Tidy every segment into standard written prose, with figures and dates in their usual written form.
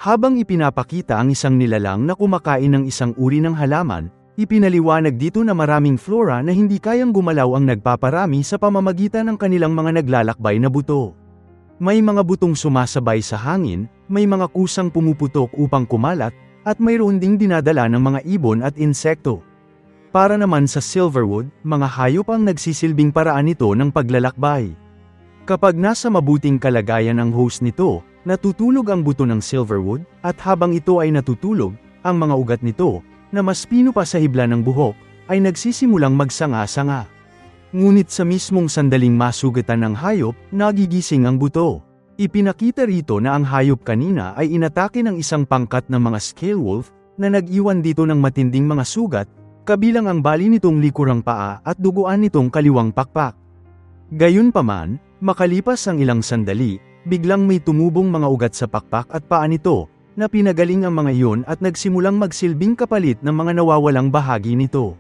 Habang ipinapakita ang isang nilalang na kumakain ng isang uri ng halaman, ipinaliwanag dito na maraming flora na hindi kayang gumalaw ang nagpaparami sa pamamagitan ng kanilang mga naglalakbay na buto. May mga butong sumasabay sa hangin, may mga kusang pumuputok upang kumalat, at mayroon ding dinadala ng mga ibon at insekto. Para naman sa Silverwood, mga hayop ang nagsisilbing paraan nito ng paglalakbay. Kapag nasa mabuting kalagayan ang host nito, natutulog ang buto ng Silverwood, at habang ito ay natutulog, ang mga ugat nito, na mas pino pa sa hibla ng buhok, ay nagsisimulang magsanga-sanga. Ngunit sa mismong sandaling masugatan ng hayop, nagigising ang buto. Ipinakita rito na ang hayop kanina ay inatake ng isang pangkat ng mga scale wolf, na nag-iwan dito ng matinding mga sugat, kabilang ang bali nitong likurang paa at duguan nitong kaliwang pakpak. Gayunpaman, makalipas ang ilang sandali, biglang may tumubong mga ugat sa pakpak at paa nito, na pinagaling ang mga iyon at nagsimulang magsilbing kapalit ng mga nawawalang bahagi nito.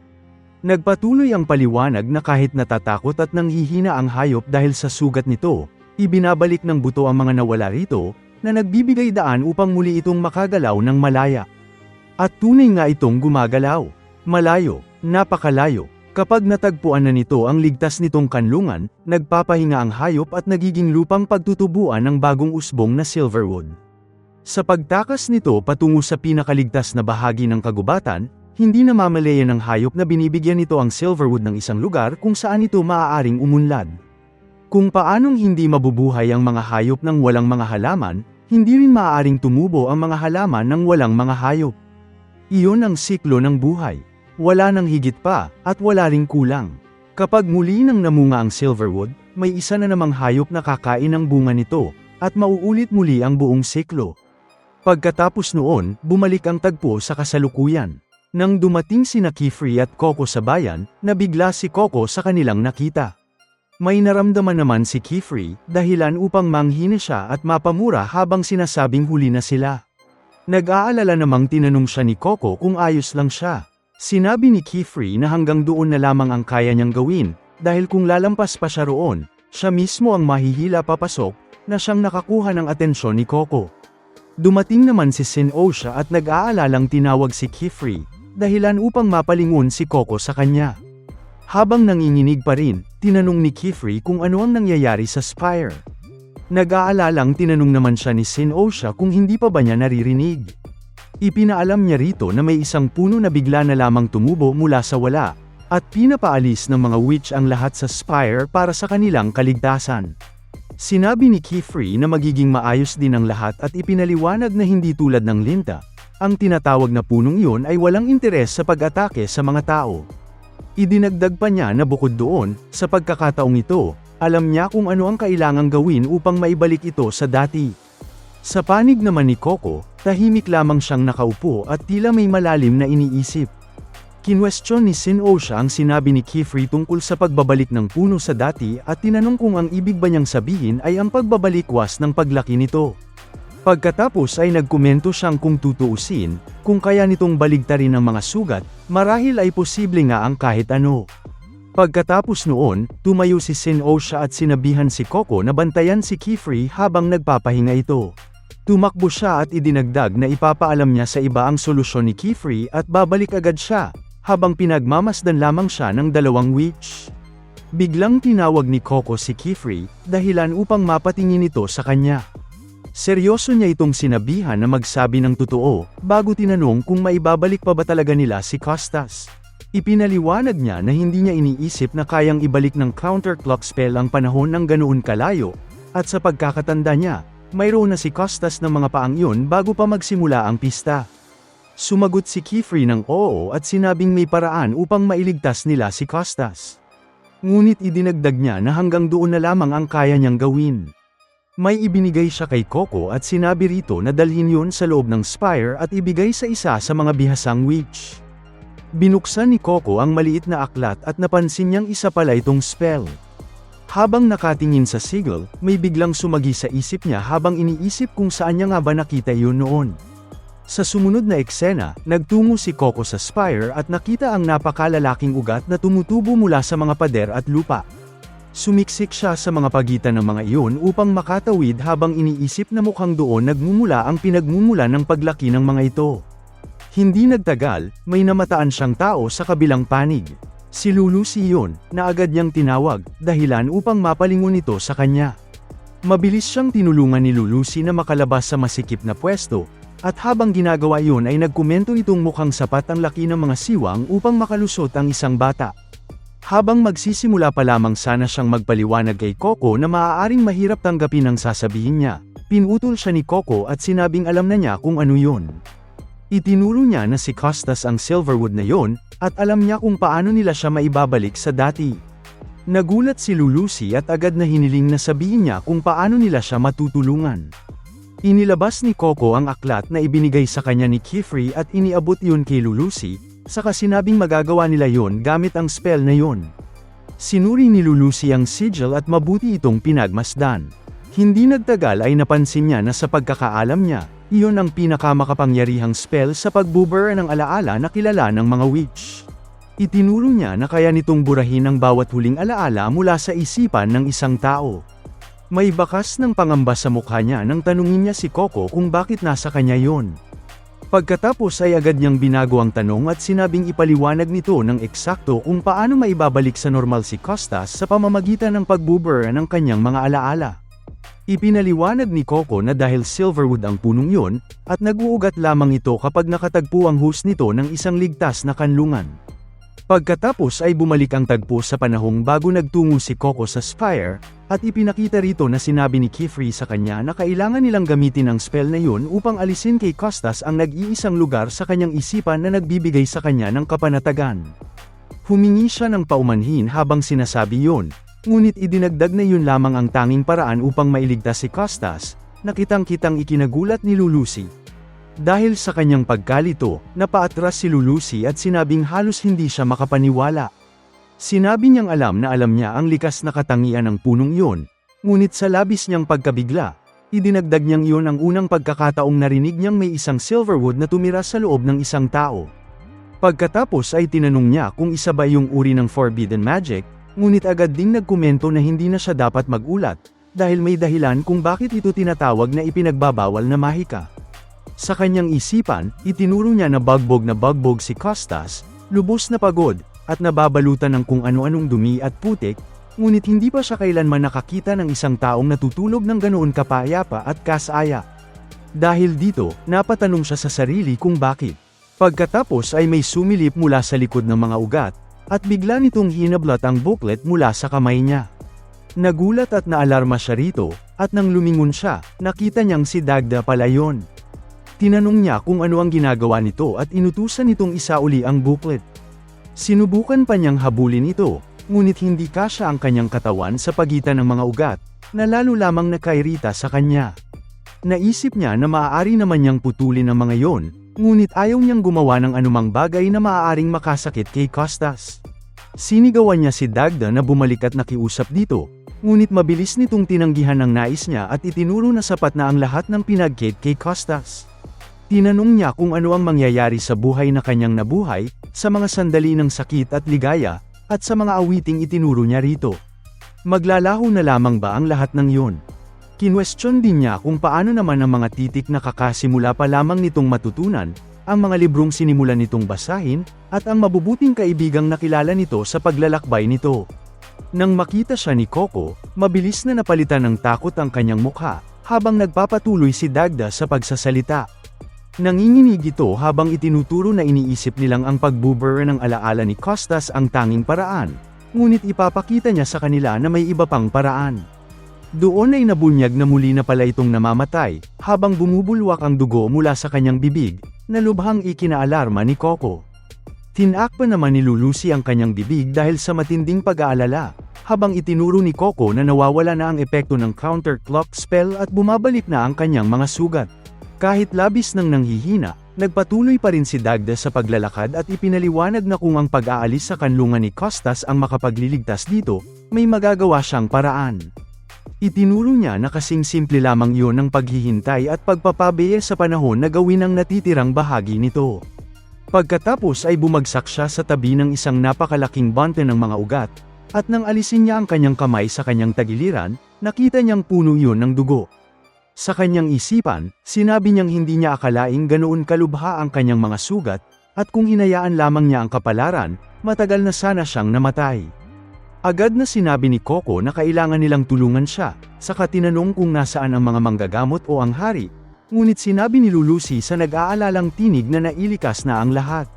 Nagpatuloy ang paliwanag na kahit natatakot at nanghihina ang hayop dahil sa sugat nito, ibinabalik ng buto ang mga nawala rito, na nagbibigay daan upang muli itong makagalaw ng malaya. At tunay nga itong gumagalaw. Malayo, napakalayo. Kapag natagpuan na nito ang ligtas nitong kanlungan, nagpapahinga ang hayop at nagiging lupang pagtutubuan ng bagong usbong na Silverwood. Sa pagtakas nito patungo sa pinakaligtas na bahagi ng kagubatan, hindi namamalayan ng hayop na binibigyan nito ang Silverwood ng isang lugar kung saan ito maaaring umunlad. Kung paanong hindi mabubuhay ang mga hayop ng walang mga halaman, hindi rin maaaring tumubo ang mga halaman ng walang mga hayop. Iyon ang siklo ng buhay. Wala nang higit pa, at wala ring kulang. Kapag muli nang namunga ang Silverwood, may isa na namang hayop na kakain ng bunga nito, at mauulit muli ang buong siklo. Pagkatapos noon, bumalik ang tagpo sa kasalukuyan. Nang dumating sina Kifrey at Coco sa bayan, nabigla si Coco sa kanilang nakita. May naramdaman naman si Kifrey, dahilan upang manghina siya at mapamura habang sinasabing huli na sila. Nag-aalala namang tinanong siya ni Coco kung ayos lang siya. Sinabi ni Kifrey na hanggang doon na lamang ang kaya niyang gawin, dahil kung lalampas pa siya roon, siya mismo ang mahihila papasok, na siyang nakakuha ng atensyon ni Coco. Dumating naman si Sin-Osha at nag-aalalang tinawag si Kifrey, dahilan upang mapalingon si Coco sa kanya. Habang nanginginig pa rin, tinanong ni Kifrey kung ano ang nangyayari sa Spire. Nag-aalalang tinanong naman siya ni Sin-Osha kung hindi pa ba niya naririnig. Ipinaalam niya rito na may isang puno na bigla na lamang tumubo mula sa wala, at pinapaalis ng mga witch ang lahat sa Spire para sa kanilang kaligtasan. Sinabi ni Kifrey na magiging maayos din ang lahat at ipinaliwanag na hindi tulad ng linta, ang tinatawag na punong iyon ay walang interes sa pag-atake sa mga tao. Idinagdag pa niya na bukod doon, sa pagkakataong ito, alam niya kung ano ang kailangang gawin upang maibalik ito sa dati. Sa panig naman ni Coco, tahimik lamang siyang nakaupo at tila may malalim na iniisip. Kinwestiyon ni Sin-Osha ang sinabi ni Kifrey tungkol sa pagbabalik ng puno sa dati at tinanong kung ang ibig ba niyang sabihin ay ang pagbabalikwas ng paglaki nito. Pagkatapos ay nagkomento siyang kung tutuusin, kung kaya nitong baligtarin ang mga sugat, marahil ay posible nga ang kahit ano. Pagkatapos noon, tumayo si Sin-Osha at sinabihan si Coco na bantayan si Kifrey habang nagpapahinga ito. Tumakbo siya at idinagdag na ipapaalam niya sa iba ang solusyon ni Kifrey at babalik agad siya, habang pinagmamasdan lamang siya ng dalawang witch. Biglang tinawag ni Coco si Kifrey, dahilan upang mapatingin ito sa kanya. Seryoso niya itong sinabihan na magsabi ng totoo, bago tinanong kung maibabalik pa ba talaga nila si Costas. Ipinaliwanag niya na hindi niya iniisip na kayang ibalik ng counterclock spell ang panahon ng ganoon kalayo, at sa pagkakatanda niya, mayroon na si Costas ng mga paang yun bago pa magsimula ang pista. Sumagot si Kifrey ng oo at sinabing may paraan upang mailigtas nila si Costas. Ngunit idinagdag niya na hanggang doon na lamang ang kaya niyang gawin. May ibinigay siya kay Coco at sinabi rito na dalhin yun sa loob ng Spire at ibigay sa isa sa mga bihasang witch. Binuksan ni Coco ang maliit na aklat at napansin niyang isa pala itong spell. Habang nakatingin sa sigil, may biglang sumagi sa isip niya habang iniisip kung saan niya nga ba nakita yun noon. Sa sumunod na eksena, nagtungo si Coco sa Spire at nakita ang napakalalaking ugat na tumutubo mula sa mga pader at lupa. Sumiksik siya sa mga pagitan ng mga iyon upang makatawid habang iniisip na mukhang doon nagmumula ang pinagmumula ng paglaki ng mga ito. Hindi nagtagal, may namataan siyang tao sa kabilang panig. Si Lulusi iyon, na agad niyang tinawag, dahilan upang mapalingon ito sa kanya. Mabilis siyang tinulungan ni Lulusi na makalabas sa masikip na pwesto, at habang ginagawa iyon ay nagkomento itong mukhang sapat ang laki ng mga siwang upang makalusot ang isang bata. Habang magsisimula pa lamang sana siyang magpaliwanag kay Coco na maaaring mahirap tanggapin ang sasabihin niya, pinutol siya ni Coco at sinabing alam na niya kung ano yun. Itinuro niya na si Costas ang Silverwood na yon, at alam niya kung paano nila siya maibabalik sa dati. Nagulat si Lulusi at agad na hiniling na sabihin niya kung paano nila siya matutulungan. Inilabas ni Coco ang aklat na ibinigay sa kanya ni Kifri at iniabot yun kay Lulusi, saka sinabing magagawa nila yon gamit ang spell na yon. Sinuri ni Lulusi ang sigil at mabuti itong pinagmasdan. Hindi nagtagal ay napansin niya na sa pagkakaalam niya, iyon ang pinakamakapangyarihang spell sa pagbubura ng alaala na kilala ng mga witch. Itinuro niya na kaya nitong burahin ang bawat huling alaala mula sa isipan ng isang tao. May bakas ng pangamba sa mukha niya nang tanungin niya si Coco kung bakit nasa kanya yon. Pagkatapos ay agad niyang binago ang tanong at sinabing ipaliwanag nito ng eksakto kung paano maibabalik sa normal si Costas sa pamamagitan ng pagbubura ng kanyang mga alaala. Ipinaliwanag ni Coco na dahil Silverwood ang punong yon, at nag-uugat lamang ito kapag nakatagpo ang host nito ng isang ligtas na kanlungan. Pagkatapos ay bumalik ang tagpo sa panahong bago nagtungo si Coco sa Spire, at ipinakita rito na sinabi ni Kifri sa kanya na kailangan nilang gamitin ang spell na yun upang alisin kay Costas ang nag-iisang lugar sa kanyang isipan na nagbibigay sa kanya ng kapanatagan. Humingi siya ng paumanhin habang sinasabi yon, ngunit idinagdag na yun lamang ang tanging paraan upang mailigtas si Costas, na kitang-kitang ikinagulat ni Lulusi. Dahil sa kanyang pagkalito, napaatras si Lulusi at sinabing halos hindi siya makapaniwala. Sinabi niyang alam na alam niya ang likas na katangian ng punong iyon, ngunit sa labis niyang pagkabigla, idinagdag niyang iyon ang unang pagkakataong narinig niyang may isang Silverwood na tumira sa loob ng isang tao. Pagkatapos ay tinanong niya kung isa ba yung uri ng Forbidden Magic, ngunit agad ding nagkomento na hindi na siya dapat magulat, dahil may dahilan kung bakit ito tinatawag na ipinagbabawal na mahika. Sa kanyang isipan, itinuro niya na bagbog si Costas, lubos na pagod, at nababalutan ng kung ano-anong dumi at putik, ngunit hindi pa siya kailanman nakakita ng isang taong natutulog ng ganoon kapayapa at kasaya. Dahil dito, napatanong siya sa sarili kung bakit. Pagkatapos ay may sumilip mula sa likod ng mga ugat, at bigla nitong hinablat ang booklet mula sa kamay niya. Nagulat at naalarma siya rito, at nang lumingon siya, nakita niyang si Dagda pala yon. Tinanong niya kung ano ang ginagawa nito at inutusan nitong isauli ang booklet. Sinubukan pa niyang habulin ito, ngunit hindi kasya ang kanyang katawan sa pagitan ng mga ugat, na lalo lamang nakairita sa kanya. Naisip niya na maaari naman niyang putulin ang mga yon, ngunit ayaw niyang gumawa ng anumang bagay na maaaring makasakit kay Costas. Sinigawan niya si Dagda na bumalik at nakiusap dito, ngunit mabilis nitong tinanggihan ang nais niya at itinuro na sapat na ang lahat ng pinagkait kay Costas. Tinanong niya kung ano ang mangyayari sa buhay na kanyang nabuhay, sa mga sandali ng sakit at ligaya, at sa mga awiting itinuro niya rito. Maglalaho na lamang ba ang lahat ng yon? Kinwestiyon din niya kung paano naman ang mga titik na kakasimula pa lamang nitong matutunan, ang mga librong sinimulan nitong basahin, at ang mabubuting kaibigang nakilala nito sa paglalakbay nito. Nang makita siya ni Coco, mabilis na napalitan ng takot ang kanyang mukha, habang nagpapatuloy si Dagda sa pagsasalita. Nanginginig ito habang itinuturo na iniisip nilang ang pagbubura ng alaala ni Costas ang tanging paraan, ngunit ipapakita niya sa kanila na may iba pang paraan. Doon ay nabunyag na muli na pala itong namamatay, habang bumubulwak ang dugo mula sa kanyang bibig, na lubhang ikinaalarma ni Coco. Tinakpan naman ni Lulusi ang kanyang bibig dahil sa matinding pag-aalala, habang itinuro ni Coco na nawawala na ang epekto ng counterclock spell at bumabalik na ang kanyang mga sugat. Kahit labis nang nanghihina, nagpatuloy pa rin si Dagda sa paglalakad at ipinaliwanag na kung ang pag-aalis sa kanlungan ni Costas ang makapagliligtas dito, may magagawa siyang paraan. Itinuro niya na kasing simple lamang iyon ng paghihintay at pagpapabeya sa panahon na gawin ang natitirang bahagi nito. Pagkatapos ay bumagsak siya sa tabi ng isang napakalaking bante ng mga ugat, At nang alisin niya ang kanyang kamay sa kanyang tagiliran, nakita niyang puno iyon ng dugo. Sa kanyang isipan, sinabi niyang hindi niya akalaing ganoon kalubha ang kanyang mga sugat, at kung hinayaan lamang niya ang kapalaran, matagal na sana siyang namatay. Agad na sinabi ni Coco na kailangan nilang tulungan siya, saka tinanong kung nasaan ang mga manggagamot o ang hari, ngunit sinabi ni Lulusi sa nag-aalalang tinig na nailikas na ang lahat.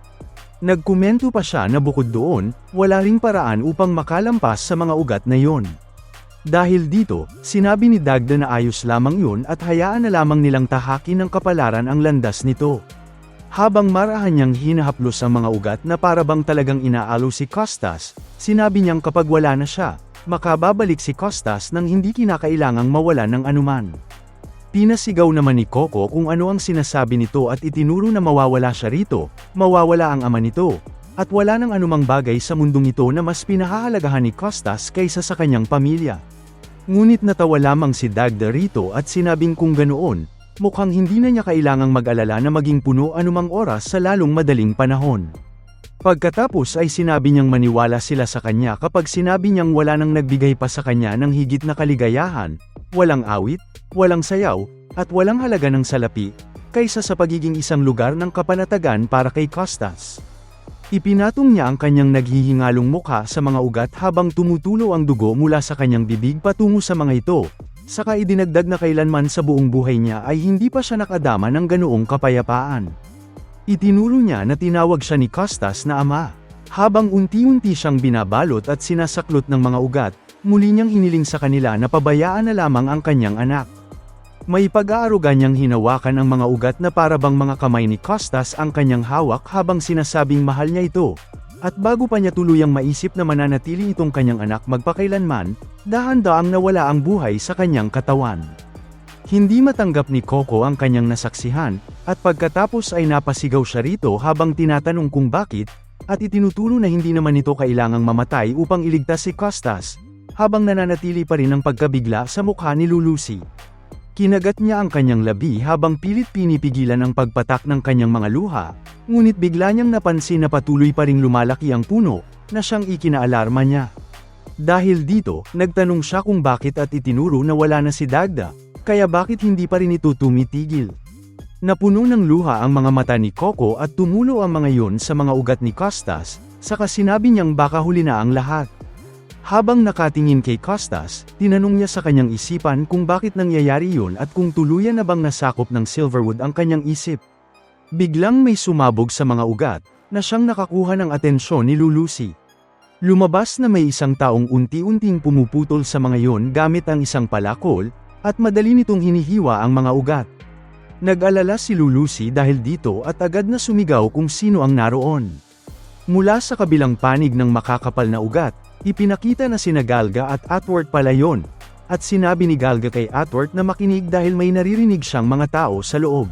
Nagkomento pa siya na bukod doon, wala ring paraan upang makalampas sa mga ugat na yon. Dahil dito, sinabi ni Dagda na ayos lamang yun at hayaan na lamang nilang tahakin ng kapalaran ang landas nito. Habang marahan niyang hinahaplos ang mga ugat na parabang talagang inaalo si Costas, sinabi niyang kapag wala na siya, makababalik si Costas nang hindi kinakailangang mawala ng anuman. Pinasigaw naman ni Coco kung ano ang sinasabi nito at itinuro na mawawala siya rito, mawawala ang ama nito, at wala nang anumang bagay sa mundong ito na mas pinahahalagahan ni Costas kaysa sa kanyang pamilya. Ngunit natawa lamang si Dagda rito at sinabing kung ganoon, mukhang hindi na niya kailangang mag-alala na maging puno anumang oras sa lalong madaling panahon. Pagkatapos ay sinabi niyang maniwala sila sa kanya kapag sinabi niyang wala nang nagbigay pa sa kanya ng higit na kaligayahan, walang awit, walang sayaw, at walang halaga ng salapi, kaysa sa pagiging isang lugar ng kapanatagan para kay Costas. Ipinatong niya ang kanyang naghihingalong mukha sa mga ugat habang tumutulo ang dugo mula sa kanyang bibig patungo sa mga ito, saka idinagdag na kailanman sa buong buhay niya ay hindi pa siya nakadama ng ganoong kapayapaan. Itinuro niya na tinawag siya ni Costas na ama. Habang unti-unti siyang binabalot at sinasaklot ng mga ugat, muli niyang hiniling sa kanila na pabayaan na lamang ang kanyang anak. May pag-aaruga niyang hinawakan ang mga ugat na parabang mga kamay ni Costas ang kanyang hawak habang sinasabing mahal niya ito. At bago pa niya tuluyang maisip na mananatili itong kanyang anak magpakailanman, dahan-daang nawala ang buhay sa kanyang katawan. Hindi matanggap ni Coco ang kanyang nasaksihan, at pagkatapos ay napasigaw siya rito habang tinatanong kung bakit, at itinuturo na hindi naman ito kailangang mamatay upang iligtas si Costas, habang nananatili pa rin ang pagkabigla sa mukha ni Lulusi. Kinagat niya ang kanyang labi habang pilit pinipigilan ang pagpatak ng kanyang mga luha, ngunit bigla niyang napansin na patuloy pa ring lumalaki ang puno, na siyang ikinaalarma niya. Dahil dito, nagtanong siya kung bakit at itinuro na wala na si Dagda, kaya bakit hindi pa rin ito tumitigil. Napuno ng luha ang mga mata ni Coco at tumulo ang mga yon sa mga ugat ni Costas, saka sinabi niyang baka huli na ang lahat. Habang nakatingin kay Costas, tinanong niya sa kanyang isipan kung bakit nangyayari yun at kung tuluyan na bang nasakop ng Silverwood ang kanyang isip. Biglang may sumabog sa mga ugat, na siyang nakakuha ng atensyon ni Lulusi. Lumabas na may isang taong unti-unting pumuputol sa mga yon gamit ang isang palakol, at madali nitong hinihiwa ang mga ugat. Nag-alala si Lulusi dahil dito at agad na sumigaw kung sino ang naroon. Mula sa kabilang panig ng makakapal na ugat, ipinakita na sina Galga at Atworth pala yon, at sinabi ni Galga kay Atworth na makinig dahil may naririnig siyang mga tao sa loob.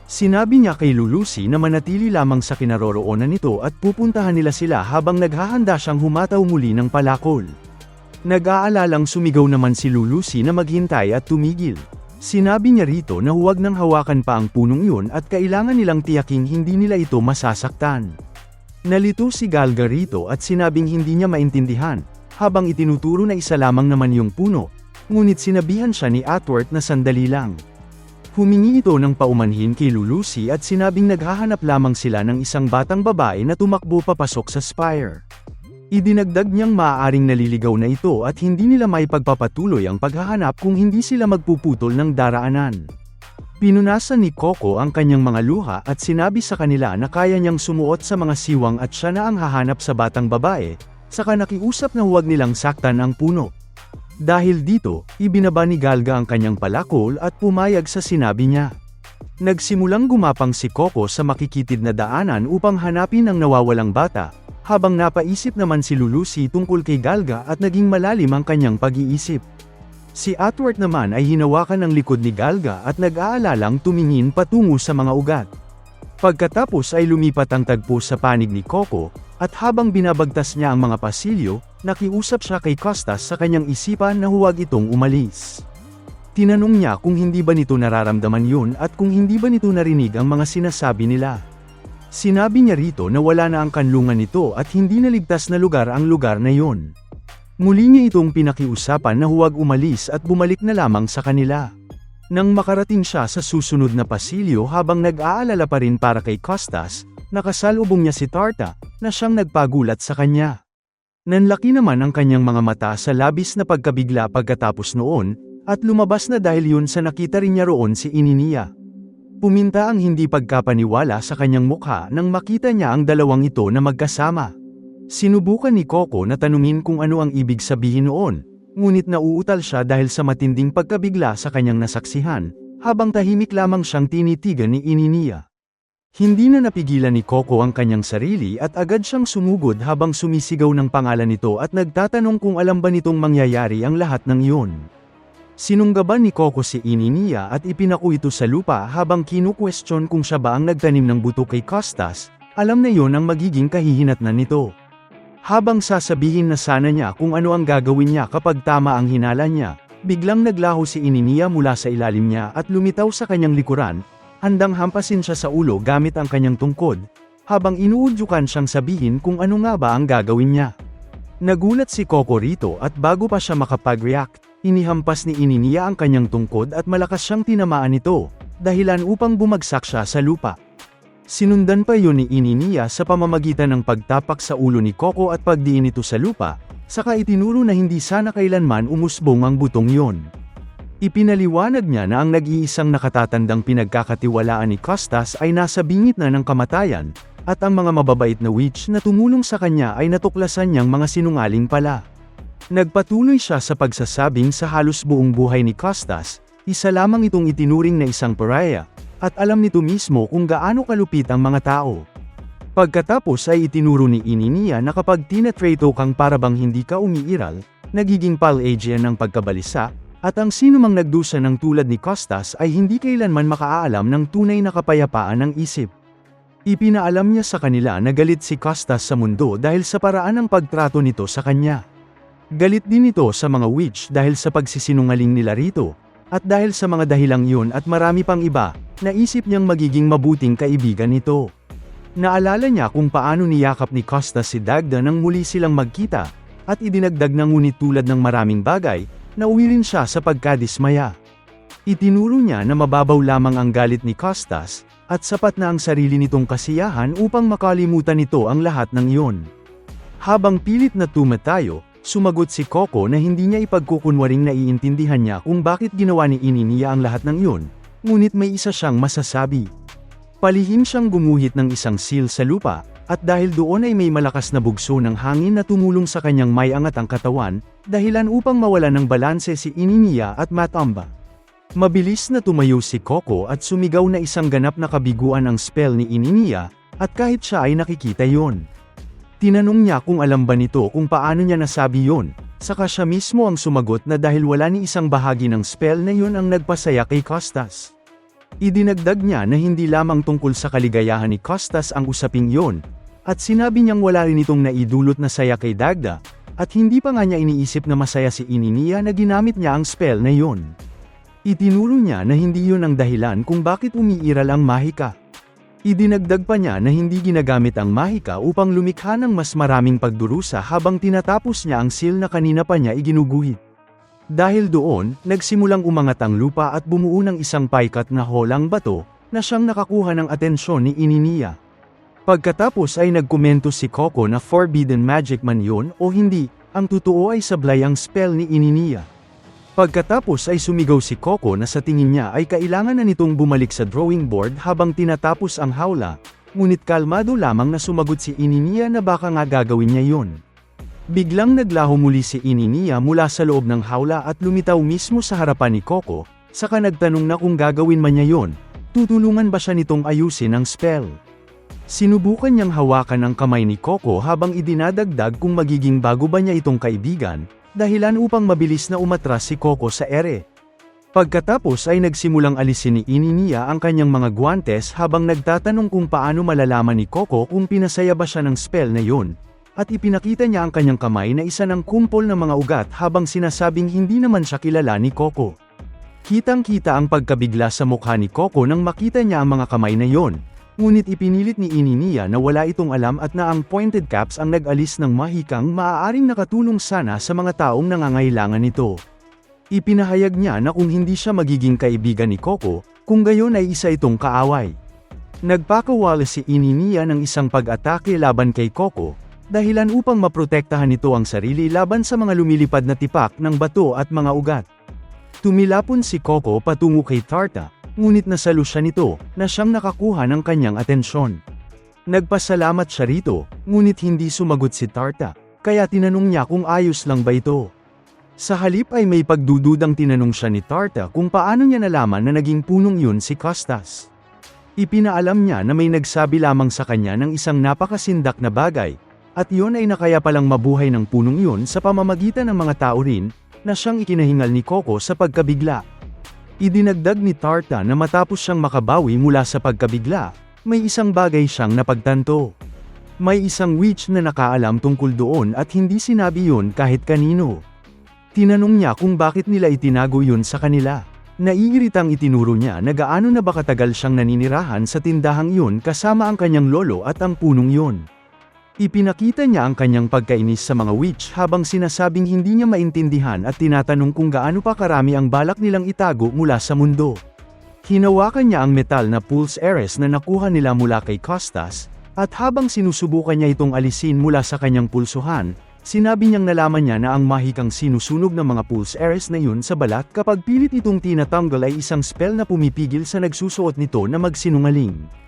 Sinabi niya kay Lulusi na manatili lamang sa kinaroroonan nito at pupuntahan nila sila habang naghahanda siyang humataw muli ng palakol. Nag-aalalang sumigaw naman si Lulusi na maghintay at tumigil. Sinabi niya rito na huwag nang hawakan pa ang punong yun at kailangan nilang tiyaking hindi nila ito masasaktan. Nalito si Galga rito at sinabing hindi niya maintindihan, habang itinuturo na isa lamang naman yung puno, ngunit sinabihan siya ni Atworth na sandali lang. Humingi ito ng paumanhin kay Lulusi at sinabing naghahanap lamang sila ng isang batang babae na tumakbo papasok sa spire. Idinagdag niyang maaaring naliligaw na ito at hindi nila maipagpapatuloy ang paghahanap kung hindi sila magpuputol ng daraanan. Pinunasan ni Coco ang kanyang mga luha at sinabi sa kanila na kaya niyang sumuot sa mga siwang at siya na ang hahanap sa batang babae, saka nakiusap na huwag nilang saktan ang puno. Dahil dito, ibinaba ni Galga ang kanyang palakol at pumayag sa sinabi niya. Nagsimulang gumapang si Coco sa makikitid na daanan upang hanapin ang nawawalang bata, habang napaisip naman si Lulusi tungkol kay Galga at naging malalim ang kanyang pag-iisip. Si Atworth naman ay hinawakan ng likod ni Galga at nag-aalalang tumingin patungo sa mga ugat. Pagkatapos ay lumipat ang tagpo sa panig ni Coco, at habang binabagtas niya ang mga pasilyo, nakiusap siya kay Costas sa kanyang isipan na huwag itong umalis. Tinanong niya kung hindi ba nito nararamdaman yun at kung hindi ba nito narinig ang mga sinasabi nila. Sinabi niya rito na wala na ang kanlungan nito at hindi naligtas na lugar ang lugar na yun. Muli niya itong pinakiusapan na huwag umalis at bumalik na lamang sa kanila. Nang makarating siya sa susunod na pasilyo habang nag-aalala pa rin para kay Costas, nakasalubong niya si Tarta, na siyang nagpagulat sa kanya. Nanlaki naman ang kanyang mga mata sa labis na pagkabigla pagkatapos noon, at lumabas na dahil yun sa nakita rin niya roon si Ininia. Puminta ang hindi pagkapaniwala sa kanyang mukha nang makita niya ang dalawang ito na magkasama. Sinubukan ni Coco na tanungin kung ano ang ibig sabihin noon, ngunit nauutal siya dahil sa matinding pagkabigla sa kanyang nasaksihan, habang tahimik lamang siyang tinitigan ni Ininia. Hindi na napigilan ni Coco ang kanyang sarili at agad siyang sumugod habang sumisigaw ng pangalan nito at nagtatanong kung alam ba nitong mangyayari ang lahat ng iyon. Sinunggaban ni Coco si Ininia at ipinaku ito sa lupa habang kinukwestiyon kung siya ba ang nagtanim ng buto kay Costas, alam na yon ang magiging kahihinatnan nito. Habang sasabihin na sana niya kung ano ang gagawin niya kapag tama ang hinala niya, biglang naglaho si Ininia mula sa ilalim niya at lumitaw sa kanyang likuran, handang hampasin siya sa ulo gamit ang kanyang tungkod, habang inuudyukan siyang sabihin kung ano nga ba ang gagawin niya. Nagulat si Coco rito at bago pa siya makapag-react, inihampas ni Ininia ang kanyang tungkod at malakas siyang tinamaan nito, dahilan upang bumagsak siya sa lupa. Sinundan pa yun ni Ininia sa pamamagitan ng pagtapak sa ulo ni Coco at pagdiin ito sa lupa, saka itinuro na hindi sana kailanman umusbong ang butong yon. Ipinaliwanag niya na ang nag-iisang nakatatandang pinagkakatiwalaan ni Costas ay nasa bingit na ng kamatayan, at ang mga mababait na witch na tumulong sa kanya ay natuklasan niyang mga sinungaling pala. Nagpatuloy siya sa pagsasabing sa halos buong buhay ni Costas, isa lamang itong itinuring na isang pariah, at alam nito mismo kung gaano kalupit ang mga tao. Pagkatapos ay itinuro ni Ininia na kapag tinatreto kang parabang hindi ka umiiral, nagiging Pelagian ng pagkabalisa, at ang sinumang nagdusa ng tulad ni Costas ay hindi kailanman makaalam ng tunay na kapayapaan ng isip. Ipinaalam niya sa kanila na galit si Costas sa mundo dahil sa paraan ng pagtrato nito sa kanya. Galit din ito sa mga witch dahil sa pagsisinungaling nila rito, at dahil sa mga dahilang yun at marami pang iba, naisip niyang magiging mabuting kaibigan nito. Naalala niya kung paano niyakap ni Costas si Dagda nang muli silang magkita, at idinagdag na ngunit tulad ng maraming bagay, nauwi rin siya sa pagkadismaya. Itinuro niya na mababaw lamang ang galit ni Costas, at sapat na ang sarili nitong kasiyahan upang makalimutan nito ang lahat ng iyon. Habang pilit na tumatayo, sumagot si Coco na hindi niya ipagkukunwaring naiintindihan niya kung bakit ginawa ni Ininia ang lahat ng iyon, ngunit may isa siyang masasabi. Palihim siyang gumuhit ng isang seal sa lupa, at dahil doon ay may malakas na bugso ng hangin na tumulong sa kanyang may angat ang katawan, dahilan upang mawala ng balanse si Ininia at matamba. Mabilis na tumayo si Coco at sumigaw na isang ganap na kabiguan ang spell ni Ininia, at kahit siya ay nakikita yon. Tinanong niya kung alam ba nito kung paano niya nasabi yon, saka siya mismo ang sumagot na dahil wala ni isang bahagi ng spell na yun ang nagpasaya kay Costas. Idinagdag niya na hindi lamang tungkol sa kaligayahan ni Costas ang usaping yon, at sinabi niyang wala rin itong naidulot na saya kay Dagda, at hindi pa nga niya iniisip na masaya si Ininia na ginamit niya ang spell na yon. Itinuro niya na hindi yun ang dahilan kung bakit umiiral ang Mahika. Idinagdag pa niya na hindi ginagamit ang Mahika upang lumikha ng mas maraming pagdurusa habang tinatapos niya ang seal na kanina pa niya iginuguhit. Dahil doon, nagsimulang umangat ang lupa at bumuo ng isang paikat na holang bato, na siyang nakakuha ng atensyon ni Ininia. Pagkatapos ay nagkomento si Coco na forbidden magic man yun o hindi, ang totoo ay sablay ang spell ni Ininia. Pagkatapos ay sumigaw si Coco na sa tingin niya ay kailangan na nitong bumalik sa drawing board habang tinatapos ang hawla, ngunit kalmado lamang na sumagot si Ininia na baka nga gagawin niya yon. Biglang naglaho muli si Ininia mula sa loob ng hawla at lumitaw mismo sa harapan ni Coco, saka nagtanong na kung gagawin man niya yon, tutulungan ba siya nitong ayusin ang spell. Sinubukan niyang hawakan ang kamay ni Coco habang idinadagdag kung magiging bago ba niya itong kaibigan, dahilan upang mabilis na umatras si Coco sa ere. Pagkatapos ay nagsimulang alisin ni Ininia ang kanyang mga guwantes habang nagtatanong kung paano malalaman ni Coco kung pinasaya ba siya ng spell na yun, at ipinakita niya ang kanyang kamay na isa ng kumpol ng mga ugat habang sinasabing hindi naman siya kilala ni Coco. Kitang-kita ang pagkabigla sa mukha ni Coco nang makita niya ang mga kamay na yon, Ngunit ipinilit ni Ininia na wala itong alam at na ang pointed caps ang nag-alis ng mahikang maaaring nakatulong sana sa mga taong nangangailangan nito. Ipinahayag niya na kung hindi siya magiging kaibigan ni Coco, kung gayon ay isa itong kaaway. Nagpakawala si Ininia ng isang pag-atake laban kay Coco, dahilan upang maprotektahan nito ang sarili laban sa mga lumilipad na tipak ng bato at mga ugat. Tumilapon si Coco patungo kay Tarta, ngunit nasalo siya nito, na siyang nakakuha ng kanyang atensyon. Nagpasalamat siya rito, ngunit hindi sumagot si Tarta, kaya tinanong niya kung ayos lang ba ito. Sa halip ay may pagdududang tinanong siya ni Tarta kung paano niya nalaman na naging punong yun si Costas. Ipinaalam niya na may nagsabi lamang sa kanya ng isang napakasindak na bagay, at yun ay nakaya palang mabuhay ng punong yun sa pamamagitan ng mga tao rin, na siyang ikinahingal ni Coco sa pagkabigla. Idinagdag ni Tarta na matapos siyang makabawi mula sa pagkabigla, may isang bagay siyang napagtanto. May isang witch na nakaalam tungkol doon at hindi sinabi yun kahit kanino. Tinanong niya kung bakit nila itinago yun sa kanila. Naiiritang itinuro niya na gaano na ba katagal siyang naninirahan sa tindahang yun kasama ang kanyang lolo at ang punong yun. Ipinakita niya ang kanyang pagkainis sa mga witch habang sinasabing hindi niya maintindihan at tinatanong kung gaano pa karami ang balak nilang itago mula sa mundo. Hinawakan niya ang metal na pulse heiress na nakuha nila mula kay Costas, at habang sinusubukan niya itong alisin mula sa kanyang pulsuhan, sinabi niyang nalaman niya na ang mahikang sinusunog ng mga pulse heiress na yun sa balat kapag pilit itong tinatanggal ay isang spell na pumipigil sa nagsusuot nito na magsinungaling.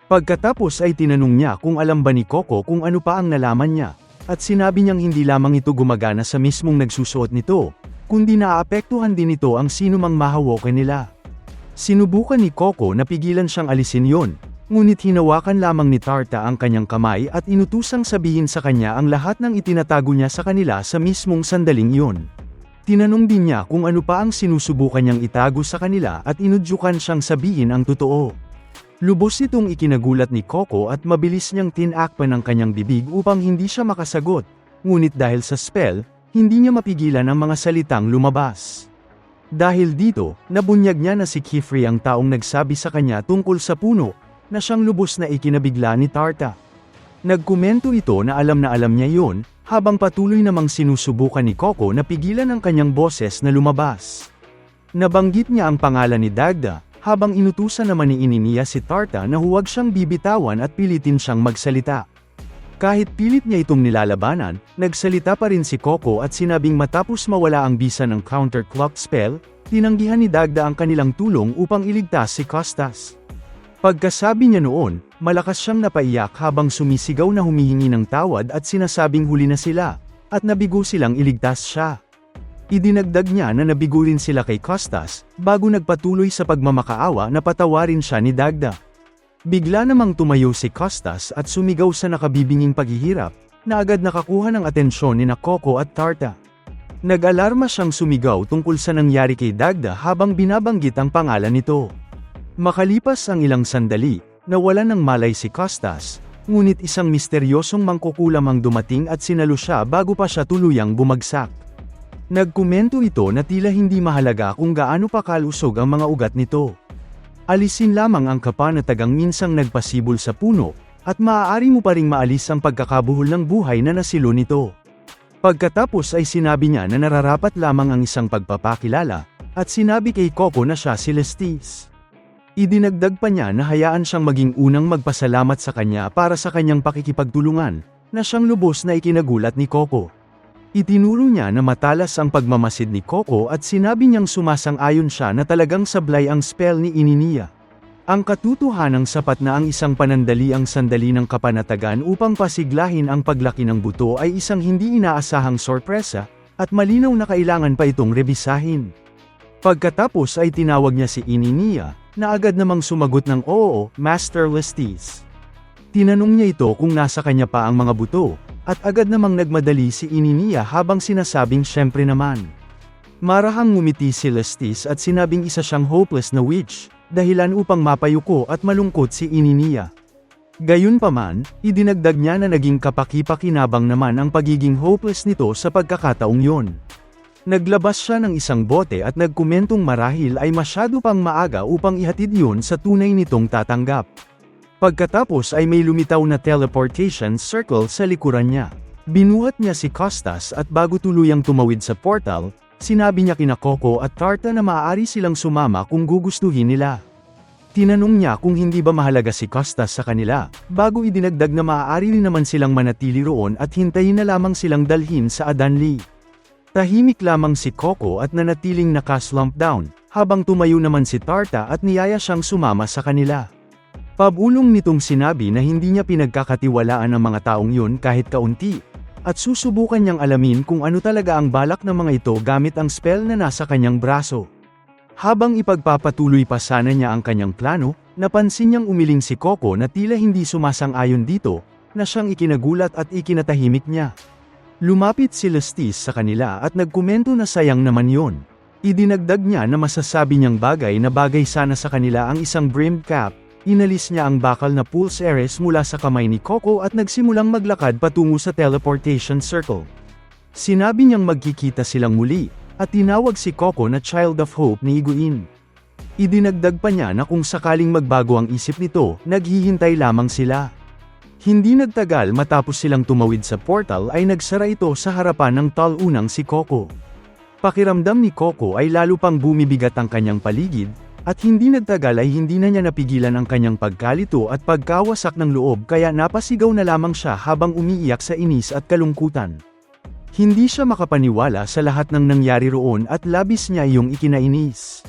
Pagkatapos ay tinanong niya kung alam ba ni Coco kung ano pa ang nalaman niya, at sinabi niyang hindi lamang ito gumagana sa mismong nagsusuot nito, kundi naaapektuhan din ito ang sinumang mahawakan nila. Sinubukan ni Coco na pigilan siyang alisin yon, ngunit hinawakan lamang ni Tarta ang kanyang kamay at inutusang sabihin sa kanya ang lahat ng itinatago niya sa kanila sa mismong sandaling yon. Tinanong din niya kung ano pa ang sinusubukan niyang itago sa kanila at inudyukan siyang sabihin ang totoo. Lubos itong ikinagulat ni Coco at mabilis niyang tinakpan ang kanyang bibig upang hindi siya makasagot, ngunit dahil sa spell, hindi niya mapigilan ang mga salitang lumabas. Dahil dito, nabunyag niya na si Kifri ang taong nagsabi sa kanya tungkol sa puno, na siyang lubos na ikinabigla ni Tarta. Nagkomento ito na alam niya yon, habang patuloy namang sinusubukan ni Coco na pigilan ang kanyang boses na lumabas. Nabanggit niya ang pangalan ni Dagda, habang inutusan naman ni Ininia si Tarta na huwag siyang bibitawan at pilitin siyang magsalita. Kahit pilit niya itong nilalabanan, nagsalita pa rin si Coco at sinabing matapos mawala ang bisa ng counterclock spell, tinanggihan ni Dagda ang kanilang tulong upang iligtas si Costas. Pagkasabi niya noon, malakas siyang napaiyak habang sumisigaw na humihingi ng tawad at sinasabing huli na sila, at nabigo silang iligtas siya. Idinagdag niya na nabigo rin sila kay Costas, bago nagpatuloy sa pagmamakaawa na patawarin siya ni Dagda. Bigla namang tumayo si Costas at sumigaw sa nakabibinging paghihirap, na agad nakakuha ng atensyon ni Coco at Tarta. Nag-alarma siyang sumigaw tungkol sa nangyari kay Dagda habang binabanggit ang pangalan nito. Makalipas ang ilang sandali, nawalan ng malay si Costas, ngunit isang misteryosong mangkukulam ang dumating at sinalo siya bago pa siya tuluyang bumagsak. Nagkomento ito na tila hindi mahalaga kung gaano pa kalusog ang mga ugat nito. Alisin lamang ang kapa na tagang minsang nagpasibol sa puno, at maaari mo pa ring maalis ang pagkakabuhol ng buhay na nasilo nito. Pagkatapos ay sinabi niya na nararapat lamang ang isang pagpapakilala, at sinabi kay Coco na siya si Lestis. Idinagdag pa niya na hayaan siyang maging unang magpasalamat sa kanya para sa kanyang pakikipagtulungan, na siyang lubos na ikinagulat ni Coco. Itinuro niya na matalas ang pagmamasid ni Coco at sinabi niyang sumasang-ayon siya na talagang sablay ang spell ni Ininia. Ang katotohanang sapat na ang isang panandaliang sandali ng kapanatagan upang pasiglahin ang paglaki ng buto ay isang hindi inaasahang sorpresa, at malinaw na kailangan pa itong rebisahin. Pagkatapos ay tinawag niya si Ininia, na agad namang sumagot ng oo, Master Lestis. Tinanong niya ito kung nasa kanya pa ang mga buto, at agad namang nagmadali si Ininia habang sinasabing syempre naman. Marahang ngumiti si Lestis at sinabing isa siyang hopeless na witch, dahilan upang mapayuko at malungkot si Ininia. Gayunpaman, idinagdag niya na naging kapaki-pakinabang naman ang pagiging hopeless nito sa pagkakataong yon. Naglabas siya ng isang bote at nagkomentong marahil ay masyado pang maaga upang ihatid yun sa tunay nitong tatanggap. Pagkatapos ay may lumitaw na teleportation circle sa likuran niya. Binuhat niya si Costas at bago tuluyang tumawid sa portal, sinabi niya kina Coco at Tarta na maaari silang sumama kung gugustuhin nila. Tinanong niya kung hindi ba mahalaga si Costas sa kanila, bago idinagdag na maaari rin naman silang manatili roon at hintayin na lamang silang dalhin sa Adanli. Tahimik lamang si Coco at nanatiling naka-slump down, habang tumayo naman si Tarta at niyaya siyang sumama sa kanila. Pabulong nitong sinabi na hindi niya pinagkakatiwalaan ang mga taong yun kahit kaunti, at susubukan niyang alamin kung ano talaga ang balak ng mga ito gamit ang spell na nasa kanyang braso. Habang ipagpapatuloy pa sana niya ang kanyang plano, napansin niyang umiling si Coco na tila hindi sumasang-ayon dito, na siyang ikinagulat at ikinatahimik niya. Lumapit si Lestis sa kanila at nagkomento na sayang naman yon. Idinagdag niya na masasabi niyang bagay na bagay sana sa kanila ang isang brimmed cap. Inalis niya ang bakal na pulse Ares mula sa kamay ni Coco at nagsimulang maglakad patungo sa teleportation circle. Sinabi niyang magkikita silang muli, at tinawag si Coco na Child of Hope ni Iguin. Idinagdag pa niya na kung sakaling magbago ang isip nito, naghihintay lamang sila. Hindi nagtagal matapos silang tumawid sa portal ay nagsara ito sa harapan ng tal-unang si Coco. Pakiramdam ni Coco ay lalo pang bumibigat ang kanyang paligid, at hindi nagtagal ay hindi na niya napigilan ang kanyang pagkalito at pagkawasak ng loob kaya napasigaw na lamang siya habang umiiyak sa inis at kalungkutan. Hindi siya makapaniwala sa lahat ng nangyari roon at labis niya iyong ikinainis.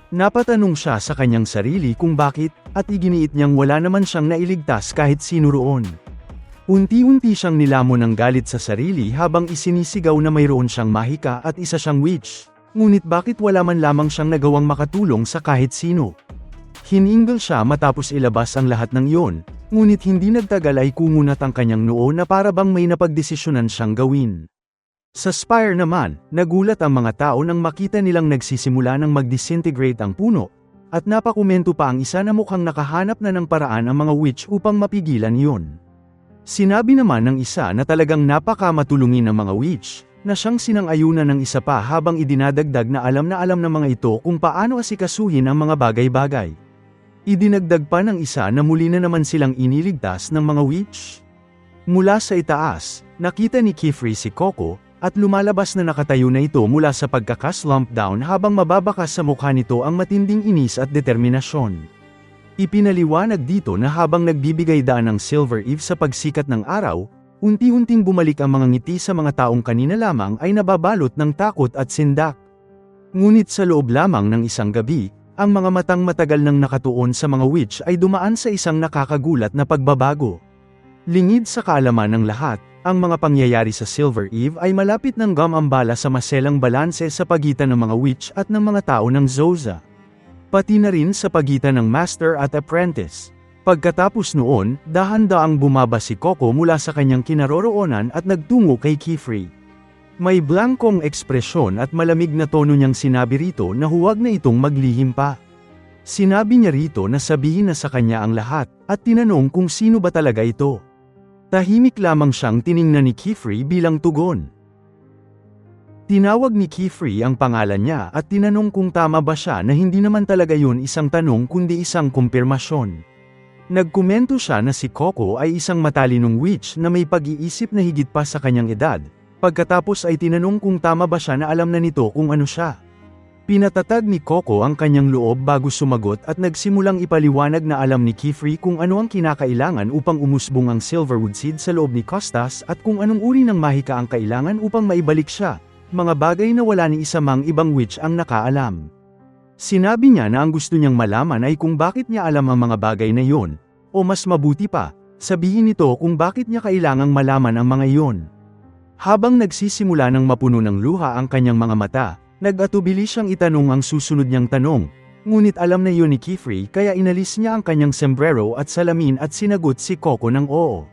Napatanong siya sa kanyang sarili kung bakit, at iginiit niyang wala naman siyang nailigtas kahit sino roon. Unti-unti siyang nilamon ng galit sa sarili habang isinisigaw na mayroon siyang mahika at isa siyang witch. Ngunit bakit wala man lamang siyang nagawang makatulong sa kahit sino? Hiningal siya matapos ilabas ang lahat ng iyon, ngunit hindi nagtagal ay kumunat ang kanyang noo na para bang may napagdesisyonan siyang gawin. Sa Spire naman, nagulat ang mga tao nang makita nilang nagsisimula ng mag-disintegrate ang puno, at napakomento pa ang isa na mukhang nakahanap na ng paraan ang mga witch upang mapigilan iyon. Sinabi naman ng isa na talagang napakamatulungin ng mga witch, na siyang sinang-ayunan ng isa pa habang idinadagdag na alam ng mga ito kung paano asikasuhin ang mga bagay-bagay. Idinagdag pa ng isa na muli na naman silang iniligtas ng mga witch. Mula sa itaas, nakita ni Kifri si Coco, at lumalabas na nakatayo na ito mula sa pagkaka-slump down habang mababakas sa mukha nito ang matinding inis at determinasyon. Ipinaliwanag dito na habang nagbibigay daan ng Silver Eve sa pagsikat ng araw, unti-unting bumalik ang mga ngiti sa mga taong kanina lamang ay nababalot ng takot at sindak. Ngunit sa loob lamang ng isang gabi, ang mga matang matagal nang nakatuon sa mga witch ay dumaan sa isang nakakagulat na pagbabago. Lingid sa kaalaman ng lahat, ang mga pangyayari sa Silver Eve ay malapit ng gumambala sa maselang balanse sa pagitan ng mga witch at ng mga tao ng Zoza. Pati na rin sa pagitan ng Master at Apprentice. Pagkatapos noon, dahan-daang bumaba si Coco mula sa kanyang kinaroroonan at nagtungo kay Kifri. May blankong ekspresyon at malamig na tono niyang sinabi rito na huwag na itong maglihim pa. Sinabi niya rito na sabihin na sa kanya ang lahat, at tinanong kung sino ba talaga ito. Tahimik lamang siyang tiningnan ni Kifri bilang tugon. Tinawag ni Kifri ang pangalan niya at tinanong kung tama ba siya na hindi naman talaga yun isang tanong kundi isang kumpirmasyon. Nagkomento siya na si Coco ay isang matalinong witch na may pag-iisip na higit pa sa kanyang edad, pagkatapos ay tinanong kung tama ba siya na alam na nito kung ano siya. Pinatatag ni Coco ang kanyang loob bago sumagot at nagsimulang ipaliwanag na alam ni Kifri kung ano ang kinakailangan upang umusbong ang Silverwood Seed sa loob ni Costas at kung anong uri ng mahika ang kailangan upang maibalik siya, mga bagay na wala ni isa mang ibang witch ang nakaalam. Sinabi niya na ang gusto niyang malaman ay kung bakit niya alam ang mga bagay na iyon, o mas mabuti pa, sabihin nito kung bakit niya kailangang malaman ang mga iyon. Habang nagsisimula ng mapuno ng luha ang kanyang mga mata, nag-atubili siyang itanong ang susunod niyang tanong, ngunit alam na iyon ni Kifri kaya inalis niya ang kanyang sombrero at salamin at sinagot si Coco ng oo.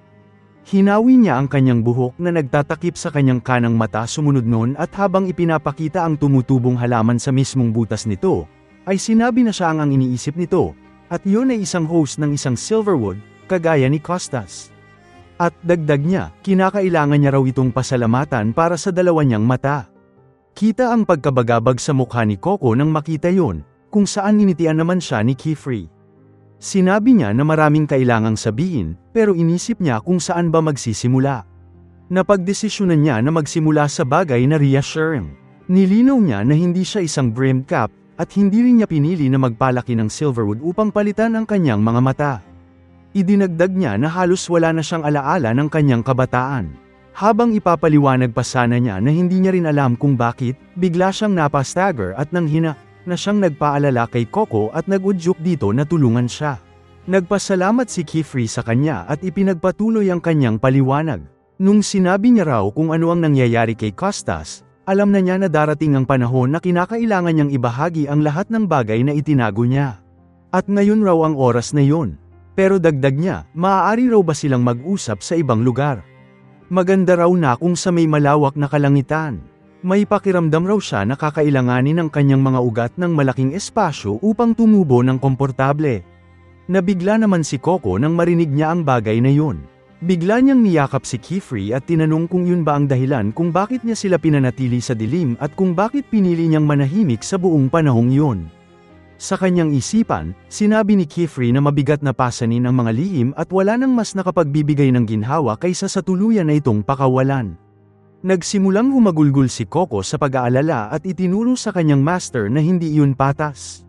Hinawi niya ang kanyang buhok na nagtatakip sa kanyang kanang mata sumunod nun at habang ipinapakita ang tumutubong halaman sa mismong butas nito, ay sinabi na siya ang iniisip nito, at iyon ay isang host ng isang Silverwood, kagaya ni Costas. At dagdag niya, kinakailangan niya raw itong pasalamatan para sa dalawa niyang mata. Kita ang pagkabagabag sa mukha ni Coco nang makita yon, kung saan initian naman siya ni Kifri. Sinabi niya na maraming kailangang sabihin, pero inisip niya kung saan ba magsisimula. Napagdesisyonan niya na magsimula sa bagay na reassuring. Nilinaw niya na hindi siya isang brimmed cap, at hindi rin niya pinili na magpalaki ng silverwood upang palitan ang kanyang mga mata. Idinagdag niya na halos wala na siyang alaala ng kanyang kabataan. Habang ipapaliwanag pa sana niya na hindi niya rin alam kung bakit, bigla siyang napastagger at nanghina na siyang nagpaalala kay Coco at nag-udyok dito na tulungan siya. Nagpasalamat si Kifri sa kanya at ipinagpatuloy ang kanyang paliwanag. Nung sinabi niya raw kung ano ang nangyayari kay Costas, alam na niya na darating ang panahon na kinakailangan niyang ibahagi ang lahat ng bagay na itinago niya. At ngayon raw ang oras na yun. Pero dagdag niya, maaari raw ba silang mag-usap sa ibang lugar? Maganda raw na kung sa may malawak na kalangitan. May pakiramdam raw siya na kakailanganin ng kanyang mga ugat ng malaking espasyo upang tumubo ng komportable. Nabigla naman si Coco nang marinig niya ang bagay na yun. Bigla niyang niyakap si Kifri at tinanong kung yun ba ang dahilan kung bakit niya sila pinanatili sa dilim at kung bakit pinili niyang manahimik sa buong panahong yun. Sa kanyang isipan, sinabi ni Kifri na mabigat na pasanin ang mga lihim at wala nang mas nakapagbibigay ng ginhawa kaysa sa tuluyan na itong pakawalan. Nagsimulang humagulgol si Coco sa pag-aalala at itinuro sa kanyang master na hindi iyon patas.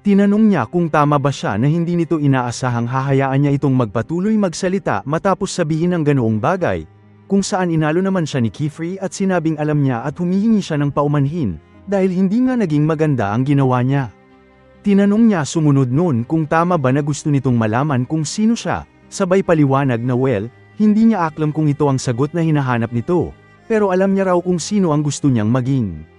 Tinanong niya kung tama ba siya na hindi nito inaasahang hahayaan niya itong magpatuloy magsalita matapos sabihin ang ganoong bagay, kung saan inalo naman siya ni Kifri at sinabing alam niya at humihingi siya ng paumanhin, dahil hindi nga naging maganda ang ginawa niya. Tinanong niya sumunod noon kung tama ba na gusto nitong malaman kung sino siya, sabay paliwanag na hindi niya aklam kung ito ang sagot na hinahanap nito, pero alam niya raw kung sino ang gusto niyang maging.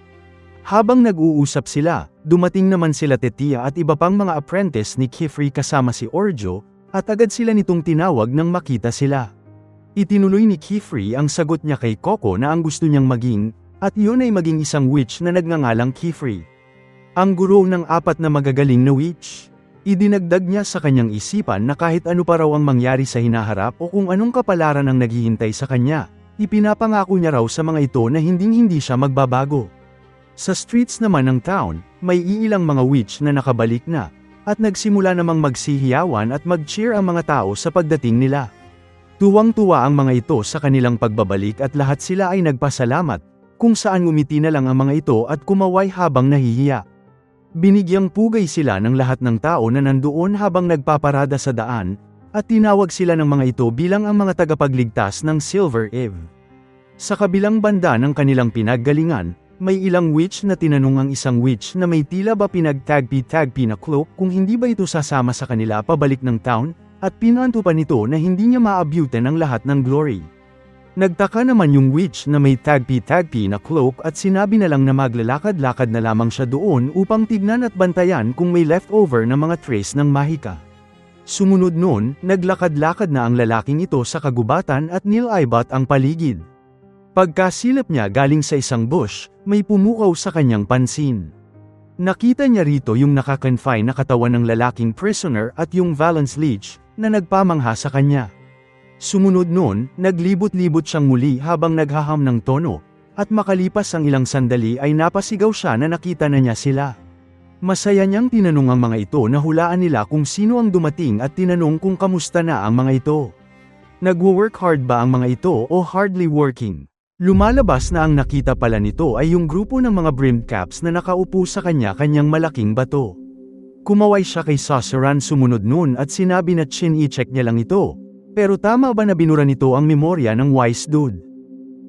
Habang nag-uusap sila, dumating naman sila Tetia at iba pang mga apprentice ni Kifri kasama si Orjo, at agad sila nitong tinawag nang makita sila. Itinuloy ni Kifri ang sagot niya kay Coco na ang gusto niyang maging, at iyon ay maging isang witch na nagngangalang Kifri. Ang guro ng 4 na magagaling na witch. Idinagdag niya sa kanyang isipan na kahit ano pa raw ang mangyari sa hinaharap o kung anong kapalaran ang naghihintay sa kanya, ipinapangako niya raw sa mga ito na hindi siya magbabago. Sa streets naman ng town, may iilang mga witch na nakabalik na, at nagsimula namang magsihiyawan at mag-cheer ang mga tao sa pagdating nila. Tuwang-tuwa ang mga ito sa kanilang pagbabalik at lahat sila ay nagpasalamat, kung saan ngumiti na lang ang mga ito at kumaway habang nahihiya. Binigyang pugay sila ng lahat ng tao na nandoon habang nagpaparada sa daan, at tinawag sila ng mga ito bilang ang mga tagapagligtas ng Silver Eve. Sa kabilang banda ng kanilang pinaggalingan, may ilang witch na tinanong ang isang witch na may tila ba pinagtagpi-tagpi na cloak kung hindi ba ito sasama sa kanila pabalik ng town, at pinanto pa nito na hindi niya maabutan ang lahat ng glory. Nagtaka naman yung witch na may tagpi-tagpi na cloak at sinabi na lang na maglalakad-lakad na lamang siya doon upang tignan at bantayan kung may leftover na mga trace ng mahika. Sumunod noon, naglakad-lakad na ang lalaking ito sa kagubatan at nilaibat ang paligid. Pagkasilip niya galing sa isang bush, may pumukaw sa kanyang pansin. Nakita niya rito yung nakakonfine na katawan ng lalaking prisoner at yung Valence Leech, na nagpamangha sa kanya. Sumunod noon, naglibot-libot siyang muli habang naghaham ng tono, at makalipas ang ilang sandali ay napasigaw siya na nakita na niya sila. Masaya niyang tinanong ang mga ito na hulaan nila kung sino ang dumating at tinanong kung kamusta na ang mga ito. Nagwo-work hard ba ang mga ito o hardly working? Lumalabas na ang nakita pala nito ay yung grupo ng mga brimmed caps na nakaupo sa kanya-kanyang malaking bato. Kumaway siya kay Sauceran sumunod noon at sinabi na i-check niya lang ito. Pero tama ba na binura nito ang memorya ng wise dude?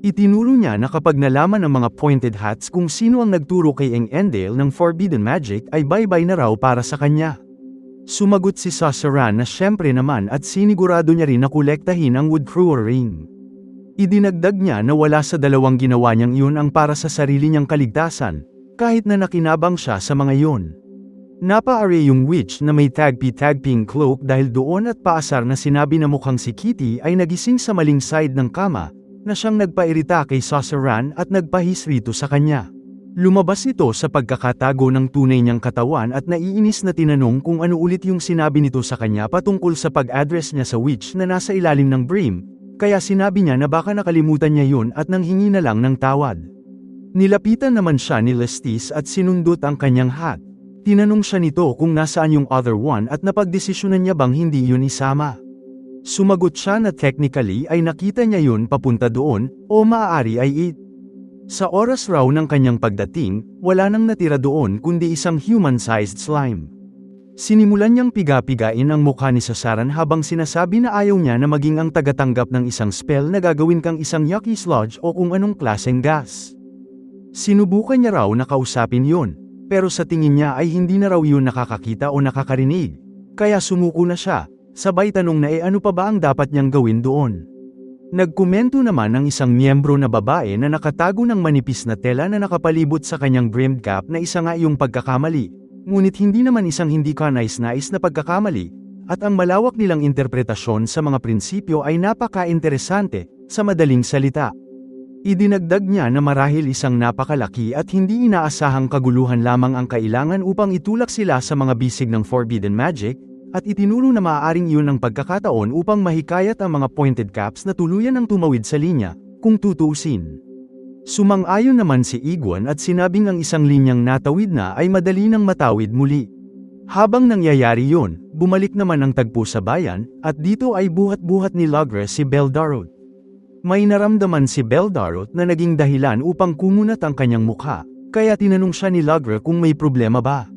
Itinuro niya na kapag nalaman ng mga pointed hats kung sino ang nagturo kay Endale ng forbidden magic ay bye-bye na raw para sa kanya. Sumagot si Sauceran na syempre naman at sinigurado niya rin na kolektahin ang Woodcrewer ring. Idinagdag niya na wala sa dalawang ginawa niyang iyon ang para sa sarili niyang kaligtasan, kahit na nakinabang siya sa mga iyon. Napa-array yung witch na may tagpi-tagping cloak dahil doon at paasar na sinabi na mukhang si Kitty ay nagising sa maling side ng kama, na siyang nagpairita kay Sauceran at nagpahis rito sa kanya. Lumabas ito sa pagkakatago ng tunay niyang katawan at naiinis na tinanong kung ano ulit yung sinabi nito sa kanya patungkol sa pag-address niya sa witch na nasa ilalim ng brim, kaya sinabi niya na baka nakalimutan niya yun at nanghingi na lang ng tawad. Nilapitan naman siya ni Lestis at sinundot ang kanyang hat. Tinanong siya nito kung nasaan yung other one at napagdesisyonan niya bang hindi yun isama. Sumagot siya na technically ay nakita niya yun papunta doon, o maaari ay it. Sa oras raw ng kanyang pagdating, wala nang natira doon kundi isang human-sized slime. Sinimulan niyang piga-pigain ang mukha ni Sasaran habang sinasabi na ayaw niya na maging ang tagatanggap ng isang spell na gagawin kang isang yucky sludge o kung anong klaseng gas. Sinubukan niya raw na kausapin yun, pero sa tingin niya ay hindi na raw yun nakakakita o nakakarinig. Kaya sumuko na siya. Sabay tanong na ano pa ba ang dapat niyang gawin doon. Nagkomento naman ang isang miyembro na babae na nakatago ng manipis na tela na nakapalibot sa kanyang brimmed cap na isa nga yung pagkakamali, ngunit hindi naman isang hindi ka nais-nais na pagkakamali, at ang malawak nilang interpretasyon sa mga prinsipyo ay napaka-interesante, sa madaling salita. Idinagdag niya na marahil isang napakalaki at hindi inaasahang kaguluhan lamang ang kailangan upang itulak sila sa mga bisig ng forbidden magic, at itinuro na maaaring iyon ang pagkakataon upang mahikayat ang mga pointed caps na tuluyan ang tumawid sa linya, kung tutuusin. Sumang-ayon naman si Iguan at sinabing ang isang linyang natawid na ay madali nang matawid muli. Habang nangyayari yun, bumalik naman ang tagpo sa bayan, at dito ay buhat-buhat ni Logre si Beldarot. May naramdaman si Beldarot na naging dahilan upang kumunat ang kanyang mukha, kaya tinanong siya ni Logre kung may problema ba.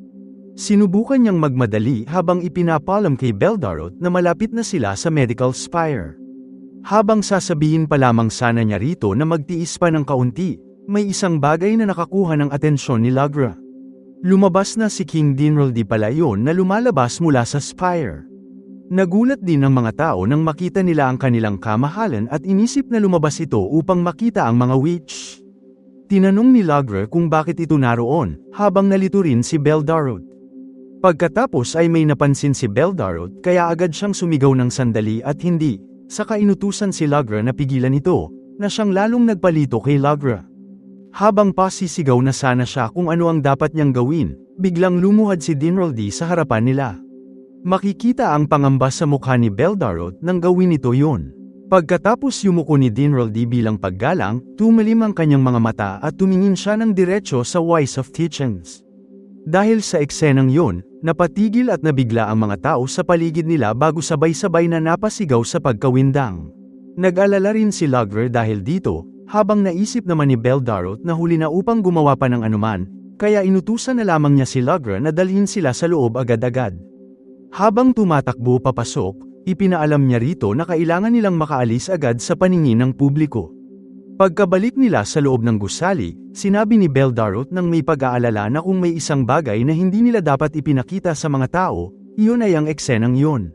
Sinubukan niyang magmadali habang ipinapalam kay Beldarot na malapit na sila sa medical spire. Habang sasabihin pa lamang sana niya rito na magtiis pa ng kaunti, may isang bagay na nakakuha ng atensyon ni Lagra. Lumabas na si King Dinraldi pala yun na lumalabas mula sa spire. Nagulat din ang mga tao nang makita nila ang kanilang kamahalan at inisip na lumabas ito upang makita ang mga witch. Tinanong ni Lagra kung bakit ito naroon, habang nalito rin si Beldarot. Pagkatapos ay may napansin si Beldarot kaya agad siyang sumigaw ng sandali at hindi, saka inutusan si Lagra na pigilan ito, na siyang lalong nagpalito kay Lagra. Habang pasisigaw na sana siya kung ano ang dapat niyang gawin, biglang lumuhad si Dinraldi sa harapan nila. Makikita ang pangamba sa mukha ni Beldarot nang gawin ito yun. Pagkatapos yumuko ni Dinraldi bilang paggalang, tumalim ang kanyang mga mata at tumingin siya ng diretso sa Wise of Teachings. Dahil sa eksenang yun, napatigil at nabigla ang mga tao sa paligid nila bago sabay-sabay na napasigaw sa pagkawindang. Nag-alala rin si Logre dahil dito, habang naisip naman ni Beldarot na huli na upang gumawa pa ng anuman, kaya inutusan na lamang niya si Logre na dalhin sila sa loob agad-agad. Habang tumatakbo papasok, ipinaalam niya rito na kailangan nilang makaalis agad sa paningin ng publiko. Pagkabalik nila sa loob ng gusali, sinabi ni Beldarot nang may pag-aalala na kung may isang bagay na hindi nila dapat ipinakita sa mga tao, iyon ay ang eksenang yun.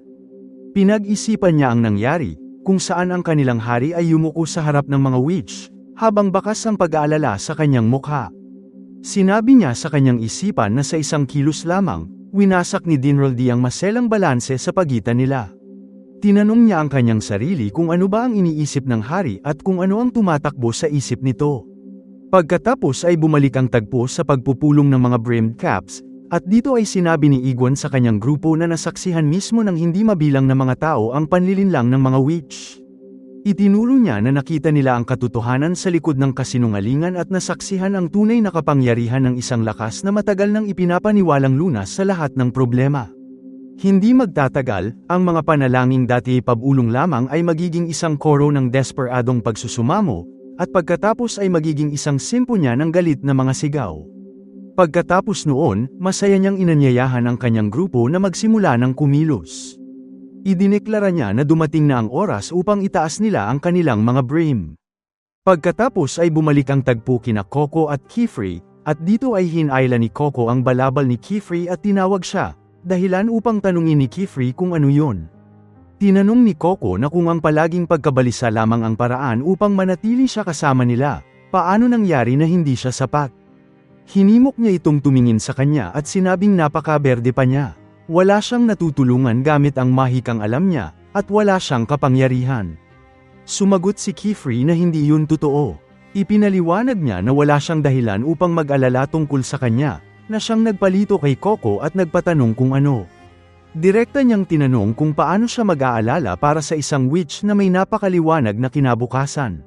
Pinag-isipan niya ang nangyari, kung saan ang kanilang hari ay yumuko sa harap ng mga witch, habang bakas ang pag-aalala sa kanyang mukha. Sinabi niya sa kanyang isipan na sa isang kilos lamang, winasak ni Dinraldi ang maselang balanse sa pagitan nila. Tinanong niya ang kanyang sarili kung ano ba ang iniisip ng hari at kung ano ang tumatakbo sa isip nito. Pagkatapos ay bumalik ang tagpo sa pagpupulong ng mga brimmed caps, at dito ay sinabi ni Iguan sa kanyang grupo na nasaksihan mismo ng hindi mabilang na mga tao ang panlilinlang ng mga witch. Itinuro niya na nakita nila ang katotohanan sa likod ng kasinungalingan at nasaksihan ang tunay na kapangyarihan ng isang lakas na matagal nang ipinapaniwalang lunas sa lahat ng problema. Hindi magtatagal, ang mga panalangin dati pabulong lamang ay magiging isang koro ng desperadong pagsusumamo, at pagkatapos ay magiging isang simponya ng galit na mga sigaw. Pagkatapos noon, masaya niyang inanyayahan ang kanyang grupo na magsimula ng kumilos. Idineklara niya na dumating na ang oras upang itaas nila ang kanilang mga brim. Pagkatapos ay bumalik ang tagpo kina Coco at Kifrey, at dito ay hinayla ni Coco ang balabal ni Kifrey at tinawag siya, dahilan upang tanungin ni Kifrey kung ano yun. Tinanong ni Coco na kung ang palaging pagkabalisa lamang ang paraan upang manatili siya kasama nila, paano nangyari na hindi siya sapat. Hinimok niya itong tumingin sa kanya at sinabing napakaberde pa niya. Wala siyang natutulungan gamit ang mahikang alam niya, at wala siyang kapangyarihan. Sumagot si Kifrey na hindi yun totoo. Ipinaliwanag niya na wala siyang dahilan upang mag-alala tungkol sa kanya, na siyang nagpalito kay Coco at nagpatanong kung ano. Direkta niyang tinanong kung paano siya mag-aalala para sa isang witch na may napakaliwanag na kinabukasan.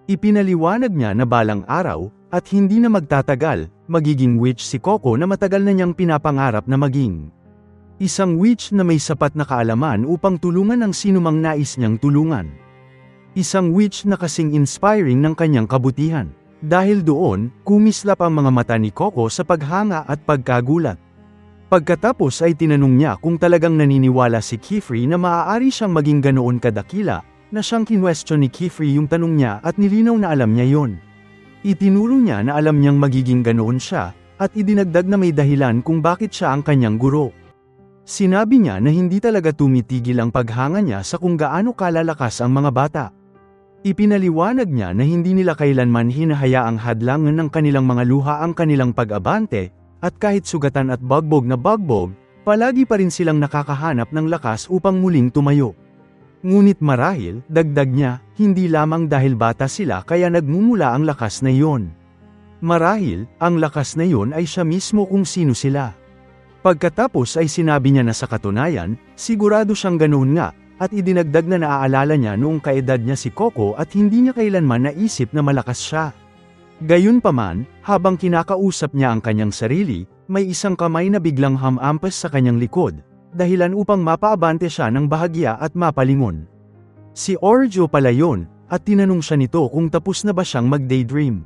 Ipinaliwanag niya na balang araw, At hindi na magtatagal, magiging witch si Coco na matagal na niyang pinapangarap na maging. Isang witch na may sapat na kaalaman upang tulungan ang sinumang nais niyang tulungan. Isang witch na kasing inspiring ng kanyang kabutihan. Dahil doon, kumislap ang mga mata ni Coco sa paghanga at pagkagulat. Pagkatapos ay tinanong niya kung talagang naniniwala si Kifri na maaari siyang maging ganoon kadakila, na siyang kinwestiyon ni Kifri yung tanong niya at nilinaw na alam niya yon. Itinuro niya na alam niyang magiging ganoon siya, at idinagdag na may dahilan kung bakit siya ang kanyang guro. Sinabi niya na hindi talaga tumitigil ang paghanga niya sa kung gaano kalalakas ang mga bata. Ipinaliwanag niya na hindi nila kailanman hinahayaang hadlangan ng kanilang mga luha ang kanilang pag-abante, at kahit sugatan at bagbog na bagbog, palagi pa rin silang nakakahanap ng lakas upang muling tumayo. Ngunit marahil, dagdag niya, hindi lamang dahil bata sila kaya nagmumula ang lakas na iyon. Marahil, ang lakas na iyon ay siya mismo kung sino sila. Pagkatapos ay sinabi niya na sa katunayan, sigurado siyang ganoon nga, at idinagdag na naaalala niya noong kaedad niya si Coco at hindi niya kailanman naisip na malakas siya. Gayunpaman, habang kinakausap niya ang kanyang sarili, may isang kamay na biglang hamampas sa kanyang likod, dahilan upang mapaabante siya ng bahagya at mapalingon. Si Orjo pala yon, at tinanong siya nito kung tapos na ba siyang mag-daydream.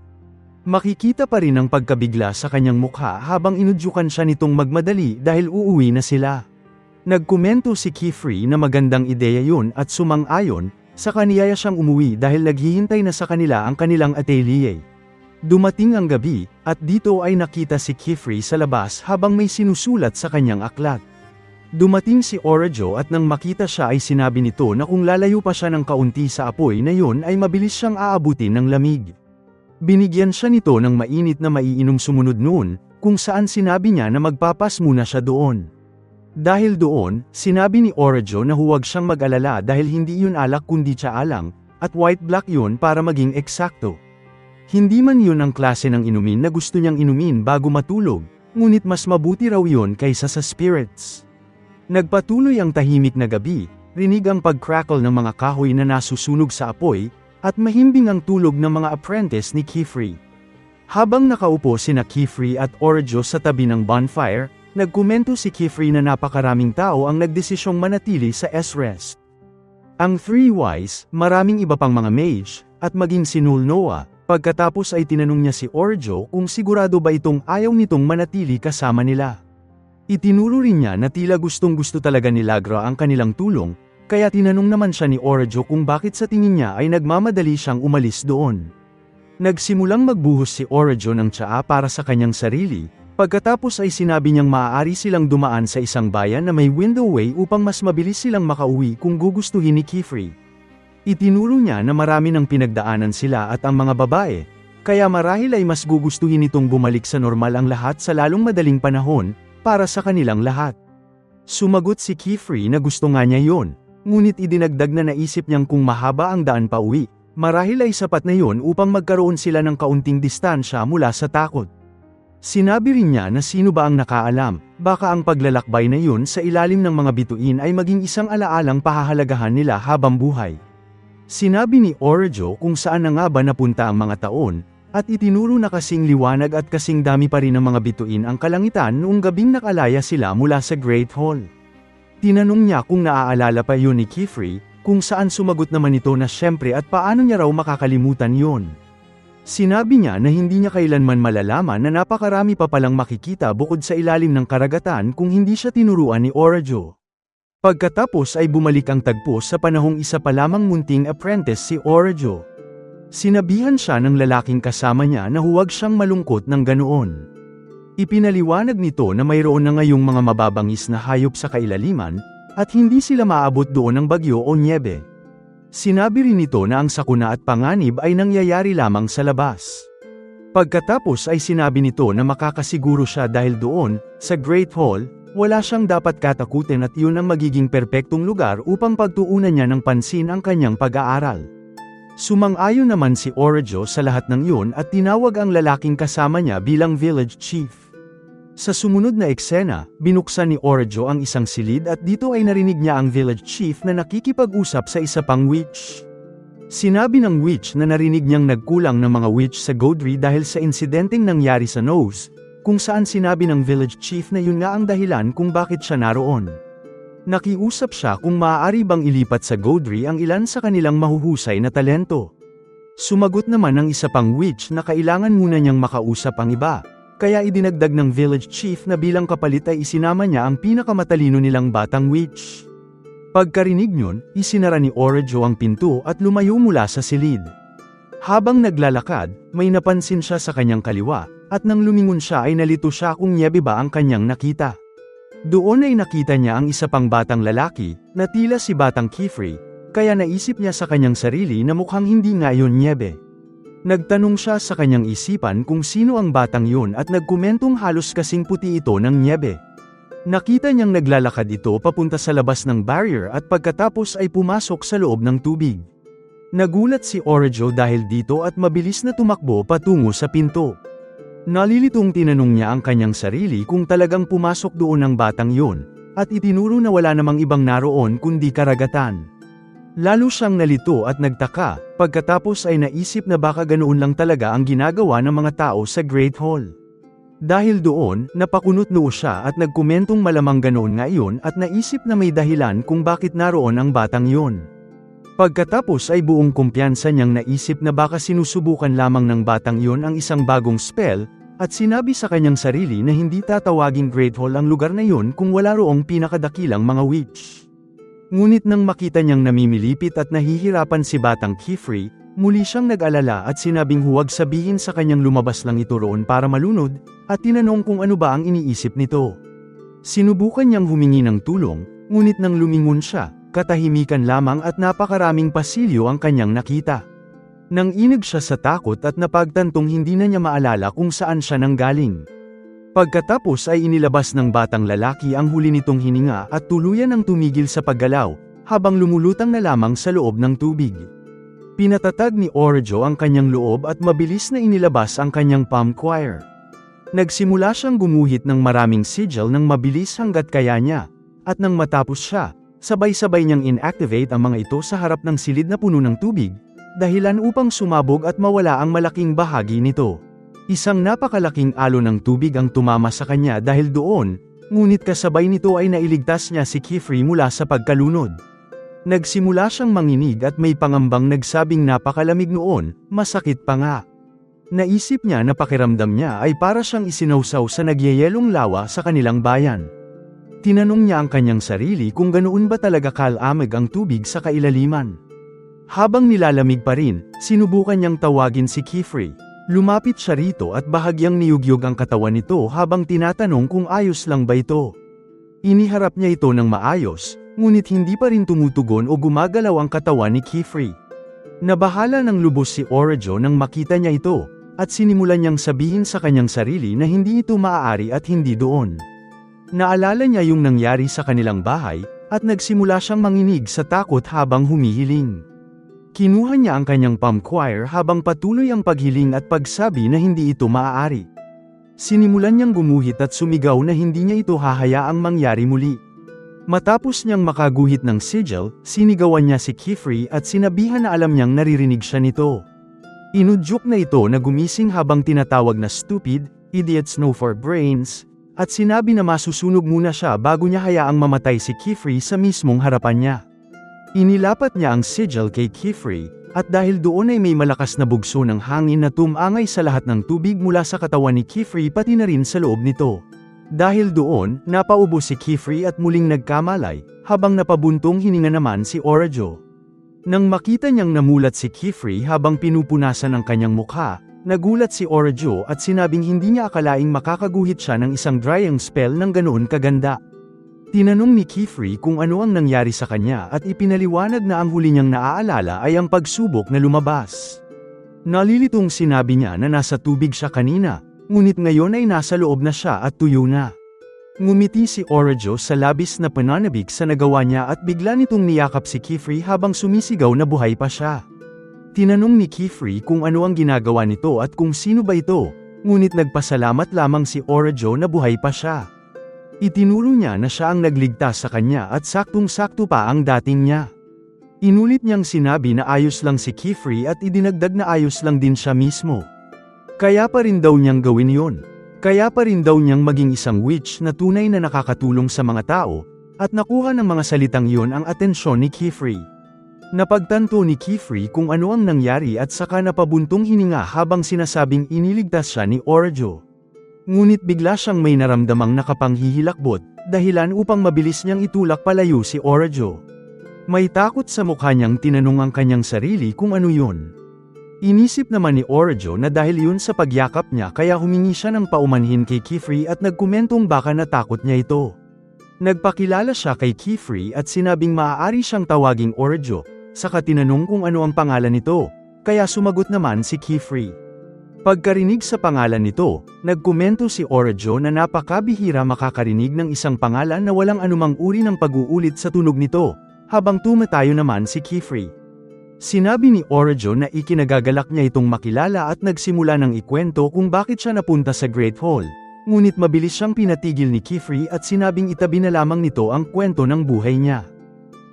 Makikita pa rin ang pagkabigla sa kanyang mukha habang inudyukan siya nitong magmadali dahil uuwi na sila. Nagkomento si Kifri na magandang ideya yun at sumang-ayon, sa kaniyaya siyang umuwi dahil naghihintay na sa kanila ang kanilang atelier. Dumating ang gabi, at dito ay nakita si Kifri sa labas habang may sinusulat sa kanyang aklat. Dumating si Orjo at nang makita siya ay sinabi nito na kung lalayo pa siya ng kaunti sa apoy na yun ay mabilis siyang aabutin ng lamig. Binigyan siya nito ng mainit na maiinom sumunod noon, kung saan sinabi niya na magpapas muna siya doon. Dahil doon, sinabi ni Orjo na huwag siyang mag-alala dahil hindi yun alak kundi tsaalang, at white-black yun para maging eksakto. Hindi man yun ang klase ng inumin na gusto niyang inumin bago matulog, ngunit mas mabuti raw yun kaysa sa spirits. Nagpatuloy ang tahimik na gabi, rinig ang pag-crackle ng mga kahoy na nasusunog sa apoy, at mahimbing ang tulog ng mga apprentice ni Kifri. Habang nakaupo sina Kifri at Orjo sa tabi ng bonfire, nagkomento si Kifri na napakaraming tao ang nagdesisyong manatili sa S-Rest. Ang Three Wise, maraming iba pang mga mage, at maging si Nulnoa, pagkatapos ay tinanong niya si Orjo kung sigurado ba itong ayaw nitong manatili kasama nila. Itinuro rin niya na tila gustong-gusto talaga ni Lagra ang kanilang tulong, kaya tinanong naman siya ni Orjo kung bakit sa tingin niya ay nagmamadali siyang umalis doon. Nagsimulang magbuhos si Orjo ng tsaa para sa kanyang sarili, pagkatapos ay sinabi niyang maaari silang dumaan sa isang bayan na may windowway upang mas mabilis silang makauwi kung gugustuhin ni Kifri. Itinuro niya na marami ng pinagdaanan sila at ang mga babae, kaya marahil ay mas gugustuhin nitong bumalik sa normal ang lahat sa lalong madaling panahon, para sa kanilang lahat. Sumagot si Kifri na gusto nga niya yon, ngunit idinagdag na naisip niyang kung mahaba ang daan pa uwi, marahil ay sapat na yon upang magkaroon sila ng kaunting distansya mula sa takot. Sinabi rin niya na sino ba ang nakaalam, baka ang paglalakbay na yun sa ilalim ng mga bituin ay maging isang alaalang pahahalagahan nila habang buhay. Sinabi ni Orjo kung saan na nga ba napunta ang mga taon, at itinuro na kasing liwanag at kasing dami pa rin ng mga bituin ang kalangitan noong gabing nakalaya sila mula sa Great Hall. Tinanong niya kung naaalala pa yun ni Kifri, kung saan sumagot naman ito na syempre at paano niya raw makakalimutan yon. Sinabi niya na hindi niya kailanman malalaman na napakarami pa palang makikita bukod sa ilalim ng karagatan kung hindi siya tinuruan ni Orjo. Pagkatapos ay bumalik ang tagpo sa panahong isa pa lamang munting apprentice si Orjo. Sinabihan siya ng lalaking kasama niya na huwag siyang malungkot ng ganoon. Ipinaliwanag nito na mayroon na ngayong mga mababangis na hayop sa kailaliman, at hindi sila maabot doon ng bagyo o nyebe. Sinabi rin nito na ang sakuna at panganib ay nangyayari lamang sa labas. Pagkatapos ay sinabi nito na makakasiguro siya dahil doon, sa Great Hall, wala siyang dapat katakutin at yun ang magiging perpektong lugar upang pagtuunan niya ng pansin ang kanyang pag-aaral. Sumang-ayon naman si Orjo sa lahat ng yun at tinawag ang lalaking kasama niya bilang village chief. Sa sumunod na eksena, binuksan ni Orjo ang isang silid at dito ay narinig niya ang village chief na nakikipag-usap sa isa pang witch. Sinabi ng witch na narinig niyang nagkulang ng mga witch sa Godry dahil sa insidenteng nangyari sa Nose, kung saan sinabi ng village chief na yun nga ang dahilan kung bakit siya naroon. Nakiusap siya kung maaari bang ilipat sa Godry ang ilan sa kanilang mahuhusay na talento. Sumagot naman ng isa pang witch na kailangan muna niyang makausap ang iba, kaya idinagdag ng village chief na bilang kapalit ay isinama niya ang pinakamatalino nilang batang witch. Pagkarinig niyon, isinara ni Orejo ang pinto at lumayo mula sa silid. Habang naglalakad, may napansin siya sa kanyang kaliwa, at nang lumingon siya ay nalito siya kung nyebe ba ang kanyang nakita. Doon ay nakita niya ang isa pang batang lalaki, na tila si Batang Kifri, kaya naisip niya sa kanyang sarili na mukhang hindi nga yun nyebe. Nagtanong siya sa kanyang isipan kung sino ang batang yun at nagkomentong halos kasing puti ito ng nyebe. Nakita niyang naglalakad ito papunta sa labas ng barrier at pagkatapos ay pumasok sa loob ng tubig. Nagulat si Orejo dahil dito at mabilis na tumakbo patungo sa pinto. Nalilitong tinanong niya ang kanyang sarili kung talagang pumasok doon ang batang yun, at itinuro na wala namang ibang naroon kundi karagatan. Lalo siyang nalito at nagtaka, pagkatapos ay naisip na baka ganoon lang talaga ang ginagawa ng mga tao sa Great Hall. Dahil doon, napakunot-noo siya at nagkomentong malamang ganoon nga iyon at naisip na may dahilan kung bakit naroon ang batang yun. Pagkatapos ay buong kumpiyansa niyang naisip na baka sinusubukan lamang ng batang yun ang isang bagong spell, at sinabi sa kanyang sarili na hindi tatawaging Great Hall ang lugar na yun kung wala roong pinakadakilang mga witch. Ngunit nang makita niyang namimilipit at nahihirapan si Batang Kifri, muli siyang nag-alala at sinabing huwag sabihin sa kanyang lumabas lang ito roon para malunod, at tinanong kung ano ba ang iniisip nito. Sinubukan niyang humingi ng tulong, ngunit nang lumingon siya, katahimikan lamang at napakaraming pasilyo ang kanyang nakita. Nang inig siya sa takot at napagtantong hindi na niya maalala kung saan siya nanggaling. Pagkatapos ay inilabas ng batang lalaki ang huli nitong hininga at tuluyan ang tumigil sa paggalaw, habang lumulutang na lamang sa loob ng tubig. Pinatatag ni Orejo ang kanyang loob at mabilis na inilabas ang kanyang palm choir. Nagsimula siyang gumuhit ng maraming sigil ng mabilis hanggat kaya niya, at nang matapos siya, sabay-sabay niyang inactivate ang mga ito sa harap ng silid na puno ng tubig, dahilan upang sumabog at mawala ang malaking bahagi nito. Isang napakalaking alon ng tubig ang tumama sa kanya dahil doon, ngunit kasabay nito ay nailigtas niya si Kifri mula sa pagkalunod. Nagsimula siyang manginig at may pangambang nagsabing napakalamig noon, masakit pa nga. Naisip niya na pakiramdam niya ay para siyang isinawsaw sa nagyayelong lawa sa kanilang bayan. Tinanong niya ang kanyang sarili kung ganoon ba talaga kalamig ang tubig sa kailaliman. Habang nilalamig pa rin, sinubukan niyang tawagin si Kifri. Lumapit siya rito at bahagyang niyugyug ang katawan nito habang tinatanong kung ayos lang ba ito. Iniharap niya ito ng maayos, ngunit hindi pa rin tumutugon o gumagalaw ang katawan ni Kifri. Nabahala ng lubos si Orejo nang makita niya ito, at sinimulan niyang sabihin sa kanyang sarili na hindi ito maaari at hindi doon. Naalala niya yung nangyari sa kanilang bahay, at nagsimula siyang manginig sa takot habang humihiling. Kinuha niya ang kanyang palm choir habang patuloy ang paghiling at pagsabi na hindi ito maaari. Sinimulan niyang gumuhit at sumigaw na hindi niya ito hahayaang mangyari muli. Matapos niyang makaguhit ng sigil, sinigawan niya si Kifri at sinabihan na alam niyang naririnig siya nito. Inudyok na ito na gumising habang tinatawag na stupid, idiots no for brains, at sinabi na masusunog muna siya bago niya hayaang mamatay si Kifri sa mismong harapan niya. Inilapat niya ang sigil kay Kifri, at dahil doon ay may malakas na bugso ng hangin na tumangay sa lahat ng tubig mula sa katawan ni Kifri pati na rin sa loob nito. Dahil doon, napaubo si Kifri at muling nagkamalay, habang napabuntong hininga naman si Orejo. Nang makita niyang namulat si Kifri habang pinupunasan ang kanyang mukha, nagulat si Orejo at sinabing hindi niya akalaing makakaguhit siya ng isang drying spell ng ganoon kaganda. Tinanong ni Kifri kung ano ang nangyari sa kanya at ipinaliwanag na ang huli niyang naaalala ay ang pagsubok na lumabas. Nalilitong sinabi niya na nasa tubig siya kanina, ngunit ngayon ay nasa loob na siya at tuyo na. Ngumiti si Orejo sa labis na pananabik sa nagawa niya at bigla nitong niyakap si Kifri habang sumisigaw na buhay pa siya. Tinanong ni Kifri kung ano ang ginagawa nito at kung sino ba ito, ngunit nagpasalamat lamang si Orejo na buhay pa siya. Itinuro niya na siya ang nagligtas sa kanya at saktong-sakto pa ang dating niya. Inulit niyang sinabi na ayos lang si Kifri at idinagdag na ayos lang din siya mismo. Kaya pa rin daw niyang gawin yon. Kaya pa rin daw niyang maging isang witch na tunay na nakakatulong sa mga tao, at nakuha ng mga salitang yon ang atensyon ni Kifri. Napagtanto ni Kifri kung ano ang nangyari at saka napabuntong hininga habang sinasabing iniligtas siya ni Orjo. Ngunit bigla siyang may naramdamang nakapanghihilakbot, dahilan upang mabilis niyang itulak palayo si Orjo. May takot sa mukha niyang tinanong ang kanyang sarili kung ano yun. Inisip naman ni Orjo na dahil yun sa pagyakap niya kaya humingi siya ng paumanhin kay Kifri at nagkomentong baka natakot niya ito. Nagpakilala siya kay Kifri at sinabing maaari siyang tawaging Orjo, saka tinanong kung ano ang pangalan nito, kaya sumagot naman si Kifri. Pagkarinig sa pangalan nito, nagkomento si Orjo na napakabihira makakarinig ng isang pangalan na walang anumang uri ng pag-uulit sa tunog nito, habang tumatayo naman si Kifri. Sinabi ni Orjo na ikinagagalak niya itong makilala at nagsimula ng ikwento kung bakit siya napunta sa Great Hall, ngunit mabilis siyang pinatigil ni Kifri at sinabing itabi na lamang nito ang kwento ng buhay niya.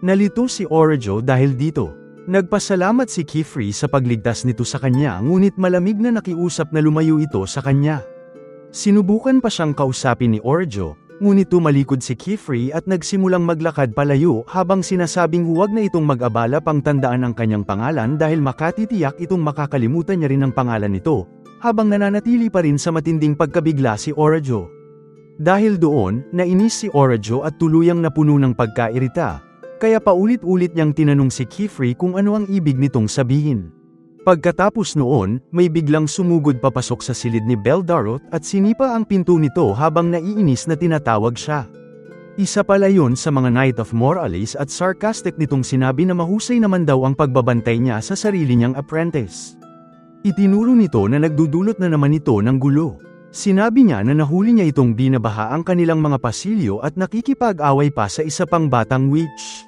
Nalito si Orjo dahil dito. Nagpasalamat si Kifri sa pagligtas nito sa kanya ngunit malamig na nakiusap na lumayo ito sa kanya. Sinubukan pa siyang kausapin ni Orjo, ngunit tumalikod si Kifri at nagsimulang maglakad palayo habang sinasabing huwag na itong mag-abala pang tandaan ang kanyang pangalan dahil makatitiyak itong makakalimutan niya rin ang pangalan nito, habang nananatili pa rin sa matinding pagkabigla si Orjo. Dahil doon, nainis si Orjo at tuluyang napuno ng pagkairita, kaya paulit-ulit niyang tinanong si Kifri kung ano ang ibig nitong sabihin. Pagkatapos noon, may biglang sumugod papasok sa silid ni Beldarot at sinipa ang pinto nito habang naiinis na tinatawag siya. Isa pala yun sa mga Knight of Moralis at sarcastic nitong sinabi na mahusay naman daw ang pagbabantay niya sa sarili niyang apprentice. Itinuro nito na nagdudulot na naman ito ng gulo. Sinabi niya na nahuli niya itong binabaha ang kanilang mga pasilyo at nakikipag-away pa sa isa pang batang witch.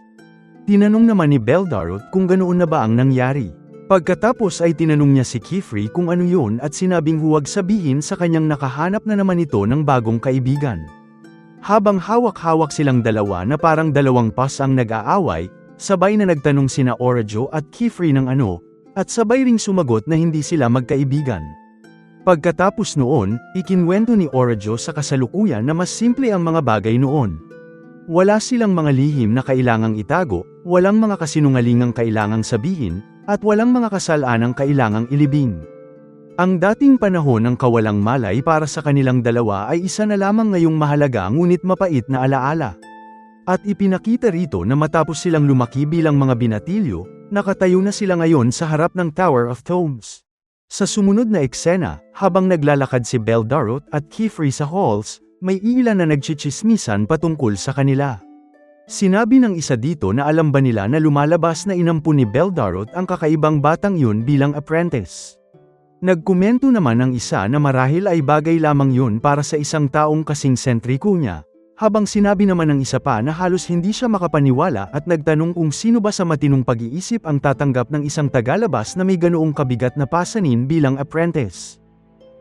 Tinanong naman ni Beldarot kung ganoon na ba ang nangyari. Pagkatapos ay tinanong niya si Kifri kung ano yun at sinabing huwag sabihin sa kanyang nakahanap na naman ito ng bagong kaibigan. Habang hawak-hawak silang dalawa na parang dalawang pas ang nag-aaway, sabay na nagtanong sina Orjo at Kifri ng ano, at sabay ring sumagot na hindi sila magkaibigan. Pagkatapos noon, ikinwento ni Orjo sa kasalukuyan na mas simple ang mga bagay noon. Wala silang mga lihim na kailangang itago, walang mga kasinungalingang kailangang sabihin, at walang mga kasalanang kailangang ilibing. Ang dating panahon ng kawalang malay para sa kanilang dalawa ay isa na lamang ngayong mahalaga ngunit mapait na alaala. At ipinakita rito na matapos silang lumaki bilang mga binatilyo, nakatayo na sila ngayon sa harap ng Tower of Tomes. Sa sumunod na eksena, habang naglalakad si Beldarot at Kifri sa halls, may ilan na nagchichismisan patungkol sa kanila. Sinabi ng isa dito na alam ba nila na lumalabas na inampun ni Beldarot ang kakaibang batang yun bilang apprentice. Nagkomento naman ang isa na marahil ay bagay lamang yun para sa isang taong kasing sentriko niya, habang sinabi naman ng isa pa na halos hindi siya makapaniwala at nagtanong kung sino ba sa matinong pag-iisip ang tatanggap ng isang tagalabas na may ganoong kabigat na pasanin bilang apprentice.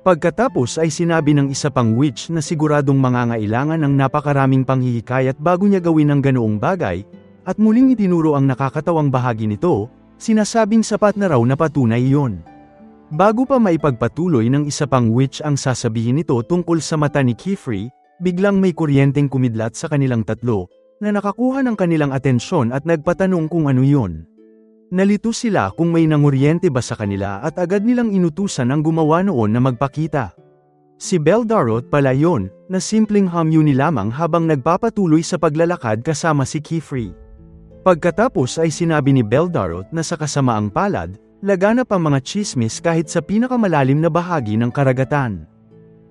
Pagkatapos ay sinabi ng isa pang witch na siguradong mangangailangan ng napakaraming panghihikayat bago niya gawin ang ganoong bagay, at muling itinuro ang nakakatawang bahagi nito, sinasabing sapat na raw na patunay iyon. Bago pa maipagpatuloy ng isa pang witch ang sasabihin nito tungkol sa mata ni Kifri, biglang may kuryenteng kumidlat sa kanilang tatlo, na nakakuha ng kanilang atensyon at nagpatanong kung ano yun. Nalito sila kung may nanguryente ba sa kanila at agad nilang inutusan ang gumawa noon na magpakita. Si Beldarot pala yon, na simpleng hamyuni lamang habang nagpapatuloy sa paglalakad kasama si Kifri. Pagkatapos ay sinabi ni Beldarot na sa kasamaang palad, laganap ang mga chismis kahit sa pinakamalalim na bahagi ng karagatan.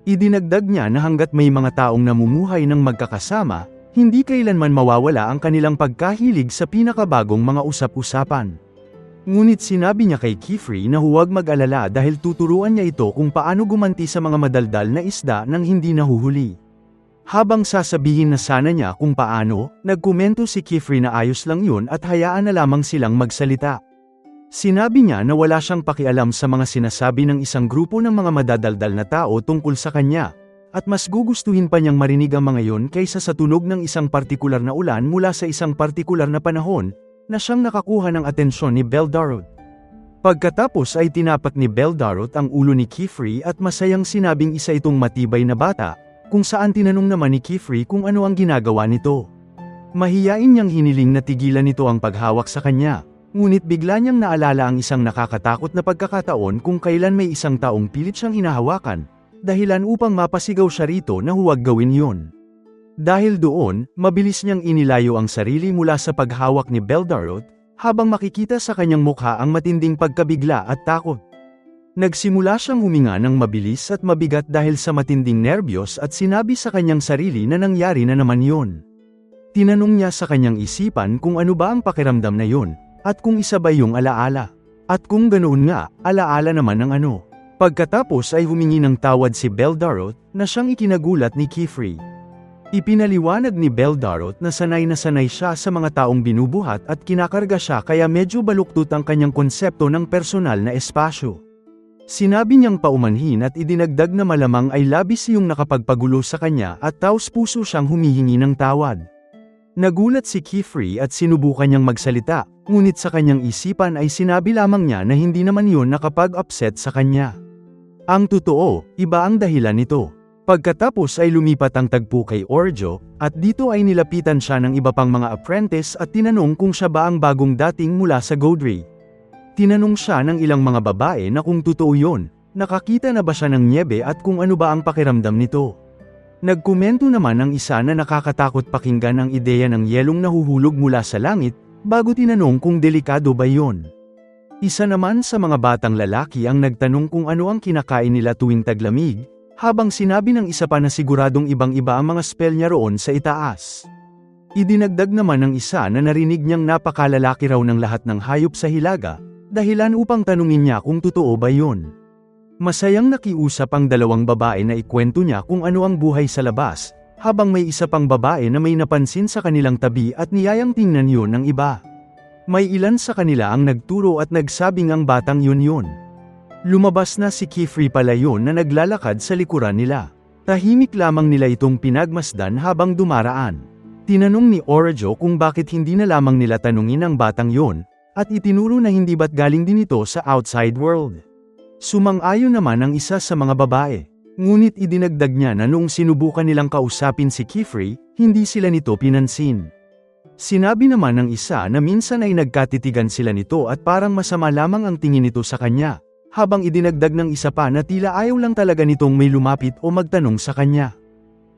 Idinagdag niya na hanggat may mga taong namumuhay ng magkakasama, hindi kailanman mawawala ang kanilang pagkahilig sa pinakabagong mga usap-usapan. Ngunit sinabi niya kay Kifri na huwag mag-alala dahil tuturuan niya ito kung paano gumanti sa mga madaldal na isda nang hindi nahuhuli. Habang sasabihin na sana niya kung paano, nagkomento si Kifri na ayos lang yun at hayaan na lamang silang magsalita. Sinabi niya na wala siyang pakialam sa mga sinasabi ng isang grupo ng mga madadaldal na tao tungkol sa kanya, at mas gugustuhin pa niyang marinig ang mga yon kaysa sa tunog ng isang partikular na ulan mula sa isang partikular na panahon, na siyang nakakuha ng atensyon ni Beldarot. Pagkatapos ay tinapat ni Beldarot ang ulo ni Kifri at masayang sinabing isa itong matibay na bata, kung saan tinanong naman ni Kifri kung ano ang ginagawa nito. Mahiyain niyang hiniling na tigilan nito ang paghawak sa kanya, ngunit bigla niyang naalala ang isang nakakatakot na pagkakataon kung kailan may isang taong pilit siyang hinahawakan, dahilan upang mapasigaw siya rito na huwag gawin yun. Dahil doon, mabilis niyang inilayo ang sarili mula sa paghawak ni Beldarot, habang makikita sa kanyang mukha ang matinding pagkabigla at takot. Nagsimula siyang huminga ng mabilis at mabigat dahil sa matinding nerbiyos at sinabi sa kanyang sarili na nangyari na naman yun. Tinanong niya sa kanyang isipan kung ano ba ang pakiramdam na yun, at kung isa ba yung alaala. At kung ganoon nga, alaala naman ang ano. Pagkatapos ay humingi ng tawad si Beldarot, na siyang ikinagulat ni Kifri. Ipinaliwanag ni Beldarot na sanay siya sa mga taong binubuhat at kinakarga siya kaya medyo baluktot ang kanyang konsepto ng personal na espasyo. Sinabi niyang paumanhin at idinagdag na malamang ay labis yung nakapagpagulo sa kanya at taos-puso siyang humihingi ng tawad. Nagulat si Kifri at sinubukan niyang magsalita, ngunit sa kanyang isipan ay sinabi lamang niya na hindi naman yun nakapag-upset sa kanya. Ang totoo, iba ang dahilan nito. Pagkatapos ay lumipat ang tagpo kay Orjo, at dito ay nilapitan siya ng iba pang mga apprentice at tinanong kung siya ba ang bagong dating mula sa Godre. Tinanong siya ng ilang mga babae na kung totoo yun, nakakita na ba siya ng niebe at kung ano ba ang pakiramdam nito. Nagkomento naman ang isa na nakakatakot pakinggan ang ideya ng yelong nahuhulog mula sa langit, bago tinanong kung delikado ba yun. Isa naman sa mga batang lalaki ang nagtanong kung ano ang kinakain nila tuwing taglamig, habang sinabi ng isa pa na siguradong ibang-iba ang mga spell niya roon sa itaas. Idinagdag naman ng isa na narinig niyang napakalalaki raw ng lahat ng hayop sa Hilaga, dahilan upang tanungin niya kung totoo ba yun. Masayang nakiusap ang dalawang babae na ikwento niya kung ano ang buhay sa labas, habang may isa pang babae na may napansin sa kanilang tabi at niyayang tingnan yun ng iba. May ilan sa kanila ang nagturo at nagsabing ang batang yun. Lumabas na si Kifri pala yun na naglalakad sa likuran nila. Tahimik lamang nila itong pinagmasdan habang dumaraan. Tinanong ni Orjo kung bakit hindi na lamang nila tanungin ang batang yun, at itinuro na hindi ba't galing din ito sa outside world. Sumang-ayon naman ang isa sa mga babae. Ngunit idinagdag niya na noong sinubukan nilang kausapin si Kifri, hindi sila nito pinansin. Sinabi naman ng isa na minsan ay nagkatitigan sila nito at parang masama lamang ang tingin nito sa kanya. Habang idinagdag ng isa pa na tila ayaw lang talaga nitong may lumapit o magtanong sa kanya.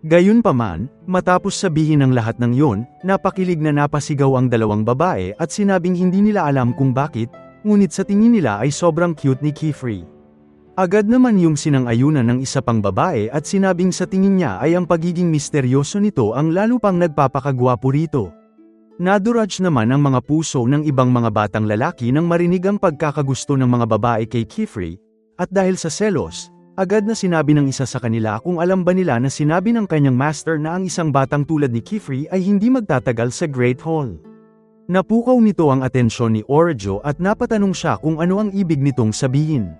Gayunpaman, matapos sabihin ang lahat ng yun, napakilig na napasigaw ang dalawang babae at sinabing hindi nila alam kung bakit, ngunit sa tingin nila ay sobrang cute ni Kifri. Agad naman yung sinang-ayunan ng isa pang babae at sinabing sa tingin niya ay ang pagiging misteryoso nito ang lalo pang nagpapakagwapo rito. Naduraj naman ang mga puso ng ibang mga batang lalaki nang marinig ang pagkakagusto ng mga babae kay Kifri, at dahil sa selos, agad na sinabi ng isa sa kanila kung alam ba nila na sinabi ng kanyang master na ang isang batang tulad ni Kifri ay hindi magtatagal sa Great Hall. Napukaw nito ang atensyon ni Orjo at napatanong siya kung ano ang ibig nitong sabihin.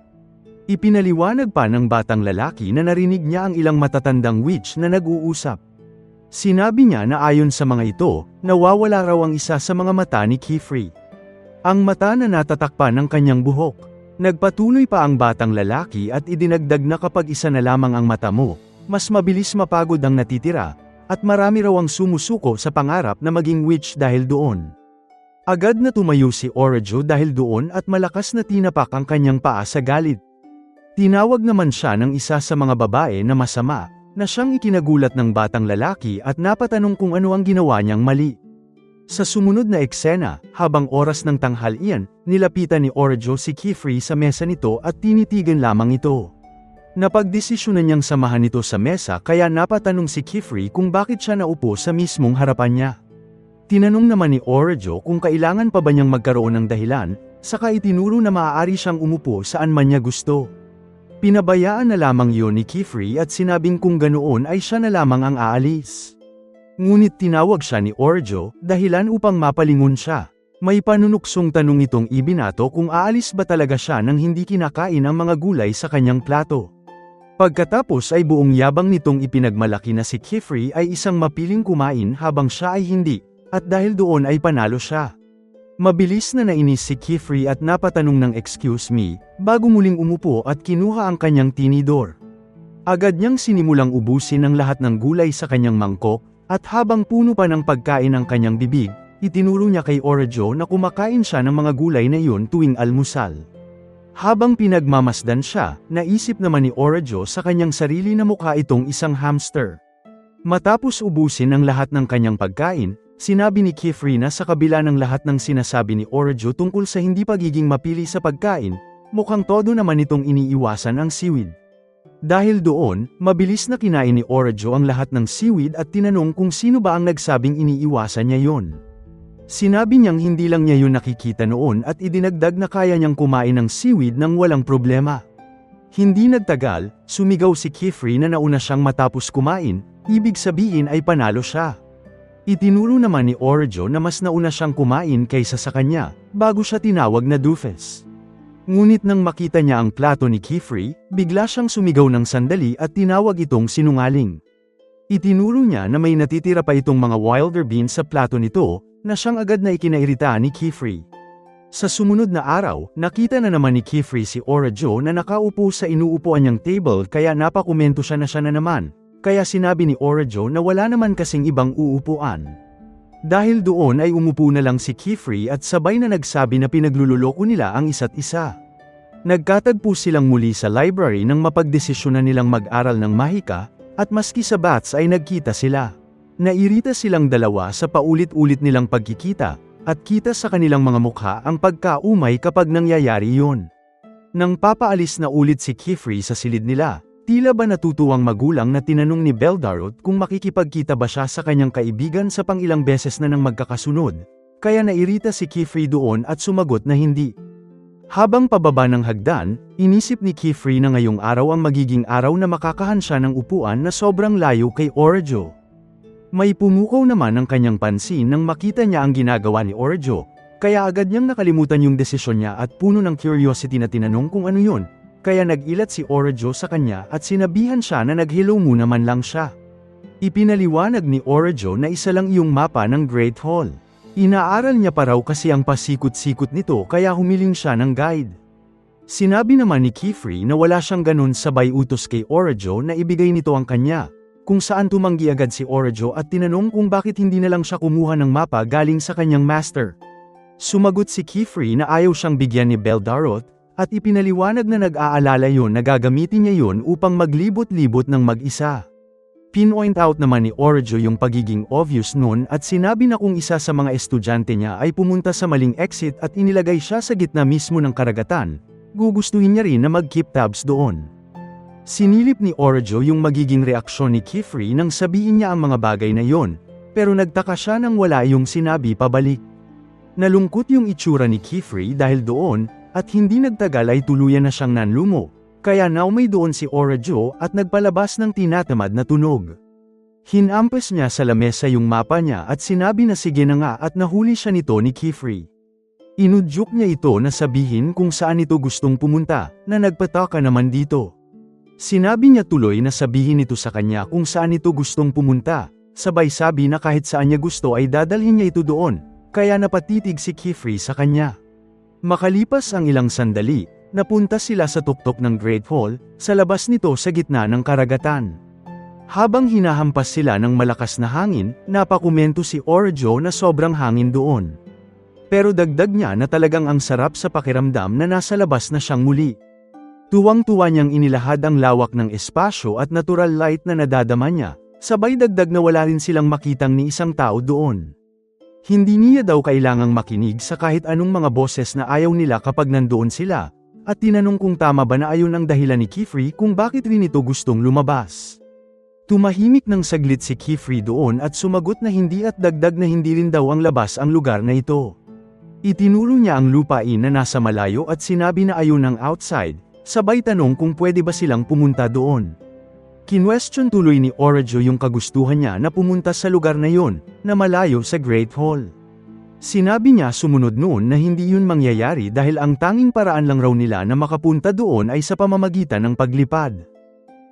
Ipinaliwanag pa ng batang lalaki na narinig niya ang ilang matatandang witch na nag-uusap. Sinabi niya na ayon sa mga ito, nawawala raw ang isa sa mga mata ni Kifri. Ang mata na natatakpan ng kanyang buhok. Nagpatuloy pa ang batang lalaki at idinagdag na kapag isa na lamang ang mata mo, mas mabilis mapagod ang natitira, at marami raw ang sumusuko sa pangarap na maging witch dahil doon. Agad na tumayo si Orjo dahil doon at malakas na tinapak ang kanyang paa sa galit. Tinawag naman siya ng isa sa mga babae na masama, na siyang ikinagulat ng batang lalaki at napatanong kung ano ang ginawa niyang mali. Sa sumunod na eksena, habang oras ng tanghalian, nilapitan ni Orjo si Kifri sa mesa nito at tinitigan lamang ito. Napagdesisyonan niyang samahan ito sa mesa kaya napatanong si Kifri kung bakit siya naupo sa mismong harapan niya. Tinanong naman ni Orjo kung kailangan pa ba niyang magkaroon ng dahilan, saka itinuro na maaari siyang umupo saan man niya gusto. Pinabayaan na lamang yun ni Kifri at sinabing kung ganoon ay siya na lamang ang aalis. Ngunit tinawag siya ni Orjo, dahilan upang mapalingon siya. May panunuksong tanong itong ibinato kung aalis ba talaga siya nang hindi kinakain ang mga gulay sa kanyang plato. Pagkatapos ay buong yabang nitong ipinagmalaki na si Kifri ay isang mapiling kumain habang siya ay hindi, at dahil doon ay panalo siya. Mabilis na nainis si Kifri at napatanong ng excuse me, bago muling umupo at kinuha ang kanyang tinidor. Agad niyang sinimulang ubusin ang lahat ng gulay sa kanyang mangkok, at habang puno pa ng pagkain ang kanyang bibig, itinuro niya kay Orajo na kumakain siya ng mga gulay na iyon tuwing almusal. Habang pinagmamasdan siya, naisip naman ni Orajo sa kanyang sarili na mukha itong isang hamster. Matapos ubusin ang lahat ng kanyang pagkain, sinabi ni Kifri na sa kabila ng lahat ng sinasabi ni Orajo tungkol sa hindi pagiging mapili sa pagkain, mukhang todo naman itong iniiwasan ang seaweed. Dahil doon, mabilis na kinain ni Orajo ang lahat ng seaweed at tinanong kung sino ba ang nagsabing iniiwasan niya yon. Sinabi niyang hindi lang niya yun nakikita noon at idinagdag na kaya niyang kumain ng seaweed nang walang problema. Hindi nagtagal, sumigaw si Kifri na nauna siyang matapos kumain, ibig sabihin ay panalo siya. Itinuro naman ni Orajo na mas nauna siyang kumain kaysa sa kanya, bago siya tinawag na doofus. Ngunit nang makita niya ang plato ni Kifri, bigla siyang sumigaw ng sandali at tinawag itong sinungaling. Itinuro niya na may natitira pa itong mga wilder beans sa plato nito, na siyang agad na ikinairita ni Kifri. Sa sumunod na araw, nakita na naman ni Kifri si Orajo na nakaupo sa inuupuan niyang table kaya napakomento siya na naman. Kaya sinabi ni Orajo na wala naman kasing ibang uupuan. Dahil doon ay umupo na lang si Kifri at sabay na nagsabi na pinaglululoko nila ang isa't isa. Nagkatagpo silang muli sa library nang mapagdesisyonan nilang mag-aral ng mahika, at maski sa bats ay nagkita sila. Nairita silang dalawa sa paulit-ulit nilang pagkikita, at kita sa kanilang mga mukha ang pagkaumay kapag nangyayari yon. Nang papaalis na ulit si Kifri sa silid nila, tila ba natutuwang magulang na tinanong ni Beldarot kung makikipagkita ba siya sa kanyang kaibigan sa pangilang beses na nang magkakasunod, kaya nairita si Kifri doon at sumagot na hindi. Habang pababa ng hagdan, inisip ni Kifri na ngayong araw ang magiging araw na makakahan siya ng upuan na sobrang layo kay Orajo. May pumukaw naman ang kanyang pansin nang makita niya ang ginagawa ni Orajo, kaya agad niyang nakalimutan yung desisyon niya at puno ng curiosity na tinanong kung ano yun. Kaya nag-ilat si Orajo sa kanya at sinabihan siya na nag-hello muna man lang siya. Ipinaliwanag ni Orajo na isa lang iyong mapa ng Great Hall. Inaaral niya pa raw kasi ang pasikot-sikot nito kaya humiling siya ng guide. Sinabi naman ni Kifri na wala siyang ganun sabay utos kay Orajo na ibigay nito ang kanya, kung saan tumanggi agad si Orajo at tinanong kung bakit hindi na lang siya kumuha ng mapa galing sa kanyang master. Sumagot si Kifri na ayaw siyang bigyan ni Beldarot, at ipinaliwanag na nag-aalala yon na gagamitin niya yon upang maglibot-libot ng mag-isa. Pinpoint out naman ni Orajo yung pagiging obvious nun at sinabi na kung isa sa mga estudyante niya ay pumunta sa maling exit at inilagay siya sa gitna mismo ng karagatan, gugustuhin niya rin na mag-keep tabs doon. Sinilip ni Orajo yung magiging reaksyon ni Kifri nang sabihin niya ang mga bagay na yon, pero nagtaka siya nang wala yung sinabi pabalik. Nalungkot yung itsura ni Kifri dahil doon, at hindi nagtagal ay tuluyan na siyang nanlumo, kaya naumay doon si Orajo at nagpalabas ng tinatamad na tunog. Hinampas niya sa lamesa yung mapa niya at sinabi na sige na nga at nahuli siya nito ni Kifri. Inudyok niya ito na sabihin kung saan ito gustong pumunta, na nagpataka naman dito. Sinabi niya tuloy na sabihin ito sa kanya kung saan ito gustong pumunta, sabay sabi na kahit saan niya gusto ay dadalhin niya ito doon, kaya napatitig si Kifri sa kanya. Makalipas ang ilang sandali, napunta sila sa tuktok ng Great Hall, sa labas nito sa gitna ng karagatan. Habang hinahampas sila ng malakas na hangin, napakomento si Orajo na sobrang hangin doon. Pero dagdag niya na talagang ang sarap sa pakiramdam na nasa labas na siyang muli. Tuwang-tuwa niyang inilahad ang lawak ng espasyo at natural light na nadadama niya, sabay dagdag na wala rin silang makitang ni isang tao doon. Hindi niya daw kailangang makinig sa kahit anong mga boses na ayaw nila kapag nandoon sila, at tinanong kung tama ba na ayon ang dahilan ni Kifri kung bakit rin ito gustong lumabas. Tumahimik ng saglit si Kifri doon at sumagot na hindi at dagdag na hindi rin daw ang labas ang lugar na ito. Itinuro niya ang lupain na nasa malayo at sinabi na ayon ang outside, sabay tanong kung pwede ba silang pumunta doon. Kinwestiyon tuloy ni Orajo yung kagustuhan niya na pumunta sa lugar na yon, na malayo sa Great Hall. Sinabi niya sumunod noon na hindi yun mangyayari dahil ang tanging paraan lang raw nila na makapunta doon ay sa pamamagitan ng paglipad.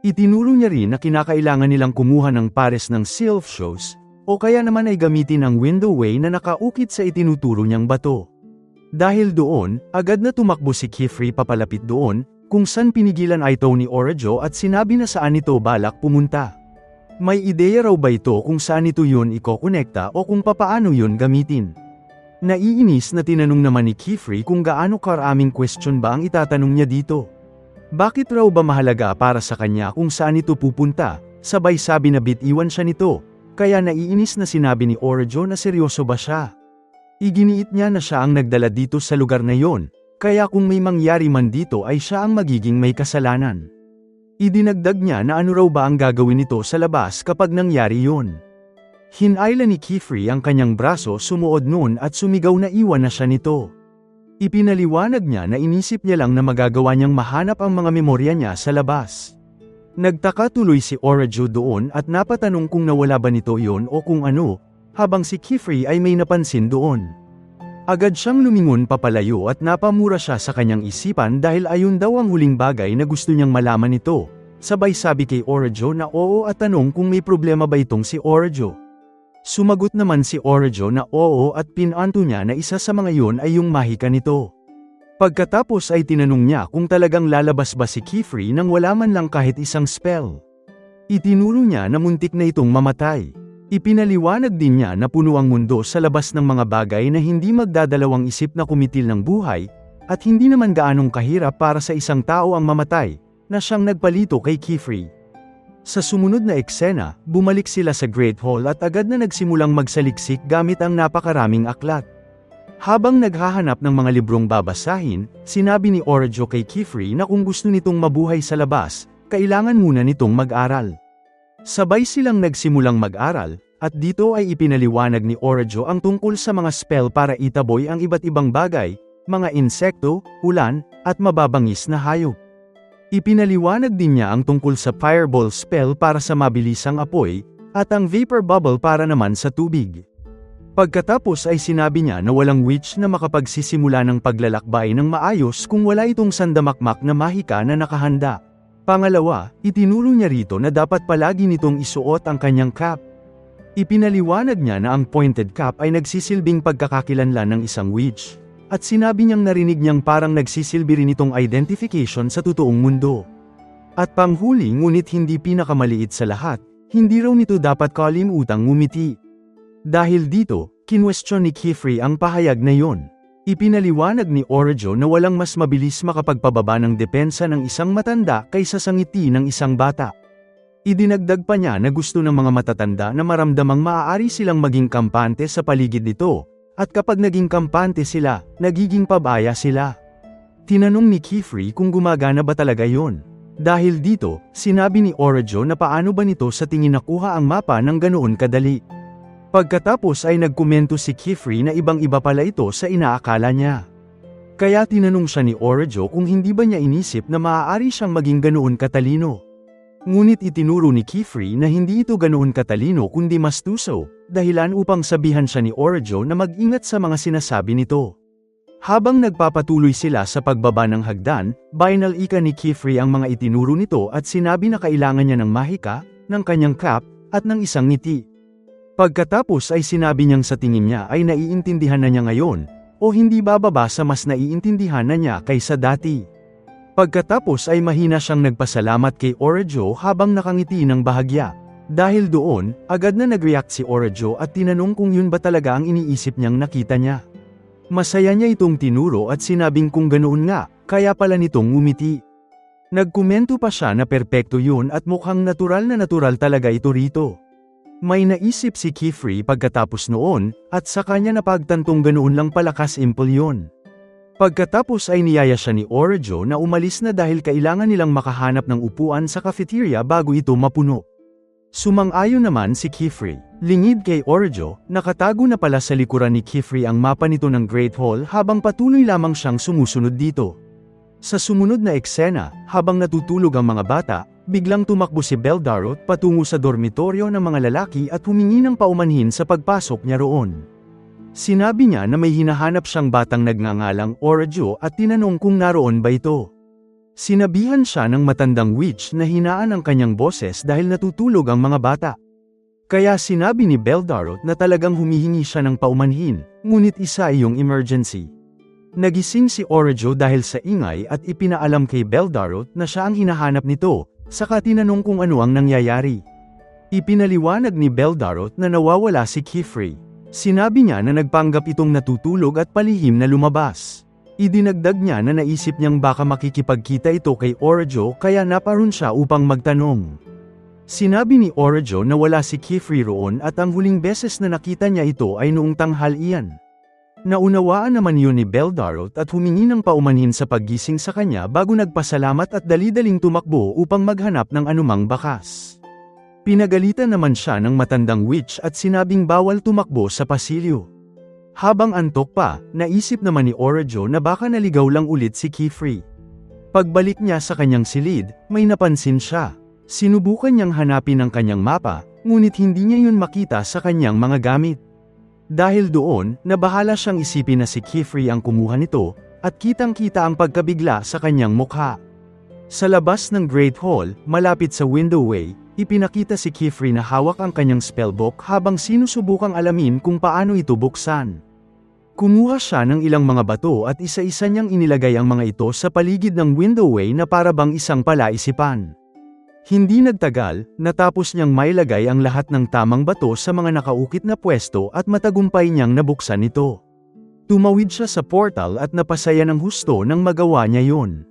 Itinuro niya rin na kinakailangan nilang kumuha ng pares ng sylph shows, o kaya naman ay gamitin ang windowway na nakaukit sa itinuturo niyang bato. Dahil doon, agad na tumakbo si Kifri papalapit doon, kung saan pinigilan ito ni Orajo at sinabi na saan ito balak pumunta. May ideya raw ba ito kung saan ito yun ikokonekta o kung papaano yun gamitin? Naiinis na tinanong naman ni Kifri kung gaano karaming question ba ang itatanong niya dito. Bakit raw ba mahalaga para sa kanya kung saan ito pupunta, sabay sabi na bitiwan siya nito, kaya naiinis na sinabi ni Orajo na seryoso ba siya. Iginiit niya na siya ang nagdala dito sa lugar na yon, kaya kung may mangyari man dito ay siya ang magiging may kasalanan. Idinagdag niya na ano raw ba ang gagawin nito sa labas kapag nangyari yon. Hinayla ni Kifri ang kanyang braso sumuod noon at sumigaw na iwan na siya nito. Ipinaliwanag niya na inisip niya lang na magagawa niyang mahanap ang mga memorya niya sa labas. Nagtaka tuloy si Orajo doon at napatanong kung nawala ba nito yon o kung ano, habang si Kifri ay may napansin doon. Agad siyang lumingon papalayo at napamura siya sa kanyang isipan dahil ayun daw ang huling bagay na gusto niyang malaman nito. Sabay sabi kay Orajo na oo at tanong kung may problema ba itong si Orajo. Sumagot naman si Orajo na oo at pinanto niya na isa sa mga yun ay yung mahika nito. Pagkatapos ay tinanong niya kung talagang lalabas ba si Kifri nang wala man lang kahit isang spell. Itinuro niya na muntik na itong mamatay. Ipinaliwanag din niya na puno ang mundo sa labas ng mga bagay na hindi magdadalawang isip na kumitil ng buhay, at hindi naman gaanong kahirap para sa isang tao ang mamatay, na siyang nagpalito kay Kifri. Sa sumunod na eksena, bumalik sila sa Great Hall at agad na nagsimulang magsaliksik gamit ang napakaraming aklat. Habang naghahanap ng mga librong babasahin, sinabi ni Orajo kay Kifri na kung gusto nitong mabuhay sa labas, kailangan muna nitong mag-aral. Sabay silang nagsimulang mag-aral, at dito ay ipinaliwanag ni Orajo ang tungkol sa mga spell para itaboy ang iba't ibang bagay, mga insekto, ulan, at mababangis na hayop. Ipinaliwanag din niya ang tungkol sa fireball spell para sa mabilisang apoy, at ang vapor bubble para naman sa tubig. Pagkatapos ay sinabi niya na walang witch na makapagsisimula ng paglalakbay ng maayos kung wala itong sandamakmak na mahika na nakahanda. Pangalawa, itinuro niya rito na dapat palagi nitong isuot ang kanyang cap. Ipinaliwanag niya na ang pointed cap ay nagsisilbing pagkakakilanlan ng isang witch, at sinabi niyang narinig niyang parang nagsisilbi rin itong identification sa totoong mundo. At panghuli ngunit hindi pinakamaliit sa lahat, hindi raw nito dapat kalimutang ngumiti. Dahil dito, kinwestiyon ni Kifri ang pahayag na yon. Ipinaliwanag ni Orajo na walang mas mabilis makapagpababa ng depensa ng isang matanda kaysa sa ngiti ng isang bata. Idinagdag pa niya na gusto ng mga matatanda na maramdamang maaari silang maging kampante sa paligid nito, at kapag naging kampante sila, nagiging pabaya sila. Tinanong ni Kifri kung gumagana ba talaga yon. Dahil dito, sinabi ni Orajo na paano ba nito sa tingin nakuha ang mapa ng ganoon kadali. Pagkatapos ay nagkomento si Kifri na ibang-iba pala ito sa inaakala niya. Kaya tinanong siya ni Orajo kung hindi ba niya inisip na maaari siyang maging ganoon katalino. Ngunit itinuro ni Kifri na hindi ito ganoon katalino kundi mastuso, dahilan upang sabihan siya ni Orajo na mag-ingat sa mga sinasabi nito. Habang nagpapatuloy sila sa pagbaba ng hagdan, binalika ni Kifri ang mga itinuro nito at sinabi na kailangan niya ng mahika, ng kanyang cap, at ng isang ngiti. Pagkatapos ay sinabi niyang sa tingin niya ay naiintindihan na niya ngayon, o hindi bababa sa mas naiintindihan na niya kaysa dati. Pagkatapos ay mahina siyang nagpasalamat kay Orajo habang nakangiti ng bahagya. Dahil doon, agad na nag-react si Orajo at tinanong kung yun ba talaga ang iniisip niyang nakita niya. Masaya niya itong tinuro at sinabing kung ganoon nga, kaya pala nitong ngumiti. Nagkomento pa siya na perpekto yun at mukhang natural na natural talaga ito rito. May naisip si Kifri pagkatapos noon, at sa kanya napagtantong ganoon lang pala ka-simple yun. Pagkatapos ay niyaya siya ni Orajo na umalis na dahil kailangan nilang makahanap ng upuan sa cafeteria bago ito mapuno. Sumang-ayon naman si Kifri. Lingid kay Orajo, nakatago na pala sa likuran ni Kifri ang mapa nito ng Great Hall habang patuloy lamang siyang sumusunod dito. Sa sumunod na eksena, habang natutulog ang mga bata, biglang tumakbo si Beldarot patungo sa dormitoryo ng mga lalaki at humingi ng paumanhin sa pagpasok niya roon. Sinabi niya na may hinahanap siyang batang nagngangalang Orajo at tinanong kung naroon ba ito. Sinabihan siya ng matandang witch na hinaan ang kanyang boses dahil natutulog ang mga bata. Kaya sinabi ni Beldarot na talagang humihingi siya ng paumanhin, ngunit isa ay yung emergency. Nagising si Orajo dahil sa ingay at ipinaalam kay Beldarot na siya ang hinahanap nito, saka tinanong kung ano ang nangyayari. Ipinaliwanag ni Beldarot na nawawala si Kifri. Sinabi niya na nagpanggap itong natutulog at palihim na lumabas. Idinagdag niya na naisip niyang baka makikipagkita ito kay Orajo kaya naparoon siya upang magtanong. Sinabi ni Orajo na wala si Kifri roon at ang huling beses na nakita niya ito ay noong tanghalian. Naunawaan naman yun ni Beldarot at humingi ng paumanhin sa paggising sa kanya bago nagpasalamat at dali-daling tumakbo upang maghanap ng anumang bakas. Pinagalitan naman siya ng matandang witch at sinabing bawal tumakbo sa pasilyo. Habang antok pa, naisip naman ni Orajo na baka naligaw lang ulit si Kifri. Pagbalik niya sa kanyang silid, may napansin siya. Sinubukan niyang hanapin ang kanyang mapa, ngunit hindi niya yun makita sa kanyang mga gamit. Dahil doon, nabahala siyang isipin na si Kifri ang kumuha nito, at kitang-kita ang pagkabigla sa kanyang mukha. Sa labas ng Great Hall, malapit sa windowway, ipinakita si Kifri na hawak ang kanyang spellbook habang sinusubukang alamin kung paano ito buksan. Kumuha siya ng ilang mga bato at isa-isa niyang inilagay ang mga ito sa paligid ng windowway na para bang isang palaisipan. Hindi nagtagal, natapos niyang mailagay ang lahat ng tamang bato sa mga nakaukit na pwesto at matagumpay niyang nabuksan ito. Tumawid siya sa portal at napasaya ng husto nang magawa niya yun.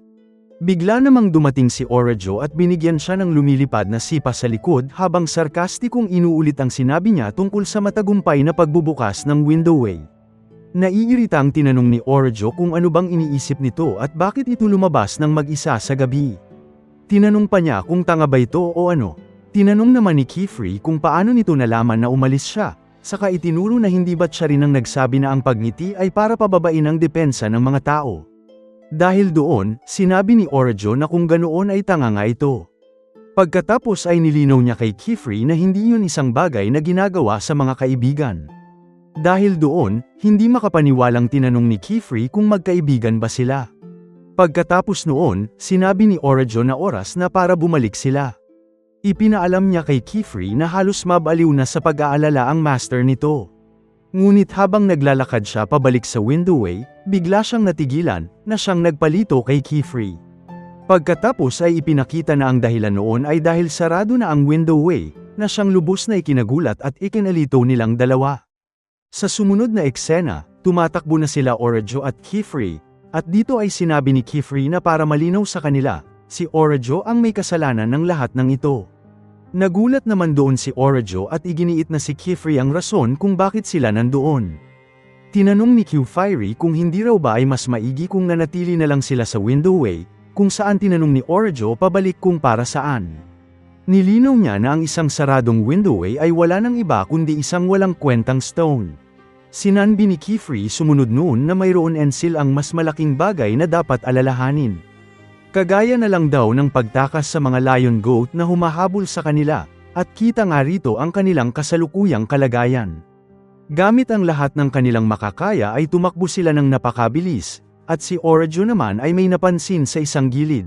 Bigla namang dumating si Orajo at binigyan siya ng lumilipad na sipa sa likod habang sarkastikong inuulit ang sinabi niya tungkol sa matagumpay na pagbubukas ng windowway. Naiiritang tinanong ni Orajo kung ano bang iniisip nito at bakit ito lumabas ng mag-isa sa gabi. Tinanong pa niya kung tanga ba ito o ano. Tinanong naman ni Kifri kung paano nito nalaman na umalis siya, saka itinuro na hindi ba't siya rin ang nagsabi na ang pagngiti ay para pababain ang depensa ng mga tao. Dahil doon, sinabi ni Orajo na kung ganoon ay tanga nga ito. Pagkatapos ay nilinaw niya kay Kifri na hindi yun isang bagay na ginagawa sa mga kaibigan. Dahil doon, hindi makapaniwalang tinanong ni Kifri kung magkaibigan ba sila. Pagkatapos noon, sinabi ni Orajo na oras na para bumalik sila. Ipinaalam niya kay Kifri na halos mabaliw na sa pag-aalala ang master nito. Ngunit habang naglalakad siya pabalik sa windowway, bigla siyang natigilan, na siyang nagpalito kay Kifri. Pagkatapos ay ipinakita na ang dahilan noon ay dahil sarado na ang windowway, na siyang lubos na ikinagulat at ikinalito nilang dalawa. Sa sumunod na eksena, tumatakbo na sila Orajo at Kifri, at dito ay sinabi ni Kifri na para malinaw sa kanila, si Orajo ang may kasalanan ng lahat ng ito. Nagulat naman doon si Orajo at iginiit na si Kifri ang rason kung bakit sila nandoon. Tinanong ni Kifri kung hindi raw ba ay mas maigi kung nanatili na lang sila sa windowway, kung saan tinanong ni Orajo pabalik kung para saan. Nilinaw niya na ang isang saradong windowway ay wala nang iba kundi isang walang kwentang stone. Sinanbi ni Kifri sumunod noon na mayroon ensil ang mas malaking bagay na dapat alalahanin. Kagaya na lang daw ng pagtakas sa mga lion goat na humahabol sa kanila, at kita nga rito ang kanilang kasalukuyang kalagayan. Gamit ang lahat ng kanilang makakaya ay tumakbo sila ng napakabilis, at si Orajo naman ay may napansin sa isang gilid.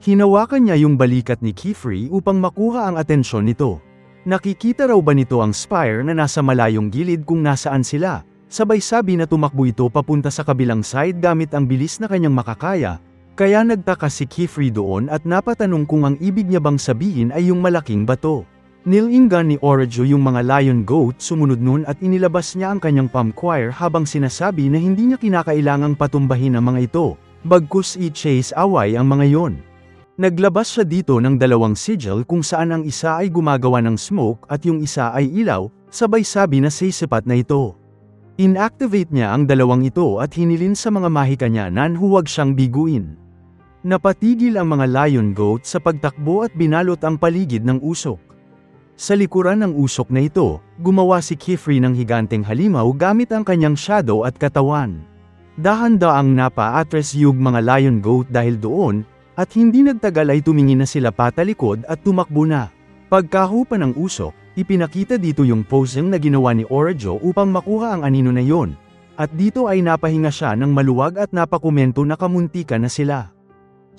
Hinawakan niya yung balikat ni Kifri upang makuha ang atensyon nito. Nakikita raw ba nito ang spire na nasa malayong gilid kung nasaan sila? Sabay sabi na tumakbo ito papunta sa kabilang side gamit ang bilis na kanyang makakaya. Kaya nagtaka si Kifri doon at napatanong kung ang ibig niya bang sabihin ay yung malaking bato. Nilinggan ni Orajo yung mga lion goat sumunod nun at inilabas niya ang kanyang palm choir habang sinasabi na hindi niya kinakailangang patumbahin ang mga ito, bagkus i-chase away ang mga yon. Naglabas siya dito ng dalawang sigil kung saan ang isa ay gumagawa ng smoke at yung isa ay ilaw, sabay sabi na sisipat na ito. Inactivate niya ang dalawang ito at hinilin sa mga mahika niya na huwag siyang biguin. Napatigil ang mga lion goat sa pagtakbo at binalot ang paligid ng usok. Sa likuran ng usok na ito, gumawa si Kifri ng higanteng halimaw gamit ang kanyang shadow at katawan. Dahan-daang napa-atres yung mga lion goat dahil doon, at hindi nagtagal ay tumingin na sila patalikod at tumakbo na. Pagkahupa ng usok, ipinakita dito yung posing na ginawa ni Orajo upang makuha ang anino na yon, at dito ay napahinga siya ng maluwag at napakomento na kamuntika na sila.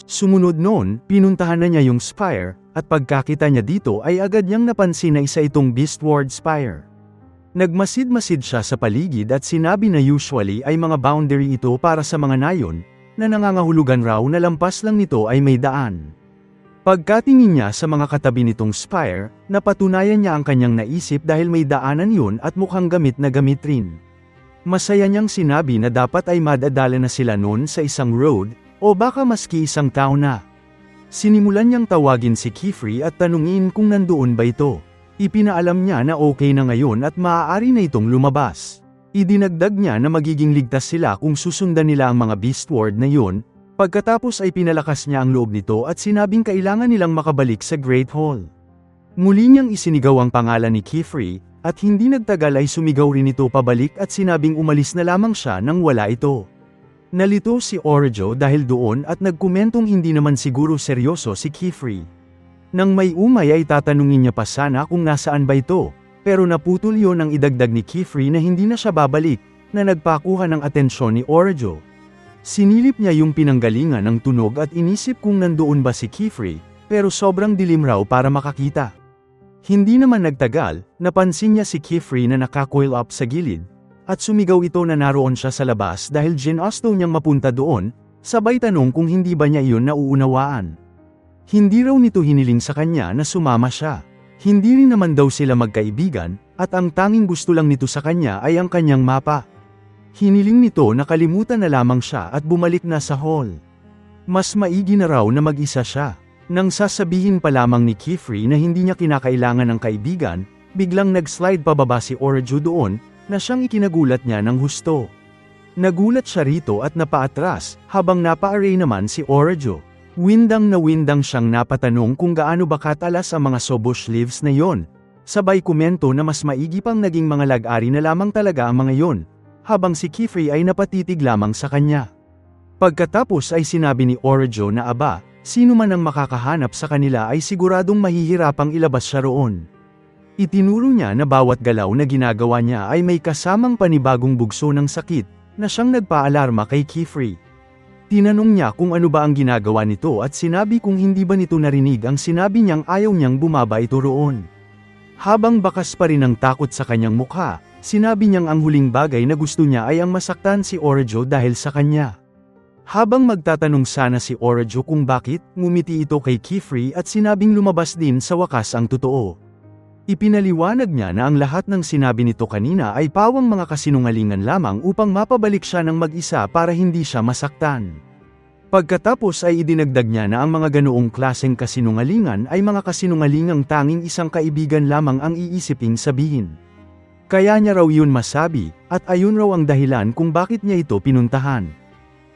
Sumunod noon, pinuntahan na niya yung spire, at pagkakita niya dito ay agad niyang napansin na isa itong Beastward Spire. Nagmasid-masid siya sa paligid at sinabi na usually ay mga boundary ito para sa mga nayon, na nangangahulugan raw na lampas lang nito ay may daan. Pagkatingin niya sa mga katabi nitong spire, napatunayan niya ang kanyang naisip dahil may daanan yun at mukhang gamit na gamit rin. Masaya niyang sinabi na dapat ay madadala na sila noon sa isang road, o baka maski isang tao na. Sinimulan niyang tawagin si Kifri at tanungin kung nandoon ba ito. Ipinaalam niya na okay na ngayon at maaari na itong lumabas. Idinagdag niya na magiging ligtas sila kung susundan nila ang mga beastward na yun. Pagkatapos ay pinalakas niya ang loob nito at sinabing kailangan nilang makabalik sa Great Hall. Muli niyang isinigaw ang pangalan ni Kifri, at hindi nagtagal ay sumigaw rin ito pabalik at sinabing umalis na lamang siya nang wala ito. Nalito si Orjo dahil doon at nagkomentong hindi naman siguro seryoso si Kifri. Nang may umay ay tatanungin niya pa sana kung nasaan ba ito, pero naputol yon ang idagdag ni Kifri na hindi na siya babalik, na nagpakuha ng atensyon ni Orjo. Sinilip niya yung pinanggalingan ng tunog at inisip kung nandoon ba si Kifri, pero sobrang dilim raw para makakita. Hindi naman nagtagal, napansin niya si Kifri na nakakoil up sa gilid, at sumigaw ito na naroon siya sa labas dahil ginusto niyang mapunta doon, sabay tanong kung hindi ba niya iyon nauunawaan. Hindi raw nito hiniling sa kanya na sumama siya. Hindi rin naman daw sila magkaibigan, at ang tanging gusto lang nito sa kanya ay ang kanyang mapa. Hiniling nito na kalimutan na lamang siya at bumalik na sa hall. Mas maigi na raw na mag-isa siya. Nang sasabihin pa lamang ni Kifri na hindi niya kinakailangan ng kaibigan, biglang nag-slide pababa si Orjo doon, na siyang ikinagulat niya ng husto. Nagulat siya rito at napaatras, habang napa-array naman si Orjo. Windang na windang siyang napatanong kung gaano ba katalas ang mga sobush leaves na yon. Sabay komento na mas maigi pang naging mga lag-ari na lamang talaga ang mga yon, habang si Kifri ay napatitig lamang sa kanya. Pagkatapos ay sinabi ni Orjo na aba, sino man ang makakahanap sa kanila ay siguradong mahihirapang ilabas siya roon. Itinuro niya na bawat galaw na ginagawa niya ay may kasamang panibagong bugso ng sakit, na siyang nagpaalarma kay Kifri. Tinanong niya kung ano ba ang ginagawa nito at sinabi kung hindi ba nito narinig ang sinabi niyang ayaw niyang bumaba ito roon. Habang bakas pa rin ang takot sa kanyang mukha, sinabi niyang ang huling bagay na gusto niya ay ang masaktan si Orjo dahil sa kanya. Habang magtatanong sana si Orjo kung bakit, ngumiti ito kay Kifri at sinabing lumabas din sa wakas ang totoo. Ipinaliwanag niya na ang lahat ng sinabi nito kanina ay pawang mga kasinungalingan lamang upang mapabalik siya ng mag-isa para hindi siya masaktan. Pagkatapos ay idinagdag niya na ang mga ganoong klaseng kasinungalingan ay mga kasinungalingang tanging isang kaibigan lamang ang iisiping sabihin. Kaya niya raw yun masabi, at ayun raw ang dahilan kung bakit niya ito pinuntahan.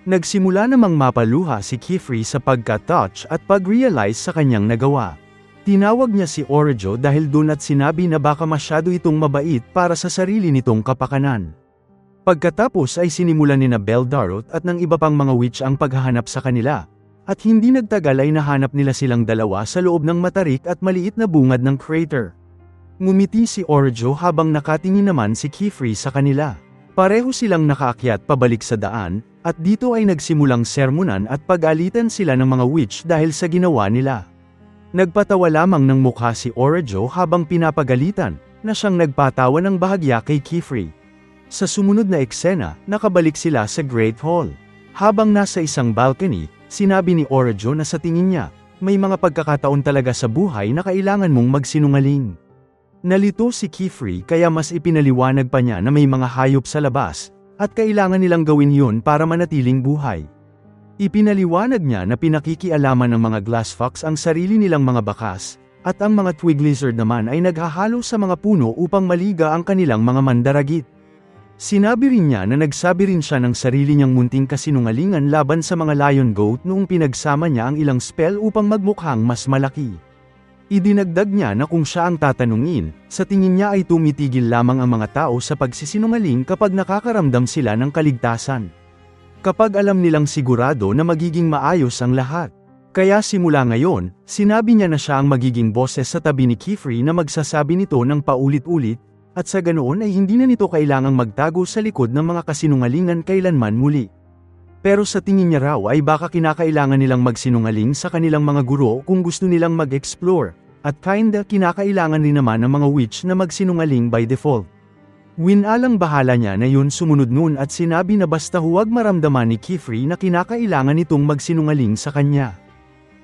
Nagsimula namang mapaluha si Kifri sa pagka-touch at pag-realize sa kanyang nagawa. Tinawag niya si Orjo dahil doon at sinabi na baka masyado itong mabait para sa sarili nitong kapakanan. Pagkatapos ay sinimulan ni na Beldarot at ng iba pang mga witch ang paghahanap sa kanila, at hindi nagtagal ay nahanap nila silang dalawa sa loob ng matarik at maliit na bungad ng crater. Ngumiti si Orjo habang nakatingin naman si Kifri sa kanila. Pareho silang nakaakyat pabalik sa daan, at dito ay nagsimulang sermonan at pag-alitan sila ng mga witch dahil sa ginawa nila. Nagpatawa lamang ng mukha si Orjo habang pinapagalitan, na siyang nagpatawa ng bahagya kay Kifri. Sa sumunod na eksena, nakabalik sila sa Great Hall. Habang nasa isang balcony, sinabi ni Orjo na sa tingin niya, may mga pagkakataon talaga sa buhay na kailangan mong magsinungaling. Nalito si Kifri kaya mas ipinaliwanag pa niya na may mga hayop sa labas, at kailangan nilang gawin yun para manatiling buhay. Ipinaliwanag niya na pinakikialaman ng mga glass fox ang sarili nilang mga bakas, at ang mga twig lizard naman ay naghahalo sa mga puno upang maliga ang kanilang mga mandaragit. Sinabi rin niya na nagsabi rin siya ng sarili niyang munting kasinungalingan laban sa mga lion goat noong pinagsama niya ang ilang spell upang magmukhang mas malaki. Idinagdag niya na kung siya ang tatanungin, sa tingin niya ay tumitigil lamang ang mga tao sa pagsisinungaling kapag nakakaramdam sila ng kaligtasan. Kapag alam nilang sigurado na magiging maayos ang lahat. Kaya simula ngayon, sinabi niya na siya ang magiging boses sa tabi ni Kifri na magsasabi nito ng paulit-ulit, at sa ganoon ay hindi na nito kailangang magtago sa likod ng mga kasinungalingan kailanman muli. Pero sa tingin niya raw ay baka kinakailangan nilang magsinungaling sa kanilang mga guro kung gusto nilang mag-explore, at kinda kinakailangan rin naman ng mga witch na magsinungaling by default. Winalang bahala niya na yun sumunod nun at sinabi na basta huwag maramdaman ni Kifri na kinakailangan itong magsinungaling sa kanya.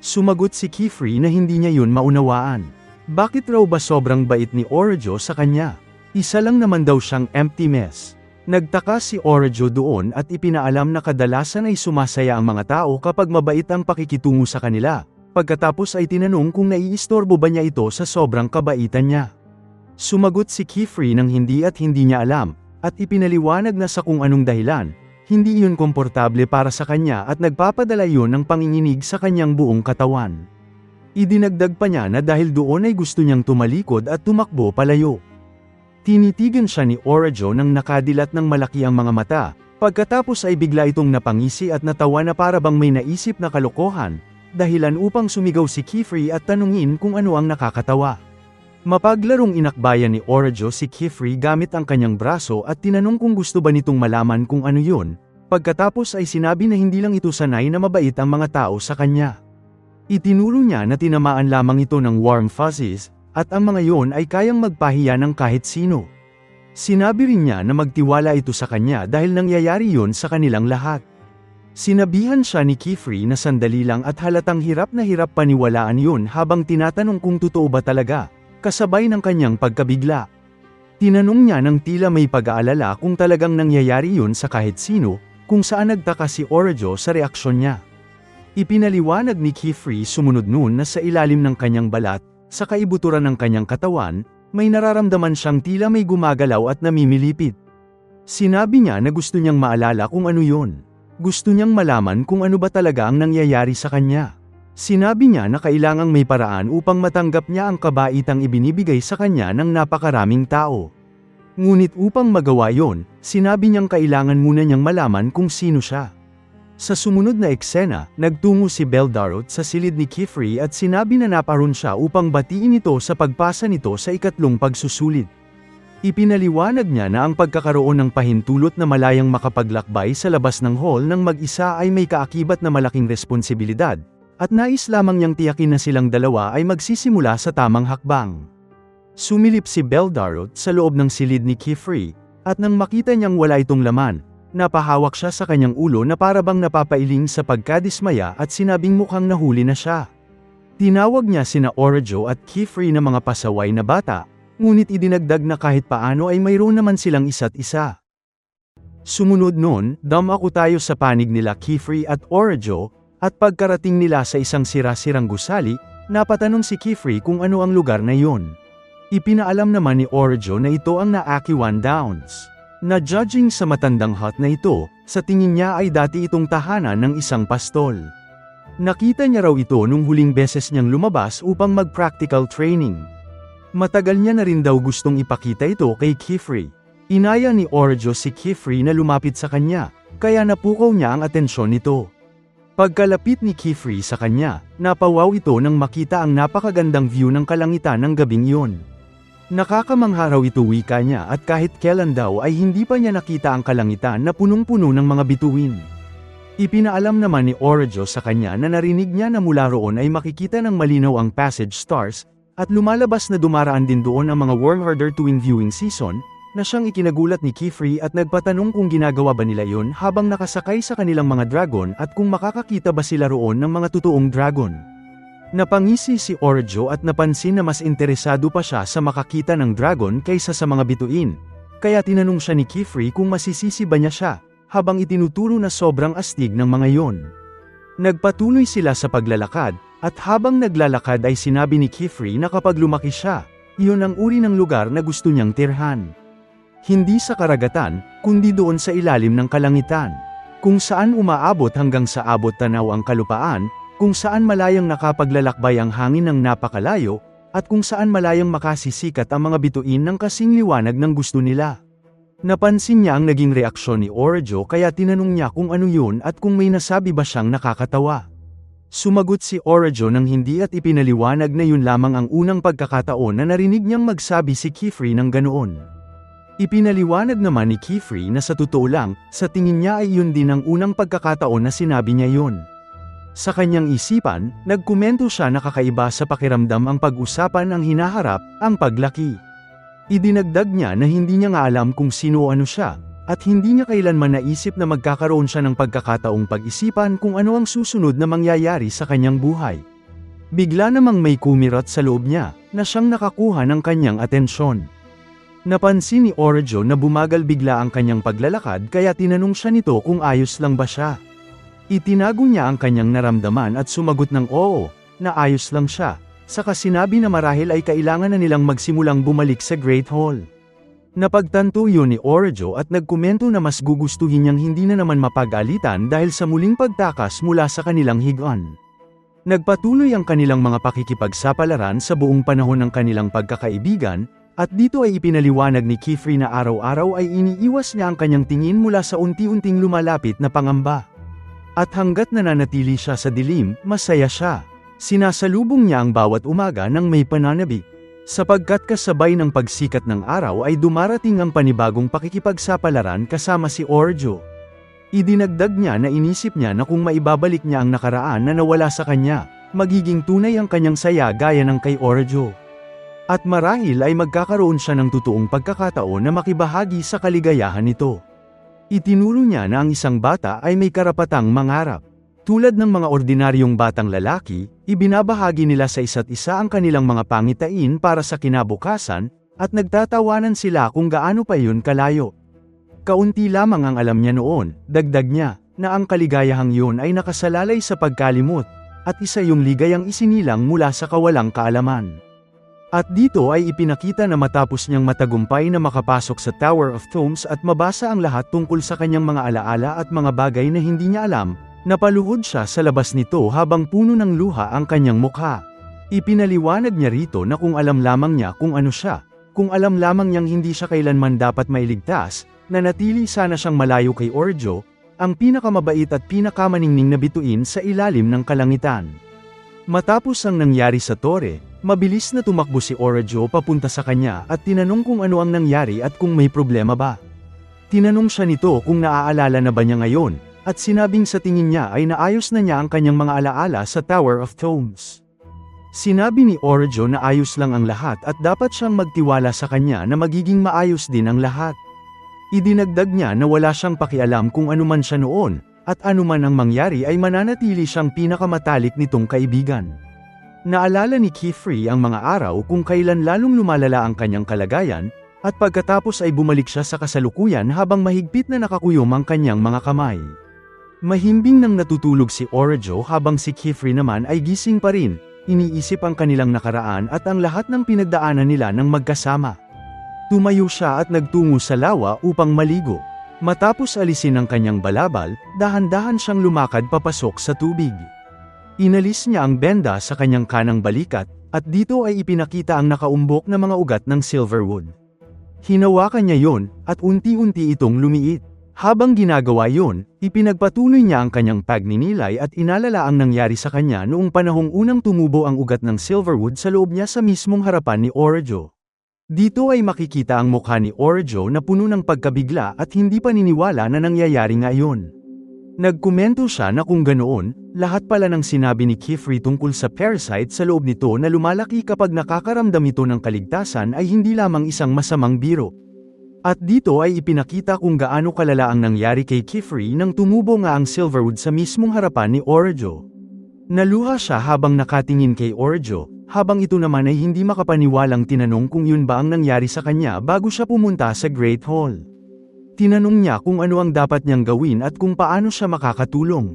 Sumagot si Kifri na hindi niya yun maunawaan. Bakit raw ba sobrang bait ni Orajo sa kanya? Isa lang naman daw siyang empty mess. Nagtaka si Orajo doon at ipinaalam na kadalasan ay sumasaya ang mga tao kapag mabait ang pakikitungo sa kanila. Pagkatapos ay tinanong kung naiistorbo ba niya ito sa sobrang kabaitan niya. Sumagot si Kifri ng hindi at hindi niya alam, at ipinaliwanag na sa kung anong dahilan, hindi yun komportable para sa kanya at nagpapadala yun ng panginginig sa kanyang buong katawan. Idinagdag pa niya na dahil doon ay gusto niyang tumalikod at tumakbo palayo. Tinitigan siya ni Orajo nang nakadilat ng malaki ang mga mata, pagkatapos ay bigla itong napangisi at natawa na para bang may naisip na kalokohan, dahilan upang sumigaw si Kifri at tanungin kung ano ang nakakatawa. Mapaglarong inakbayan ni Orajo si Kifri gamit ang kanyang braso at tinanong kung gusto ba nitong malaman kung ano yun, pagkatapos ay sinabi na hindi lang ito sanay na mabait ang mga tao sa kanya. Itinuro niya na tinamaan lamang ito ng warm fuzzies, at ang mga yon ay kayang magpahiya ng kahit sino. Sinabi rin niya na magtiwala ito sa kanya dahil nangyayari yon sa kanilang lahat. Sinabihan siya ni Kifri na sandali lang at halatang hirap na hirap paniwalaan yun habang tinatanong kung totoo ba talaga, kasabay ng kanyang pagkabigla. Tinanong niya ng tila may pag-aalala kung talagang nangyayari yun sa kahit sino, kung saan nagtaka si Orajo sa reaksyon niya. Ipinaliwanag ni Kifri sumunod noon na sa ilalim ng kanyang balat, sa kaibuturan ng kanyang katawan, may nararamdaman siyang tila may gumagalaw at namimilipit. Sinabi niya na gusto niyang maalala kung ano yun. Gusto niyang malaman kung ano ba talaga ang nangyayari sa kanya. Sinabi niya na kailangang may paraan upang matanggap niya ang kabaitang ibinibigay sa kanya ng napakaraming tao. Ngunit upang magawa yon, sinabi niyang kailangan muna niyang malaman kung sino siya. Sa sumunod na eksena, nagtungo si Beldarot sa silid ni Kifri at sinabi na naparoon siya upang batiin ito sa pagpasa nito sa ikatlong pagsusulit. Ipinaliwanag niya na ang pagkakaroon ng pahintulot na malayang makapaglakbay sa labas ng hall ng mag-isa ay may kaakibat na malaking responsibilidad, at nais lamang niyang tiyakin na silang dalawa ay magsisimula sa tamang hakbang. Sumilip si Beldarot sa loob ng silid ni Kifri, at nang makita niyang wala itong laman, napahawak siya sa kanyang ulo na para bang napapailing sa pagkadismaya at sinabing mukhang nahuli na siya. Tinawag niya sina Orajo at Kifri na mga pasaway na bata, ngunit idinagdag na kahit paano ay mayroon naman silang isa't isa. Sumunod nun, dumako tayo sa panig nila Kifri at Orajo, at pagkarating nila sa isang sira-sirang gusali, napatanong si Kifri kung ano ang lugar na yon. Ipinaalam naman ni Orajo na ito ang Naakiwan Downs. Na judging sa matandang hut na ito, sa tingin niya ay dati itong tahanan ng isang pastol. Nakita niya raw ito nung huling beses niyang lumabas upang mag-practical training. Matagal niya na rin daw gustong ipakita ito kay Kifri. Inaya ni Orajo si Kifri na lumapit sa kanya, kaya napukaw niya ang atensyon nito. Pagkalapit ni Kifri sa kanya, napawaw ito nang makita ang napakagandang view ng kalangitan ng gabing iyon. Nakakamangha raw ito wika niya at kahit kailan daw ay hindi pa niya nakita ang kalangitan na punong-puno ng mga bituin. Ipinaalam naman ni Orajo sa kanya na narinig niya na mula roon ay makikita ng malinaw ang passage stars, at lumalabas na dumaraan din doon ang mga Wormherder tuwing viewing season, na siyang ikinagulat ni Kifri at nagpatanong kung ginagawa ba nila yon habang nakasakay sa kanilang mga dragon at kung makakakita ba sila roon ng mga totoong dragon. Napangisi si Orajo at napansin na mas interesado pa siya sa makakita ng dragon kaysa sa mga bituin, kaya tinanong siya ni Kifri kung masisisi ba niya siya, habang itinuturo na sobrang astig ng mga yon. Nagpatuloy sila sa paglalakad, at habang naglalakad ay sinabi ni Kifri na kapag lumaki siya, iyon ang uri ng lugar na gusto niyang tirhan. Hindi sa karagatan, kundi doon sa ilalim ng kalangitan, kung saan umaabot hanggang sa abot tanaw ang kalupaan, kung saan malayang nakapaglalakbay ang hangin ng napakalayo, at kung saan malayang makasisikat ang mga bituin ng kasing liwanag ng gusto nila. Napansin niya ang naging reaksyon ni Orajo kaya tinanong niya kung ano yun at kung may nasabi ba siyang nakakatawa. Sumagot si Orajo ng hindi at ipinaliwanag na yun lamang ang unang pagkakataon na narinig niyang magsabi si Kifri ng ganoon. Ipinaliwanag naman ni Kifri na sa totoo lang, sa tingin niya ay yun din ang unang pagkakataon na sinabi niya yun. Sa kanyang isipan, nagkomento siya na kakaiba sa pakiramdam ang pag-usapan ang hinaharap, ang paglaki. Idinagdag niya na hindi niya nga alam kung sino o ano siya, at hindi niya kailanman naisip na magkakaroon siya ng pagkakataong pag-isipan kung ano ang susunod na mangyayari sa kanyang buhay. Bigla namang may kumirat sa loob niya, na siyang nakakuha ng kanyang atensyon. Napansin ni Orjo na bumagal bigla ang kanyang paglalakad kaya tinanong siya nito kung ayos lang ba siya. Itinago niya ang kanyang naramdaman at sumagot ng oo, na ayos lang siya, saka sinabi na marahil ay kailangan na nilang magsimulang bumalik sa Great Hall. Napagtanto yun ni Orjo at nagkomento na mas gugustuhin niyang hindi na naman mapag-alitan dahil sa muling pagtakas mula sa kanilang higaan. Nagpatuloy ang kanilang mga pakikipagsapalaran sa buong panahon ng kanilang pagkakaibigan, at dito ay ipinaliwanag ni Kifri na araw-araw ay iniiwas niya ang kanyang tingin mula sa unti-unting lumalapit na pangamba. At hanggat nananatili siya sa dilim, masaya siya. Sinasalubong niya ang bawat umaga ng may pananabik. Sapagkat kasabay ng pagsikat ng araw ay dumarating ang panibagong pakikipagsapalaran kasama si Orjo. Idinagdag niya na inisip niya na kung maibabalik niya ang nakaraan na nawala sa kanya, magiging tunay ang kanyang saya gaya ng kay Orjo. At marahil ay magkakaroon siya ng totoong pagkakataon na makibahagi sa kaligayahan nito. Itinuro niya na ang isang bata ay may karapatang mangarap. Tulad ng mga ordinaryong batang lalaki, ibinabahagi nila sa isa't isa ang kanilang mga pangitain para sa kinabukasan, at nagtatawanan sila kung gaano pa yun kalayo. Kaunti lamang ang alam niya noon, dagdag niya, na ang kaligayahang yun ay nakasalalay sa pagkalimot, at isa yung ligayang isinilang mula sa kawalang kaalaman. At dito ay ipinakita na matapos niyang matagumpay na makapasok sa Tower of Tombs at mabasa ang lahat tungkol sa kanyang mga alaala at mga bagay na hindi niya alam, napaluhod siya sa labas nito habang puno ng luha ang kanyang mukha. Ipinaliwanag niya rito na kung alam lamang niya kung ano siya, kung alam lamang niyang hindi siya kailanman dapat mailigtas, nanatili sana siyang malayo kay Orjo, ang pinakamabait at pinakamaningning na bituin sa ilalim ng kalangitan. Matapos ang nangyari sa tore, mabilis na tumakbo si Orjo papunta sa kanya at tinanong kung ano ang nangyari at kung may problema ba. Tinanong siya nito kung naaalala na ba niya ngayon, at sinabing sa tingin niya ay naayos na niya ang kanyang mga alaala sa Tower of Tombs. Sinabi ni Orjo na ayos lang ang lahat at dapat siyang magtiwala sa kanya na magiging maayos din ang lahat. Idinagdag niya na wala siyang pakialam kung anuman siya noon, at anuman ang mangyari ay mananatili siyang pinakamatalik nitong kaibigan. Naalala ni Kifri ang mga araw kung kailan lalong lumalala ang kanyang kalagayan, at pagkatapos ay bumalik siya sa kasalukuyan habang mahigpit na nakakuyom ang kanyang mga kamay. Mahimbing nang natutulog si Orjo habang si Kifri naman ay gising pa rin, iniisip ang kanilang nakaraan at ang lahat ng pinagdaanan nila ng magkasama. Tumayo siya at nagtungo sa lawa upang maligo. Matapos alisin ang kanyang balabal, dahan-dahan siyang lumakad papasok sa tubig. Inalis niya ang benda sa kanyang kanang balikat, at dito ay ipinakita ang nakaumbok na mga ugat ng silverwood. Hinawakan niya yon, at unti-unti itong lumiit. Habang ginagawa yon, ipinagpatuloy niya ang kanyang pagninilay at inalala ang nangyari sa kanya noong panahong unang tumubo ang ugat ng silverwood sa loob niya sa mismong harapan ni Orjo. Dito ay makikita ang mukha ni Orjo na puno ng pagkabigla at hindi pa niniwala na nangyayari nga iyon. Nagkomento siya na kung ganoon, lahat pala ng sinabi ni Kifri tungkol sa parasite sa loob nito na lumalaki kapag nakakaramdam ito ng kaligtasan ay hindi lamang isang masamang biro. At dito ay ipinakita kung gaano kalala ang nangyari kay Kifri nang tumubo nga ang silverwood sa mismong harapan ni Orjo. Naluha siya habang nakatingin kay Orjo, habang ito naman ay hindi makapaniwalang tinanong kung yun ba ang nangyari sa kanya bago siya pumunta sa Great Hall. Tinanong niya kung ano ang dapat niyang gawin at kung paano siya makakatulong.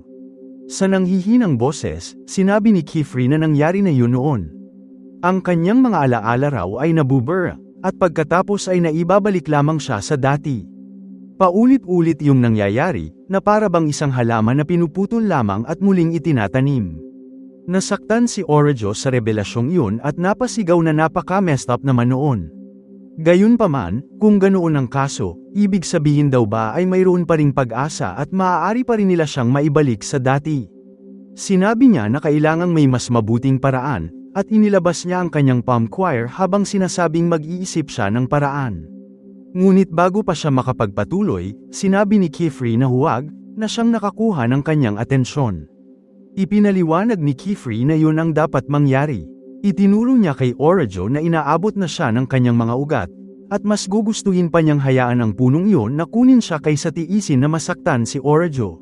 Sa nanghihinang boses, sinabi ni Kifri na nangyari na yun noon. Ang kanyang mga alaala raw ay nabubura, at pagkatapos ay naibabalik lamang siya sa dati. Paulit-ulit yung nangyayari, na para bang isang halaman na pinuputol lamang at muling itinatanim. Nasaktan si Orjo sa revelasyong yun at napasigaw na napaka-messed up naman noon. Gayunpaman, kung ganoon ang kaso, ibig sabihin daw ba ay mayroon pa ring pag-asa at maaari pa rin nila siyang maibalik sa dati. Sinabi niya na kailangang may mas mabuting paraan, at inilabas niya ang kanyang palm choir habang sinasabing mag-iisip siya ng paraan. Ngunit bago pa siya makapagpatuloy, sinabi ni Kifri na huwag, na siyang nakakuha ng kanyang atensyon. Ipinaliwanag ni Kifri na yun ang dapat mangyari. Itinuro niya kay Orjo na inaabot na siya ng kanyang mga ugat, at mas gugustuhin pa niyang hayaan ang punong iyon na kunin siya kaysa tiisin na masaktan si Orajo.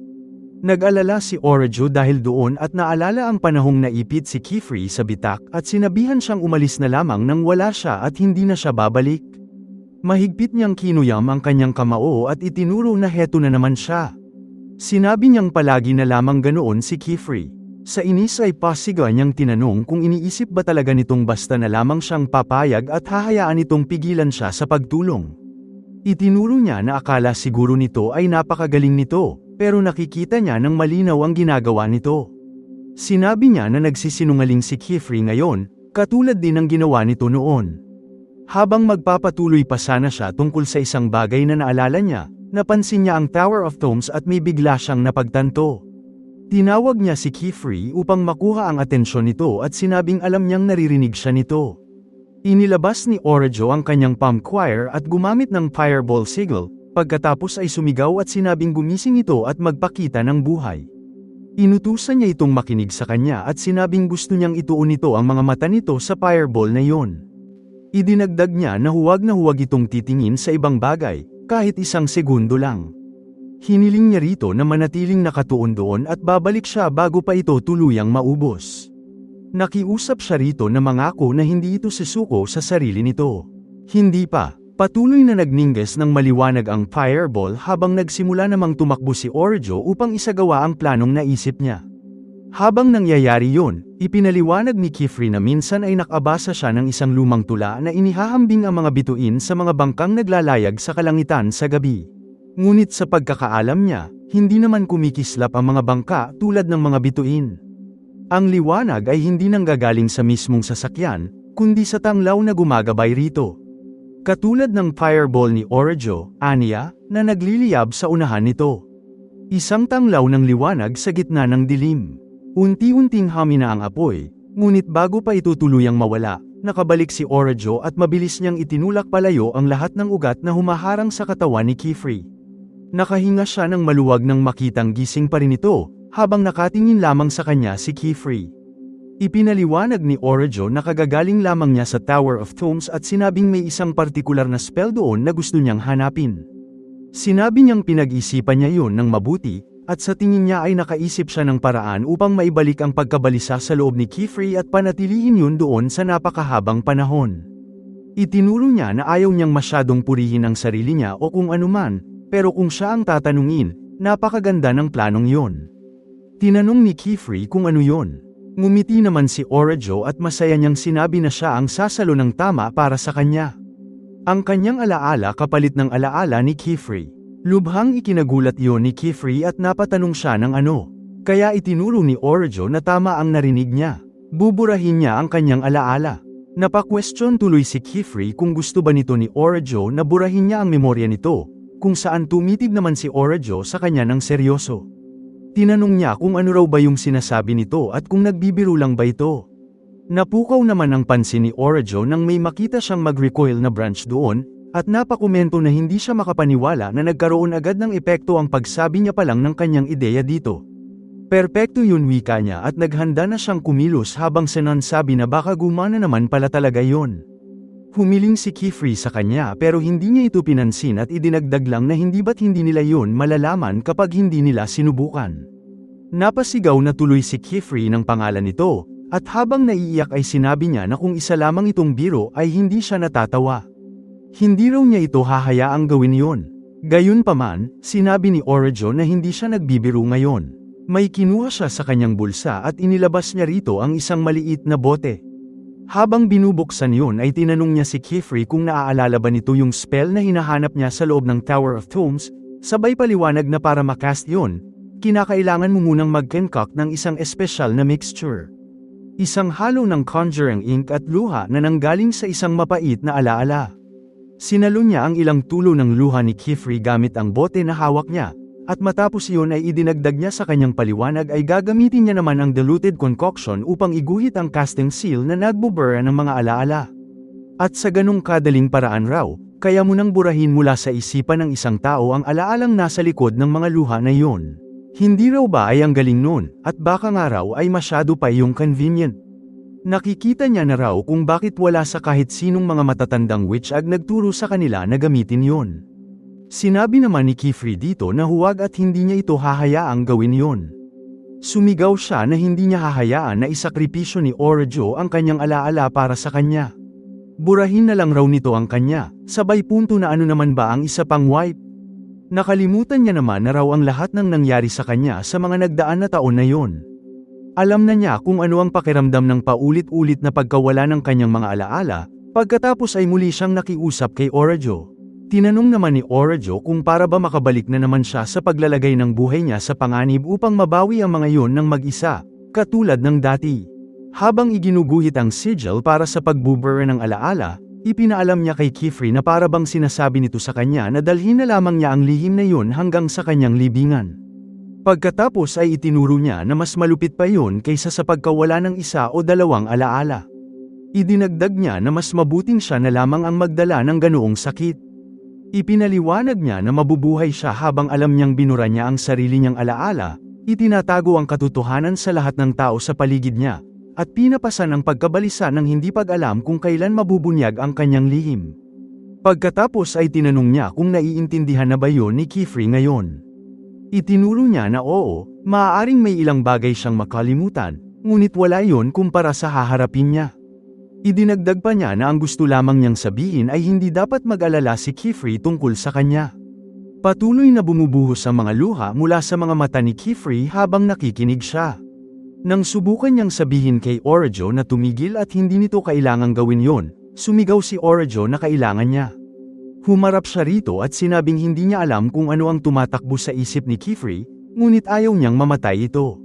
Nag-alala si Orajo dahil doon at naalala ang panahong naipit si Kifri sa bitak at sinabihan siyang umalis na lamang nang wala siya at hindi na siya babalik. Mahigpit niyang kinuyam ang kanyang kamao at itinuro na heto na naman siya. Sinabi niyang palagi na lamang ganoon si Kifri. Sa inis ay pasiga niyang tinanong kung iniisip ba talaga nitong basta na lamang siyang papayag at hahayaan nitong pigilan siya sa pagtulong. Itinuro niya na akala siguro nito ay napakagaling nito, pero nakikita niya ng malinaw ang ginagawa nito. Sinabi niya na nagsisinungaling si Kifri ngayon, katulad din ng ginawa nito noon. Habang magpapatuloy pa sana siya tungkol sa isang bagay na naalala niya, napansin niya ang Tower of Tomes at may bigla siyang napagtanto. Tinawag niya si Kifri upang makuha ang atensyon nito at sinabing alam niyang naririnig siya nito. Inilabas ni Orajo ang kanyang palm choir at gumamit ng fireball sigil, pagkatapos ay sumigaw at sinabing gumising ito at magpakita ng buhay. Inutusan niya itong makinig sa kanya at sinabing gusto niyang ituon nito ang mga mata nito sa fireball na iyon. Idinagdag niya na huwag itong titingin sa ibang bagay, kahit isang segundo lang. Hiniling niya rito na manatiling nakatuon doon at babalik siya bago pa ito tuluyang maubos. Nakiusap siya rito na mangako na hindi ito susuko sa sarili nito. Hindi pa, patuloy na nagningges ng maliwanag ang fireball habang nagsimula namang tumakbo si Orajo upang isagawa ang planong naisip niya. Habang nangyayari yun, ipinaliwanag ni Kifri na minsan ay nakabasa siya ng isang lumang tula na inihahambing ang mga bituin sa mga bangkang naglalayag sa kalangitan sa gabi. Ngunit sa pagkakaalam niya, hindi naman kumikislap ang mga bangka tulad ng mga bituin. Ang liwanag ay hindi nanggagaling sa mismong sasakyan, kundi sa tanglaw na gumagabay rito. Katulad ng fireball ni Orajo, aniya, na nagliliyab sa unahan nito. Isang tanglaw ng liwanag sa gitna ng dilim. Unti-unting hamina ang apoy, ngunit bago pa ito tuluyang mawala, nakabalik si Orajo at mabilis niyang itinulak palayo ang lahat ng ugat na humaharang sa katawan ni Kifri. Nakahinga siya ng maluwag nang makitang gising pa rin ito, habang nakatingin lamang sa kanya si Kifri. Ipinaliwanag ni Orajo na kagagaling lamang niya sa Tower of Tomes at sinabing may isang partikular na spell doon na gusto niyang hanapin. Sinabi niyang pinag-isipan niya yun ng mabuti, at sa tingin niya ay nakaisip siya ng paraan upang maibalik ang pagkabalisa sa loob ni Kifri at panatilihin yun doon sa napakahabang panahon. Itinuro niya na ayaw niyang masyadong purihin ang sarili niya o kung anuman, pero kung siya ang tatanungin, napakaganda ng planong yon. Tinanong ni Kifri kung ano yon. Ngumiti naman si Orajo at masaya niyang sinabi na siya ang sasalo ng tama para sa kanya. Ang kanyang alaala kapalit ng alaala ni Kifri. Lubhang ikinagulat yon ni Kifri at napatanong siya ng ano. Kaya itinuro ni Orajo na tama ang narinig niya. Buburahin niya ang kanyang alaala. Napakwestiyon tuloy si Kifri kung gusto ba nito ni Orajo na burahin niya ang memorya nito, kung saan tumitib naman si Orajo sa kanya ng seryoso. Tinanong niya kung ano raw ba yung sinasabi nito at kung nagbibiro lang ba ito. Napukaw naman ang pansin ni Orajo nang may makita siyang mag-recoil na branch doon, at napakomento na hindi siya makapaniwala na nagkaroon agad ng epekto ang pagsabi niya pa lang ng kanyang ideya dito. Perpekto yun wika niya at naghanda na siyang kumilos habang sinansabi na baka gumana naman pala talaga yon. Humiling si Kifri sa kanya pero hindi niya ito pinansin at idinagdag lang na hindi ba't hindi nila yun malalaman kapag hindi nila sinubukan. Napasigaw na tuloy si Kifri ng pangalan nito, at habang naiiyak ay sinabi niya na kung isa lamang itong biro ay hindi siya natatawa. Hindi raw niya ito hahayaang gawin yon. Gayunpaman, sinabi ni Orajo na hindi siya nagbibiro ngayon. May kinuha siya sa kanyang bulsa at inilabas niya rito ang isang maliit na bote. Habang binubuksan yun ay tinanong niya si Kifri kung naaalala ba nito yung spell na hinahanap niya sa loob ng Tower of Tomes, sabay paliwanag na para makast yun, kinakailangan mo munang mag-concoct ng isang espesyal na mixture. Isang halo ng conjuring ink at luha na nanggaling sa isang mapait na alaala. Sinalo niya ang ilang tulo ng luha ni Kifri gamit ang bote na hawak niya, at matapos iyon ay idinagdag niya sa kanyang paliwanag ay gagamitin niya naman ang diluted concoction upang iguhit ang casting seal na nagbubura ng mga alaala. At sa ganong kadaling paraan raw, kaya mo nang burahin mula sa isipan ng isang tao ang alaalang nasa likod ng mga luha na iyon. Hindi raw ba ay ang galing nun, at baka nga raw ay masyado pa yung convenient. Nakikita niya na raw kung bakit wala sa kahit sinong mga matatandang witch ang nagturo sa kanila na gamitin yon. Sinabi naman ni Kifri dito na huwag at hindi niya ito hahayaang gawin yon. Sumigaw siya na hindi niya hahayaan na isakripisyo ni Orajo ang kanyang alaala para sa kanya. Burahin na lang raw nito ang kanya, sabay punto na ano naman ba ang isa pang wipe. Nakalimutan niya naman na raw ang lahat ng nangyari sa kanya sa mga nagdaan na taon na yon. Alam na niya kung ano ang pakiramdam ng paulit-ulit na pagkawala ng kanyang mga alaala, pagkatapos ay muli siyang nakiusap kay Orajo. Tinanong naman ni Orajo kung para ba makabalik na naman siya sa paglalagay ng buhay niya sa panganib upang mabawi ang mga yon ng mag-isa, katulad ng dati. Habang iginuguhit ang sigil para sa pagbubura ng alaala, ipinaalam niya kay Kifri na para bang sinasabi nito sa kanya na dalhin na lamang niya ang lihim na yon hanggang sa kanyang libingan. Pagkatapos ay itinuro niya na mas malupit pa yon kaysa sa pagkawala ng isa o dalawang alaala. Idinagdag niya na mas mabuting siya na lamang ang magdala ng ganoong sakit. Ipinaliwanag niya na mabubuhay siya habang alam niyang binura niya ang sarili niyang alaala, itinatago ang katotohanan sa lahat ng tao sa paligid niya, at pinapasan ang pagkabalisa ng hindi pag-alam kung kailan mabubunyag ang kanyang lihim. Pagkatapos ay tinanong niya kung naiintindihan na ba yon ni Kifri ngayon. Itinuro niya na oo, maaaring may ilang bagay siyang makalimutan, ngunit wala yon kumpara sa haharapin niya. Idinagdag pa niya na ang gusto lamang niyang sabihin ay hindi dapat mag-alala si Kifri tungkol sa kanya. Patuloy na bumubuhos ang mga luha mula sa mga mata ni Kifri habang nakikinig siya. Nang subukan niyang sabihin kay Orajo na tumigil at hindi nito kailangang gawin yon, sumigaw si Orajo na kailangan niya. Humarap siya rito at sinabing hindi niya alam kung ano ang tumatakbo sa isip ni Kifri, ngunit ayaw niyang mamatay ito.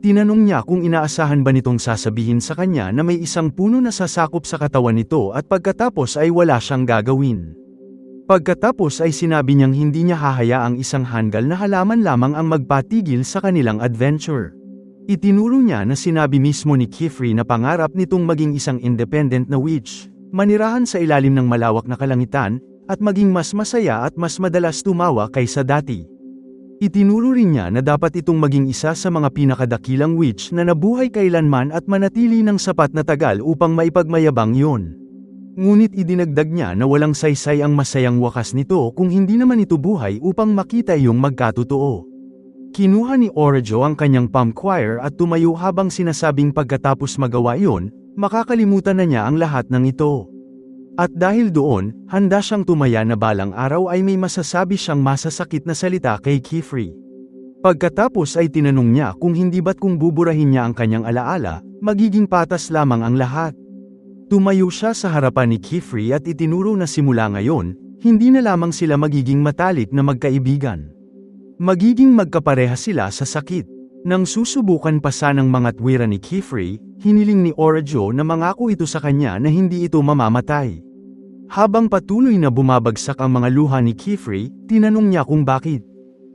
Tinanong niya kung inaasahan ba nitong sasabihin sa kanya na may isang puno na sasakop sa katawan nito at pagkatapos ay wala siyang gagawin. Pagkatapos ay sinabi niyang hindi niya hahayaang isang hanggal na halaman lamang ang magpatigil sa kanilang adventure. Itinuro niya na sinabi mismo ni Kifri na pangarap nitong maging isang independent na witch, manirahan sa ilalim ng malawak na kalangitan, at maging mas masaya at mas madalas tumawa kaysa dati. Itinuro rin niya na dapat itong maging isa sa mga pinakadakilang witch na nabuhay kailanman at manatili ng sapat na tagal upang maipagmayabang yon. Ngunit idinagdag niya na walang saysay ang masayang wakas nito kung hindi naman ito buhay upang makita yung magkatotoo. Kinuha ni Orajo ang kanyang palm choir at tumayo habang sinasabing pagkatapos magawa yon, makakalimutan na niya ang lahat ng ito. At dahil doon, handa siyang tumaya na balang araw ay may masasabi siyang masasakit na salita kay Kifri. Pagkatapos ay tinanong niya kung hindi ba't kung buburahin niya ang kanyang alaala, magiging patas lamang ang lahat. Tumayo siya sa harapan ni Kifri at itinuro na simula ngayon, hindi na lamang sila magiging matalik na magkaibigan. Magiging magkapareha sila sa sakit. Nang susubukan pa sanang mga tuwira ni Kifri, hiniling ni Orajo na mangako ito sa kanya na hindi ito mamamatay. Habang patuloy na bumabagsak ang mga luha ni Kifri, tinanong niya kung bakit.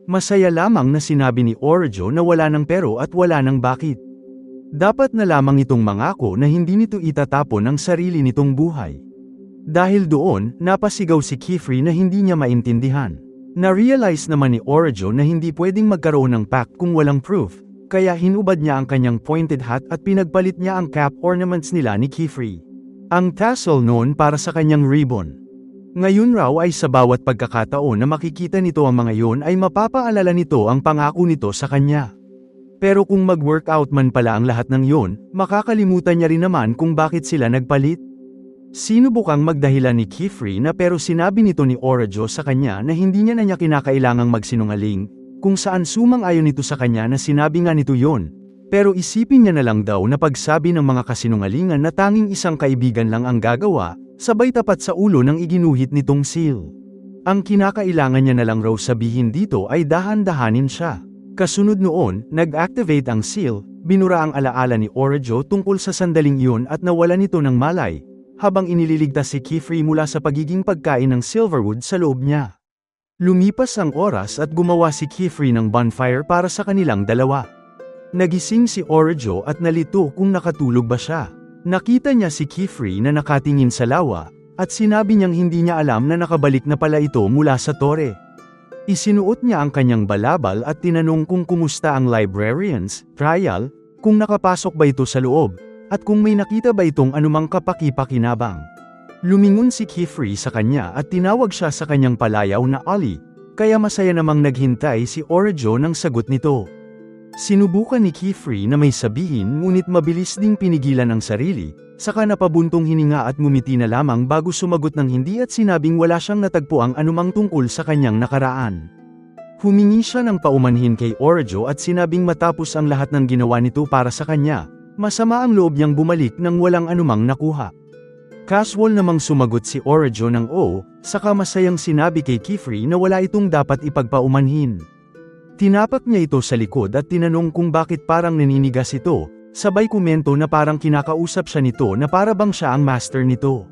Masaya lamang na sinabi ni Orajo na wala ng pero at wala ng bakit. Dapat na lamang itong mangako na hindi nito itatapon ang sarili nitong buhay. Dahil doon, napasigaw si Kifri na hindi niya maintindihan. Na-realize naman ni Orajo na hindi pwedeng magkaroon ng pact kung walang proof, kaya hinubad niya ang kanyang pointed hat at pinagpalit niya ang cap ornaments nila ni Kifri. Ang tassel noon para sa kanyang ribbon. Ngayon raw ay sa bawat pagkakataon na makikita nito ang mga yon ay mapapaalala nito ang pangako nito sa kanya. Pero kung mag-workout man pala ang lahat ng yon, makakalimutan niya rin naman kung bakit sila nagpalit. Sinubukang magdahilan ni Kifri na pero sinabi nito ni Orajo sa kanya na hindi niya na niya kinakailangang magsinungaling, kung saan sumang-ayon nito sa kanya na sinabi nga nito yon, pero isipin niya na lang daw na pagsabi ng mga kasinungalingan na tanging isang kaibigan lang ang gagawa, sabay tapat sa ulo ng iginuhit nitong seal. Ang kinakailangan niya na lang raw sabihin dito ay dahan-dahanin siya. Kasunod noon, nag-activate ang seal, binura ang alaala ni Orajo tungkol sa sandaling iyon at nawala nito ng malay, habang inililigtas si Kifri mula sa pagiging pagkain ng Silverwood sa loob niya. Lumipas ang oras at gumawa si Kifri ng bonfire para sa kanilang dalawa. Nagising si Orajo at nalito kung nakatulog ba siya. Nakita niya si Kifri na nakatingin sa lawa, at sinabi niyang hindi niya alam na nakabalik na pala ito mula sa tore. Isinuot niya ang kanyang balabal at tinanong kung kumusta ang librarians, trial, kung nakapasok ba ito sa loob, at kung may nakita ba itong anumang kapaki-pakinabang. Lumingon si Kifri sa kanya at tinawag siya sa kanyang palayaw na Ali, kaya masaya namang naghintay si Orjo ng sagot nito. Sinubukan ni Kifri na may sabihin ngunit mabilis ding pinigilan ang sarili, saka napabuntong hininga at ngumiti na lamang bago sumagot ng hindi at sinabing wala siyang natagpuang anumang tungkol sa kanyang nakaraan. Humingi siya ng paumanhin kay Orjo at sinabing matapos ang lahat ng ginawa nito para sa kanya, masama ang loob niyang bumalik nang walang anumang nakuha. Casual namang sumagot si Orjo ng oo, saka masayang sinabi kay Kifri na wala itong dapat ipagpaumanhin. Tinapak niya ito sa likod at tinanong kung bakit parang naninigas ito, sabay komento na parang kinakausap siya nito na para bang siya ang master nito.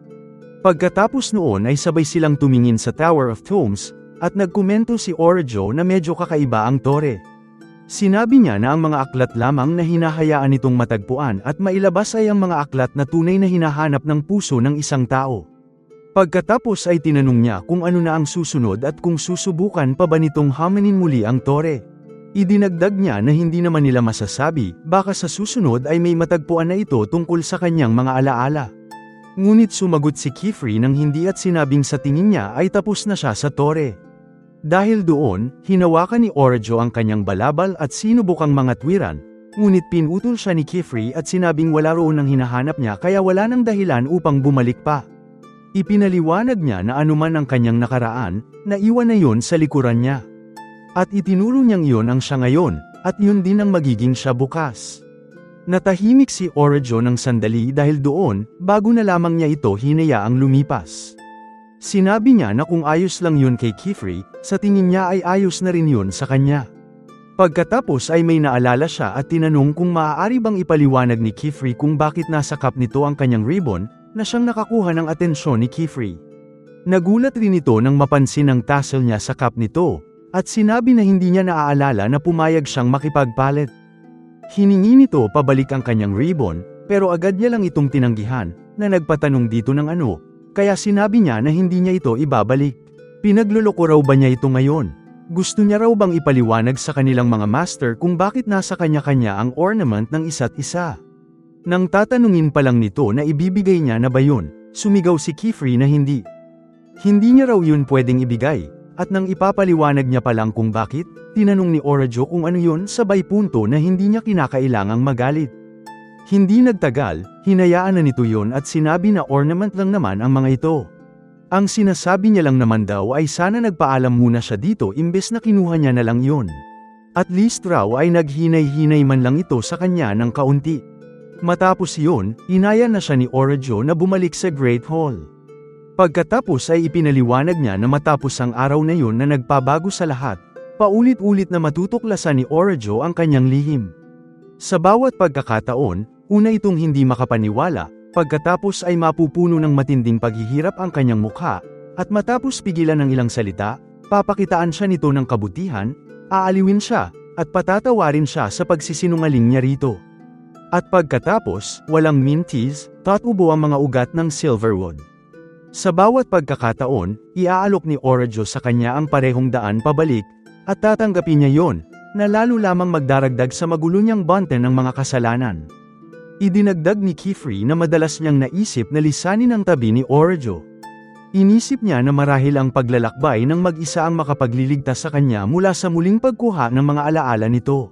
Pagkatapos noon ay sabay silang tumingin sa Tower of Tombs, at nagkomento si Orjo na medyo kakaiba ang tore. Sinabi niya na ang mga aklat lamang na hinahayaan nitong matagpuan at mailabas ay ang mga aklat na tunay na hinahanap ng puso ng isang tao. Pagkatapos ay tinanong niya kung ano na ang susunod at kung susubukan pa ba nitong hamanin muli ang tore. Idinagdag niya na hindi naman nila masasabi, baka sa susunod ay may matagpuan na ito tungkol sa kanyang mga alaala. Ngunit sumagot si Kifri ng hindi at sinabing sa tingin niya ay tapos na siya sa tore. Dahil doon, hinawakan ni Orjo ang kanyang balabal at sinubukang mga tuwiran, ngunit pinutol siya ni Kifri at sinabing wala roon ang hinahanap niya kaya wala nang dahilan upang bumalik pa. Ipinaliwanag niya na anuman ang kanyang nakaraan, naiwan na yun sa likuran niya. At itinuro niyang yun ang siya ngayon, at yun din ang magiging siya bukas. Natahimik si Orjo ng sandali dahil doon, bago na lamang niya ito hinayaang lumipas. Sinabi niya na kung ayos lang yun kay Kifri, sa tingin niya ay ayos na rin yun sa kanya. Pagkatapos ay may naalala siya at tinanong kung maaari bang ipaliwanag ni Kifri kung bakit nasa cup nito ang kanyang ribbon, na siyang nakakuha ng atensyon ni Kifri. Nagulat rin ito nang mapansin ang tassel niya sa cup nito, at sinabi na hindi niya naaalala na pumayag siyang makipagpalit. Hiningi nito pabalik ang kanyang ribbon, pero agad niya lang itong tinanggihan, na nagpatanong dito ng ano. Kaya sinabi niya na hindi niya ito ibabalik. Pinagluloko raw ba niya ito ngayon? Gusto niya raw bang ipaliwanag sa kanilang mga master kung bakit nasa kanya-kanya ang ornament ng isa't isa? Nang tatanungin pa lang nito na ibibigay niya na ba yun, sumigaw si Kifri na hindi. Hindi niya raw yun pwedeng ibigay, at nang ipapaliwanag niya pa lang kung bakit, tinanong ni Orjo kung ano yun sabay punto na hindi niya kinakailangang magalit. Hindi nagtagal, hinayaan na nito yun at sinabi na ornament lang naman ang mga ito. Ang sinasabi niya lang naman daw ay sana nagpaalam muna siya dito imbes na kinuha niya na lang yun. At least raw ay naghinay-hinay man lang ito sa kanya ng kaunti. Matapos yun, inaya na siya ni Orjo na bumalik sa Great Hall. Pagkatapos ay ipinaliwanag niya na matapos ang araw na yun na nagpabago sa lahat, paulit-ulit na matutuklasan ni Orjo ang kanyang lihim. Sa bawat pagkakataon, una itong hindi makapaniwala, pagkatapos ay mapupuno ng matinding paghihirap ang kanyang mukha, at matapos pigilan ng ilang salita, papakitaan siya nito ng kabutihan, aaliwin siya, at patatawarin siya sa pagsisinungaling niya rito. At pagkatapos, walang minties, tatubo ang mga ugat ng Silverwood. Sa bawat pagkakataon, iaalok ni Orjo sa kanya ang parehong daan pabalik, at tatanggapin niya yon, na lalo lamang magdaragdag sa magulo niyang bante ng mga kasalanan. Idinagdag ni Kifri na madalas niyang naisip na lisanin ang tabi ni Orjo. Inisip niya na marahil ang paglalakbay ng mag-isa ang makapagliligtas sa kanya mula sa muling pagkuha ng mga alaala nito.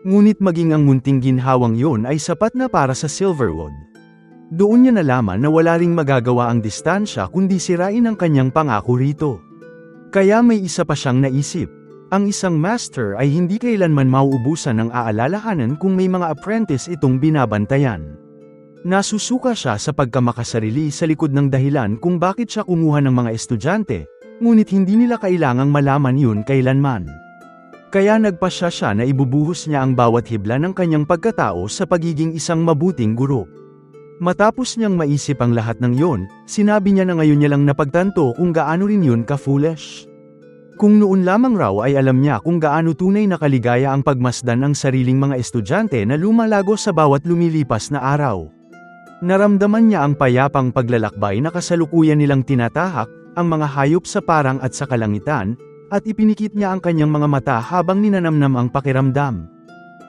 Ngunit maging ang munting ginhawang yun ay sapat na para sa Silverwood. Doon niya nalaman na wala ring magagawa ang distansya kundi sirain ang kanyang pangako rito. Kaya may isa pa siyang naisip. Ang isang master ay hindi kailanman mauubusan ng aalalahanan kung may mga apprentice itong binabantayan. Nasusuka siya sa pagkamakasarili sa likod ng dahilan kung bakit siya kumuha ng mga estudyante, ngunit hindi nila kailangang malaman yun kailanman. Kaya nagpasya siya na ibubuhos niya ang bawat hibla ng kanyang pagkatao sa pagiging isang mabuting guro. Matapos niyang maisip ang lahat ng yun, sinabi niya na ngayon niya lang napagtanto kung gaano rin yun ka-foolish. Kung noon lamang raw ay alam niya kung gaano tunay na kaligaya ang pagmasdan ng sariling mga estudyante na lumalago sa bawat lumilipas na araw. Naramdaman niya ang payapang paglalakbay na kasalukuyan nilang tinatahak, ang mga hayop sa parang at sa kalangitan, at ipinikit niya ang kanyang mga mata habang ninanamnam ang pakiramdam.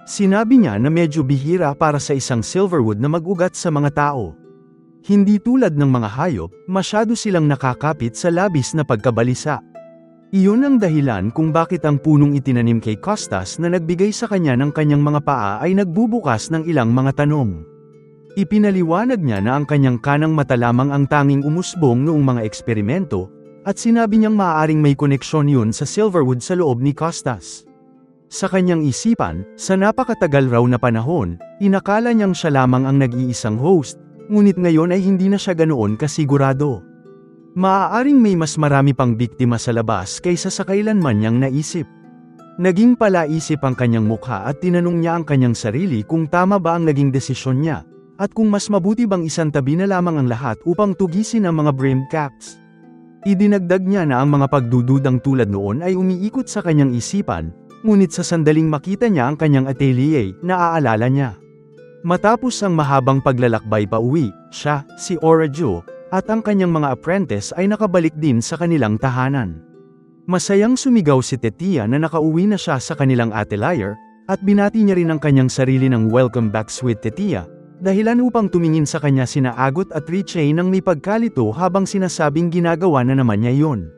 Sinabi niya na medyo bihira para sa isang Silverwood na mag-ugat sa mga tao. Hindi tulad ng mga hayop, masyado silang nakakapit sa labis na pagkabalisa. Iyon ang dahilan kung bakit ang punong itinanim kay Costas na nagbigay sa kanya ng kanyang mga paa ay nagbubukas ng ilang mga tanong. Ipinaliwanag niya na ang kanyang kanang mata lamang ang tanging umusbong noong mga eksperimento, at sinabi niyang maaaring may koneksyon yun sa Silverwood sa loob ni Costas. Sa kanyang isipan, sa napakatagal raw na panahon, inakala niyang siya lamang ang nag-iisang host, ngunit ngayon ay hindi na siya ganoon kasigurado. Maaaring may mas marami pang biktima sa labas kaysa sa kailanman niyang naisip. Naging palaisip ang kanyang mukha at tinanong niya ang kanyang sarili kung tama ba ang naging desisyon niya, at kung mas mabuti bang isantabi na lamang ang lahat upang tugisin ang mga Brimcats. Idinagdag niya na ang mga pagdududang tulad noon ay umiikot sa kanyang isipan, ngunit sa sandaling makita niya ang kanyang atelier, naaalala niya. Matapos ang mahabang paglalakbay pa uwi, siya, si Orajo, at ang kanyang mga apprentice ay nakabalik din sa kanilang tahanan. Masayang sumigaw si Tetia na nakauwi na siya sa kanilang atelier, at binati niya rin ang kanyang sarili ng "Welcome back sweet Tetia", dahilan upang tumingin sa kanya sina Agot at Richie nang may pagkalito habang sinasabing ginagawa na naman niya yun.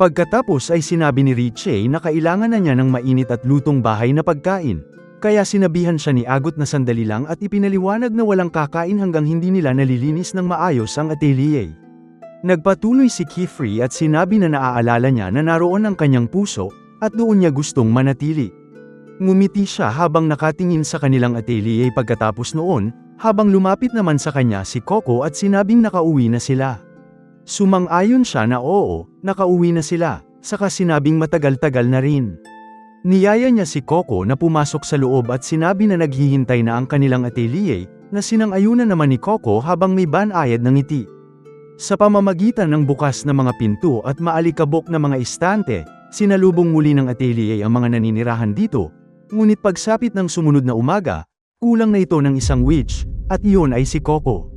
Pagkatapos ay sinabi ni Richie na kailangan na niya ng mainit at lutong bahay na pagkain, kaya sinabihan siya ni Agot na sandali lang at ipinaliwanag na walang kakain hanggang hindi nila nalilinis ng maayos ang atelier. Nagpatuloy si Kifrey at sinabi na naaalala niya na naroon ang kanyang puso, at doon niya gustong manatili. Ngumiti siya habang nakatingin sa kanilang atelier pagkatapos noon, habang lumapit naman sa kanya si Coco at sinabing nakauwi na sila. Sumang-ayon siya na oo, nakauwi na sila, saka sinabing matagal-tagal na rin. Niyaya niya si Coco na pumasok sa loob at sinabi na naghihintay na ang kanilang atelier, na sinang-ayunan naman ni Coco habang may banayad ng ngiti. Sa pamamagitan ng bukas na mga pinto at maalikabok na mga istante, sinalubong muli ng atelier ang mga naninirahan dito, ngunit pagsapit ng sumunod na umaga, kulang na ito ng isang witch, at iyon ay si Coco.